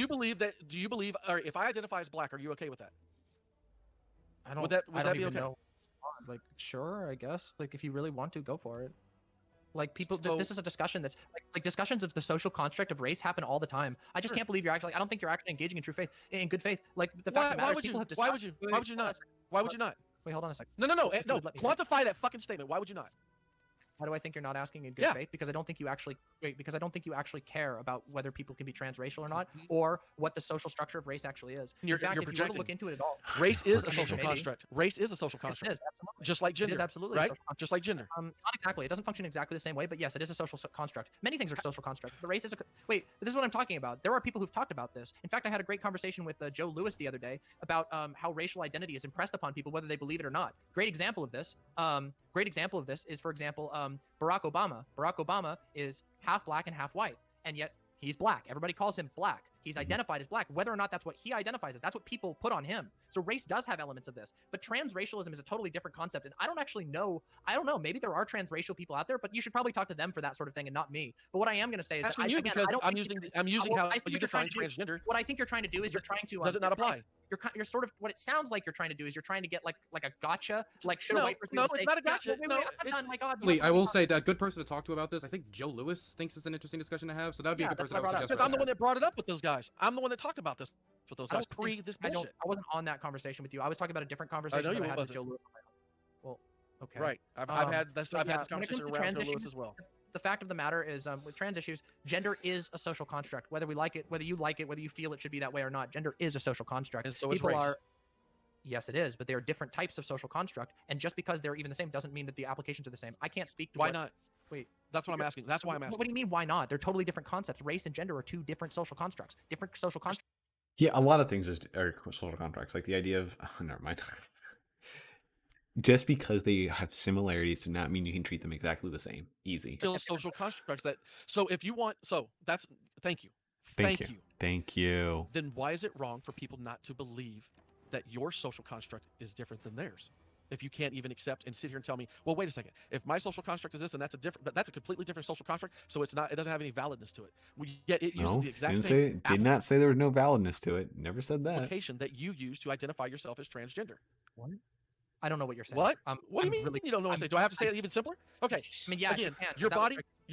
Speaker 3: you believe? Or if I identify as black, are you okay with that?
Speaker 4: I don't.
Speaker 3: Would that be
Speaker 4: even
Speaker 3: okay?
Speaker 4: know. Like sure, I guess. Like if you really want to, go for it. Like people,
Speaker 3: So-
Speaker 4: this is a discussion that's like discussions of the social construct of race happen all the time. I just
Speaker 3: Sure.
Speaker 4: can't believe you're actually. I don't think you're actually engaging in true faith, in good faith. Like the fact that matters, people have discussed.
Speaker 3: Why would you? Why would you not? Why would you not?
Speaker 4: Wait, hold on a second.
Speaker 3: No.
Speaker 4: If you would let me finish.
Speaker 3: Quantify that fucking statement. Why would you not?
Speaker 4: Why do I think you're not asking in good
Speaker 3: Yeah.
Speaker 4: faith? Because I don't think you actually because I don't think you actually care about whether people can be transracial or not, or what the social structure of race actually is.
Speaker 3: You're-
Speaker 4: in fact,
Speaker 3: you're
Speaker 4: if you were to
Speaker 3: projecting.
Speaker 4: look into it at all,
Speaker 3: Race is a
Speaker 4: Maybe.
Speaker 3: social construct. Race is a social
Speaker 4: yes,
Speaker 3: construct.
Speaker 4: it is absolutely.
Speaker 3: Just like gender.
Speaker 4: It is absolutely a
Speaker 3: right?
Speaker 4: social construct.
Speaker 3: Just like gender.
Speaker 4: Not exactly. It doesn't function exactly the same way, but yes, it is a social construct. Many things are social construct. The race is a wait. This is what I'm talking about. There are people who've talked about this. In fact, I had a great conversation with Joe Lewis the other day about how racial identity is impressed upon people whether they believe it or not. Great example of this. Is, for example, Barack Obama. Barack Obama is half black and half white, and yet he's black. Everybody calls him black. He's identified as black. Whether or not that's what he identifies as, that's what people put on him. So race does have elements of this, but transracialism is a totally different concept. And I don't actually know. I don't know. Maybe there are transracial people out there, but you should probably talk to them for that sort of thing and not me. But what I am going to say is that
Speaker 3: Asking you because I'm using how you define transgender.
Speaker 4: What I think you're trying to do is you're trying to.
Speaker 3: Does it not apply?
Speaker 4: You're sort of what it sounds like you're trying to do is you're trying to get like a gotcha. Like should
Speaker 3: No,
Speaker 4: a white person
Speaker 3: no,
Speaker 4: say,
Speaker 3: it's not a gotcha.
Speaker 4: Wait,
Speaker 3: No,
Speaker 4: I'm not done. My God.
Speaker 2: I will say that a good person to talk to about this. I think Joe Lewis thinks it's an interesting discussion to have. So that would be a good
Speaker 4: that's
Speaker 2: person I
Speaker 4: what
Speaker 2: would
Speaker 4: I brought up.
Speaker 2: suggest.
Speaker 3: Because I'm the
Speaker 2: for
Speaker 3: one that brought it up with those guys. I'm the one that talked about this with those
Speaker 4: I
Speaker 3: guys
Speaker 4: don't think-
Speaker 3: pre this
Speaker 4: I
Speaker 3: bullshit.
Speaker 4: wasn't on that conversation with you. I was talking about a different conversation
Speaker 3: you
Speaker 4: that I had with
Speaker 3: wasn't.
Speaker 4: Joe Lewis. Well, okay.
Speaker 3: Right. I've had this.
Speaker 4: but
Speaker 3: I've had this
Speaker 4: when it
Speaker 3: conversation
Speaker 4: comes to
Speaker 3: around Joe
Speaker 4: transition-
Speaker 3: Lewis as well.
Speaker 4: The fact of the matter is, with trans issues, gender is a social construct. Whether we like it, whether you like it, whether you feel it should be that way or not, gender is a social construct.
Speaker 3: And so is
Speaker 4: People
Speaker 3: race.
Speaker 4: are. Yes, it is, but there are different types of social construct, and just because they're even the same doesn't mean that the applications are the same. I can't speak to
Speaker 3: Why
Speaker 4: what-
Speaker 3: not?
Speaker 4: Wait,
Speaker 3: That's what I'm asking. That's why I'm asking.
Speaker 4: What do you mean? Why not? They're totally different concepts. Race and gender are two different social constructs. Different social constructs.
Speaker 1: Yeah, a lot of things are social contracts. Like the idea of never mind. Just because they have similarities does not mean you can treat them exactly the same. Easy.
Speaker 3: Still social constructs that. So if you want, so that's. Thank you.
Speaker 1: Thank you.
Speaker 3: Then why is it wrong for people not to believe that your social construct is different than theirs? If you can't even accept and sit here and tell me, well, wait a second. If my social construct is this, and that's a completely different social construct, so it's not. It doesn't have any validness to it. Yet it uses
Speaker 1: No,
Speaker 3: the exact
Speaker 1: didn't
Speaker 3: same
Speaker 1: did not say there was no validness to it. Never said that.
Speaker 3: application that you use to identify yourself as transgender.
Speaker 4: What? I don't know what you're saying.
Speaker 3: What? What do you
Speaker 4: I'm
Speaker 3: mean
Speaker 4: really-
Speaker 3: you don't know what to say? Do I have to say it even simpler? Okay.
Speaker 4: I mean, yeah,
Speaker 3: Again,
Speaker 4: you can.
Speaker 3: your
Speaker 4: That was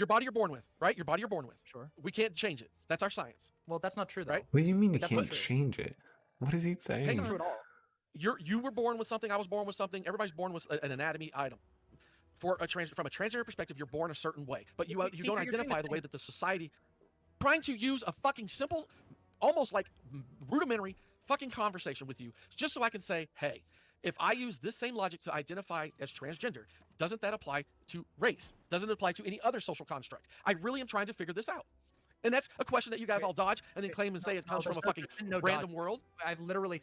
Speaker 3: body you're born with, right? Your body you're born with.
Speaker 4: Sure.
Speaker 3: We can't change it. That's our science.
Speaker 4: Well, that's not true, though.
Speaker 3: Right?
Speaker 1: What do you mean you
Speaker 4: That's not
Speaker 1: can't
Speaker 4: true.
Speaker 1: change it? What is he saying?
Speaker 4: That's not true at all.
Speaker 3: You were born with something. I was born with something. Everybody's born with an anatomy item. From a transgender perspective, you're born a certain way, but you
Speaker 4: See,
Speaker 3: don't
Speaker 4: you're doing
Speaker 3: identify
Speaker 4: this
Speaker 3: the way
Speaker 4: thing.
Speaker 3: that the society trying to use a fucking simple, almost like rudimentary fucking conversation with you, just so I can say, hey, if I use this same logic to identify as transgender, doesn't that apply to race? Doesn't it apply to any other social construct? I really am trying to figure this out. And that's a question that you guys all dodge and then claim and say it comes from a fucking random world.
Speaker 4: I've literally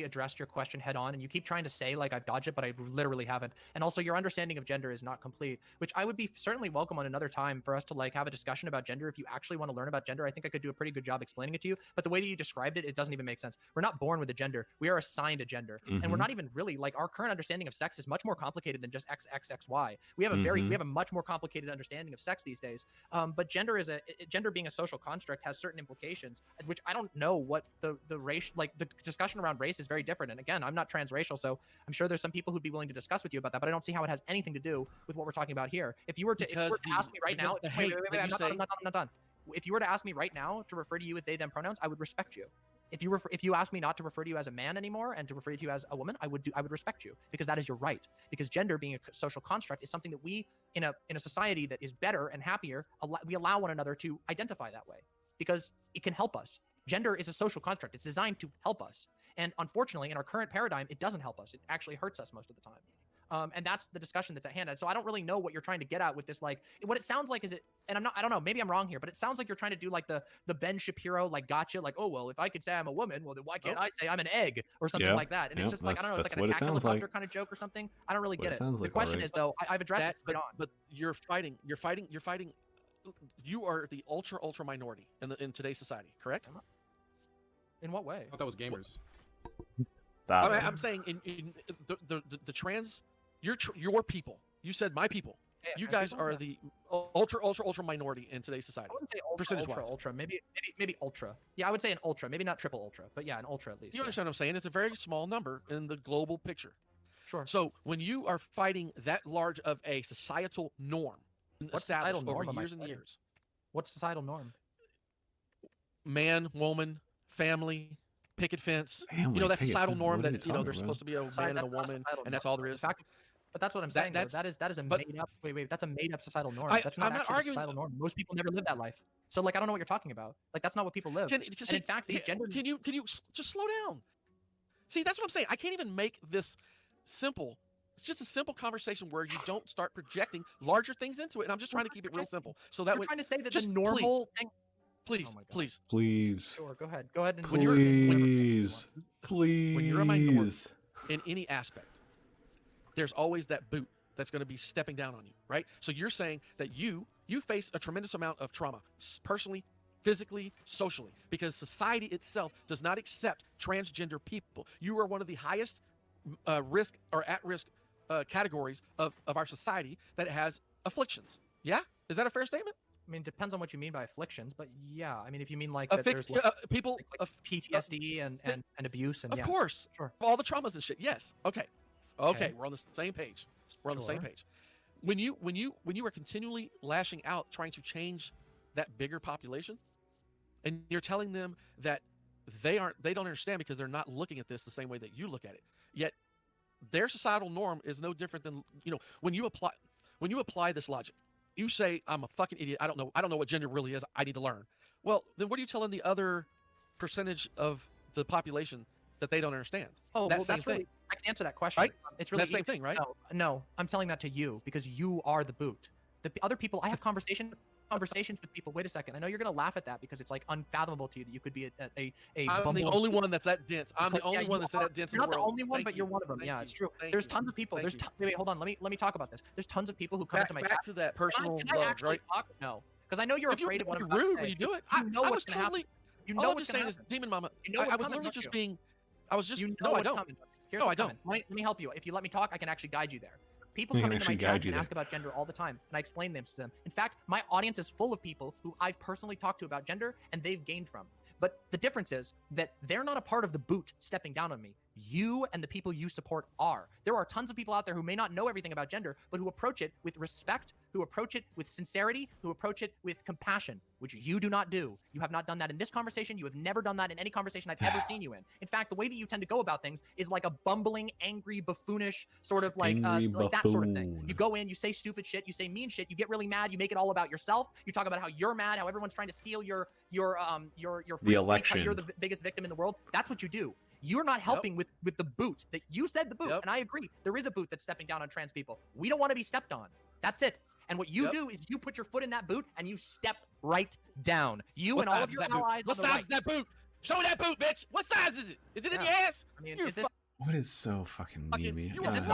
Speaker 4: addressed your question head on, and you keep trying to say like I've dodged it, but I literally haven't. And also, your understanding of gender is not complete, which I would be certainly welcome on another time for us to like have a discussion about gender. If you actually want to learn about gender, I think I could do a pretty good job explaining it to you. But the way that you described it, it doesn't even make sense. We're not born with a gender; we are assigned a gender, and we're not even really like our current understanding of sex is much more complicated than just X, X, X, Y. We have a much more complicated understanding of sex these days. But gender being a social construct has certain implications, which I don't know what the race, like the discussion around race is very different. And again, I'm not transracial, so I'm sure there's some people who'd be willing to discuss with you about that, but I don't see how it has anything to do with what we're talking about here. If you were to ask me right now, I'm not done. If you were to ask me right now to refer to you with they them pronouns, I would respect you.
Speaker 5: If you ask me not to refer to you as a man anymore and to refer to you as a woman, I would respect you, because that is your right. Because gender, being a social construct, is something that we in a society that is better and happier, we allow one another to identify that way, because it can help us. Gender is a social construct. It's designed to help us. And unfortunately, in our current paradigm, it doesn't help us. It actually hurts us most of the time. And that's the discussion that's at hand. And so I don't really know what you're trying to get at with this. Like, what it sounds like is it, and I don't know, maybe I'm wrong here, but it sounds like you're trying to do like the Ben Shapiro, like, gotcha, like, oh, well, if I could say I'm a woman, well, then why can't I say I'm an egg or something like that? And it's just like, I don't know, it's like an attack helicopter kind of joke or something. I don't really get it. The question is, though, I've addressed it right on.
Speaker 3: But you're fighting. You are the ultra minority in today's society, correct?
Speaker 5: In what way?
Speaker 2: I thought that was gamers.
Speaker 3: I'm saying in the trans, your people. You said my people.
Speaker 5: Yeah,
Speaker 3: you guys are the ultra minority in today's society.
Speaker 5: I wouldn't say ultra. Maybe ultra. Yeah, I would say an ultra. Maybe not triple ultra, but yeah, an ultra at least.
Speaker 3: You understand what I'm saying? It's a very small number in the global picture.
Speaker 5: Sure.
Speaker 3: So when you are fighting that large of a societal norm, established over years and years.
Speaker 5: What's societal norm?
Speaker 3: Man, woman, family, picket fence. That societal norm that there's supposed to be a man and a woman, and that's all there is.
Speaker 5: But that's what I'm saying. That is a made up. Wait. That's a made up societal norm. That's not actually a societal norm. Most people never live that life. So like, I don't know what you're talking about. Like, that's not what people live. And in fact, these gender.
Speaker 3: Can you just slow down? See, that's what I'm saying. I can't even make this simple. It's just a simple conversation where you don't start projecting larger things into it. And I'm just trying to keep it real simple. So that
Speaker 5: you're trying to say that the normal thing.
Speaker 3: Please.
Speaker 5: Sure, go ahead. And
Speaker 3: when you're a minority in any aspect, there's always that boot that's going to be stepping down on you, right? So you're saying that you face a tremendous amount of trauma, personally, physically, socially, because society itself does not accept transgender people. You are one of the highest risk or at-risk categories of our society that has afflictions. Yeah? Is that a fair statement?
Speaker 5: I mean, it depends on what you mean by afflictions, but yeah, I mean, if you mean like that there's
Speaker 3: people
Speaker 5: like PTSD and abuse and
Speaker 3: of course,
Speaker 5: sure,
Speaker 3: all the traumas and shit. Yes. Okay, we're on the same page. The same page. When you are continually lashing out trying to change that bigger population, and you're telling them that they don't understand because they're not looking at this the same way that you look at it. Yet their societal norm is no different than when you apply this logic. You say, I'm a fucking idiot. I don't know what gender really is. I need to learn. Well, then what are you telling the other percentage of the population that they don't understand?
Speaker 5: Oh, that's really, I can answer that question.
Speaker 3: Right?
Speaker 5: It's really
Speaker 3: that same thing, right?
Speaker 5: No, I'm telling that to you because you are the boot. The other people, I have conversations with people. Wait a second. I know you're gonna laugh at that because it's like unfathomable to you that you could be
Speaker 3: I'm the only one that's that dense. I'm the only one that's that dense.
Speaker 5: You're not the only one, but you're one of them. Yeah, it's true. There's tons of people. Wait, hold on. Let me talk about this. There's tons of people who come into my chat.
Speaker 3: Back to that personal
Speaker 5: Can I actually talk? No, because I know you're afraid of what I'm
Speaker 3: rude when you do it.
Speaker 5: You know what's gonna happen. You know what's
Speaker 3: gonna happen. Demon Mama.
Speaker 5: You know
Speaker 3: I was literally just being. I was just. No, I don't.
Speaker 5: No, I don't. Let me help you. If you let me talk, I can actually guide you there. People come into my chat and ask about gender all the time, and I explain this to them. In fact, my audience is full of people who I've personally talked to about gender, and they've gained from. But the difference is that they're not a part of the boot stepping down on me. You and the people you support are. There are tons of people out there who may not know everything about gender, but who approach it with respect, who approach it with sincerity, who approach it with compassion, which you do not do. You have not done that in this conversation. You have never done that in any conversation I've ever seen you in. In fact, the way that you tend to go about things is like a bumbling, angry, buffoonish sort of like that sort of thing. You go in, you say stupid shit, you say mean shit, you get really mad, you make it all about yourself. You talk about how you're mad, how everyone's trying to steal your free speech, how you're the biggest victim in the world. That's what you do. You're not helping with the boot that you said the boot. And I agree. There is a boot that's stepping down on trans people. We don't want to be stepped on. That's it. And what you do is you put your foot in that boot and you step right down. You and all of your allies.
Speaker 3: What size is that boot? Show me that boot, bitch. What size is it? Is it in your ass?
Speaker 5: I mean, is this
Speaker 1: what is so fucking memey?
Speaker 5: Is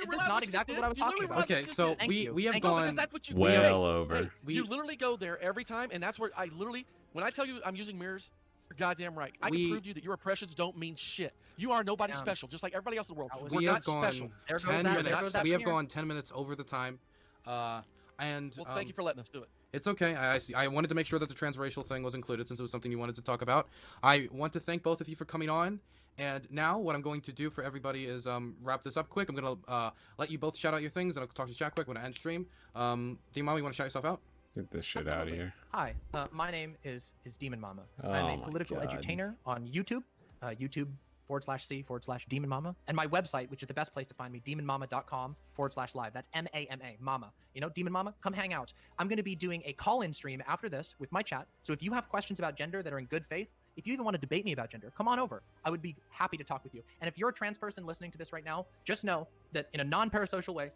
Speaker 5: this not exactly what I was talking about?
Speaker 2: Okay, so we have gone
Speaker 1: well over.
Speaker 3: You literally go there every time, and that's where I literally, when I tell you I'm using mirrors, you're goddamn right. I can prove to you that your impressions don't mean shit. You are nobody special, just like everybody else in the world.
Speaker 2: We
Speaker 3: We're
Speaker 2: have
Speaker 3: not
Speaker 2: gone
Speaker 3: special.
Speaker 2: 10 minutes. We have gone 10 minutes over the time. And
Speaker 3: well, thank you for letting us do it.
Speaker 2: It's okay. I wanted to make sure that the transracial thing was included since it was something you wanted to talk about. I want to thank both of you for coming on. And now what I'm going to do for everybody is wrap this up quick. I'm going to let you both shout out your things, and I'll talk to chat quick when I end stream. Dimami, you want to shout yourself out?
Speaker 1: Get this shit out of here.
Speaker 5: Hi, my name is Demon Mama.
Speaker 1: Oh
Speaker 5: I'm a
Speaker 1: my
Speaker 5: political
Speaker 1: God.
Speaker 5: edutainer on YouTube, YouTube.com/C/Demon Mama, and my website, which is the best place to find me, demonmama.com/live. That's MAMA, Mama. You know, Demon Mama, come hang out. I'm going to be doing a call-in stream after this with my chat. So if you have questions about gender that are in good faith, if you even want to debate me about gender, come on over. I would be happy to talk with you. And if you're a trans person listening to this right now, just know that in a non-parasocial way,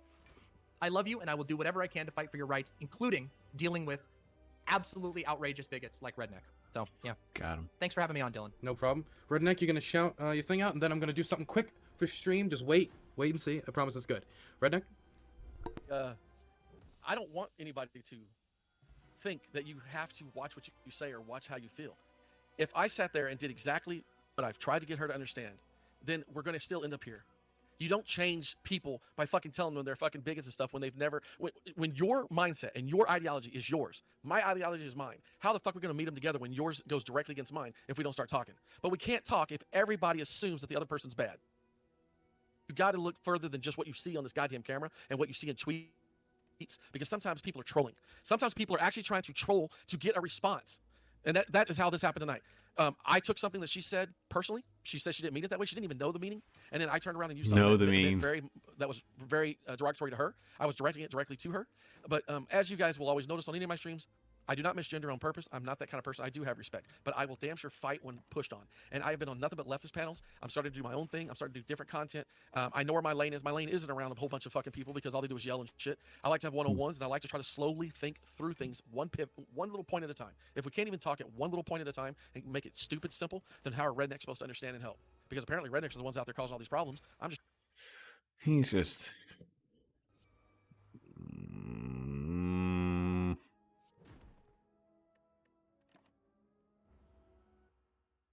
Speaker 5: I love you and I will do whatever I can to fight for your rights, including dealing with absolutely outrageous bigots like Redneck. So, yeah.
Speaker 1: Got him.
Speaker 5: Thanks for having me on, Dylan.
Speaker 2: No problem. Redneck, you're going to shout your thing out, and then I'm going to do something quick for stream. Just wait and see. I promise it's good. Redneck?
Speaker 3: I don't want anybody to think that you have to watch what you say or watch how you feel. If I sat there and did exactly what I've tried to get her to understand, then we're going to still end up here. You don't change people by fucking telling them they're fucking bigots and stuff when they've never, when your mindset and your ideology is yours, my ideology is mine. How the fuck are we going to meet them together when yours goes directly against mine if we don't start talking? But we can't talk if everybody assumes that the other person's bad. You got to look further than just what you see on this goddamn camera and what you see in tweets, because sometimes people are trolling. Sometimes people are actually trying to troll to get a response. And that is how this happened tonight. I took something that she said personally. She said she didn't mean it that way. She didn't even know the meaning. And then I turned around and used something that was very derogatory to her. I was directing it directly to her. But as you guys will always notice on any of my streams, I do not misgender on purpose. I'm not that kind of person. I do have respect, but I will damn sure fight when pushed on. And I have been on nothing but leftist panels. I'm starting to do my own thing. I'm starting to do different content. I know where my lane is. My lane isn't around a whole bunch of fucking people because all they do is yell and shit. I like to have one-on-ones, and I like to try to slowly think through things one little point at a time. If we can't even talk at one little point at a time and make it stupid simple, then how are rednecks supposed to understand and help? Because apparently rednecks are the ones out there causing all these problems.
Speaker 1: He's just...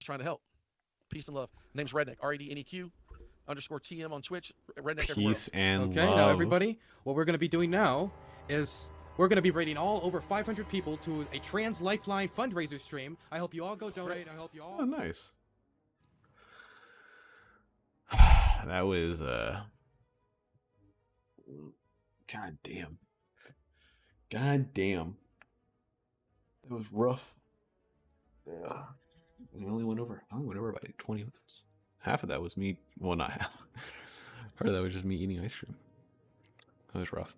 Speaker 3: trying to help. Peace and love. Name's Redneck. REDNEQ _TM on Twitch. Redneck everywhere.
Speaker 1: Peace and
Speaker 2: okay,
Speaker 1: love.
Speaker 2: Now everybody, what we're going to be doing now is we're going to be rating all over 500 people to a Trans Lifeline fundraiser stream. I hope you all go donate. I hope you all...
Speaker 1: Oh, nice. That was, God damn. God damn. That was rough. Yeah. I only went over by like 20 minutes. Half of that was me. Well, not half. Part of that was just me eating ice cream. That was rough.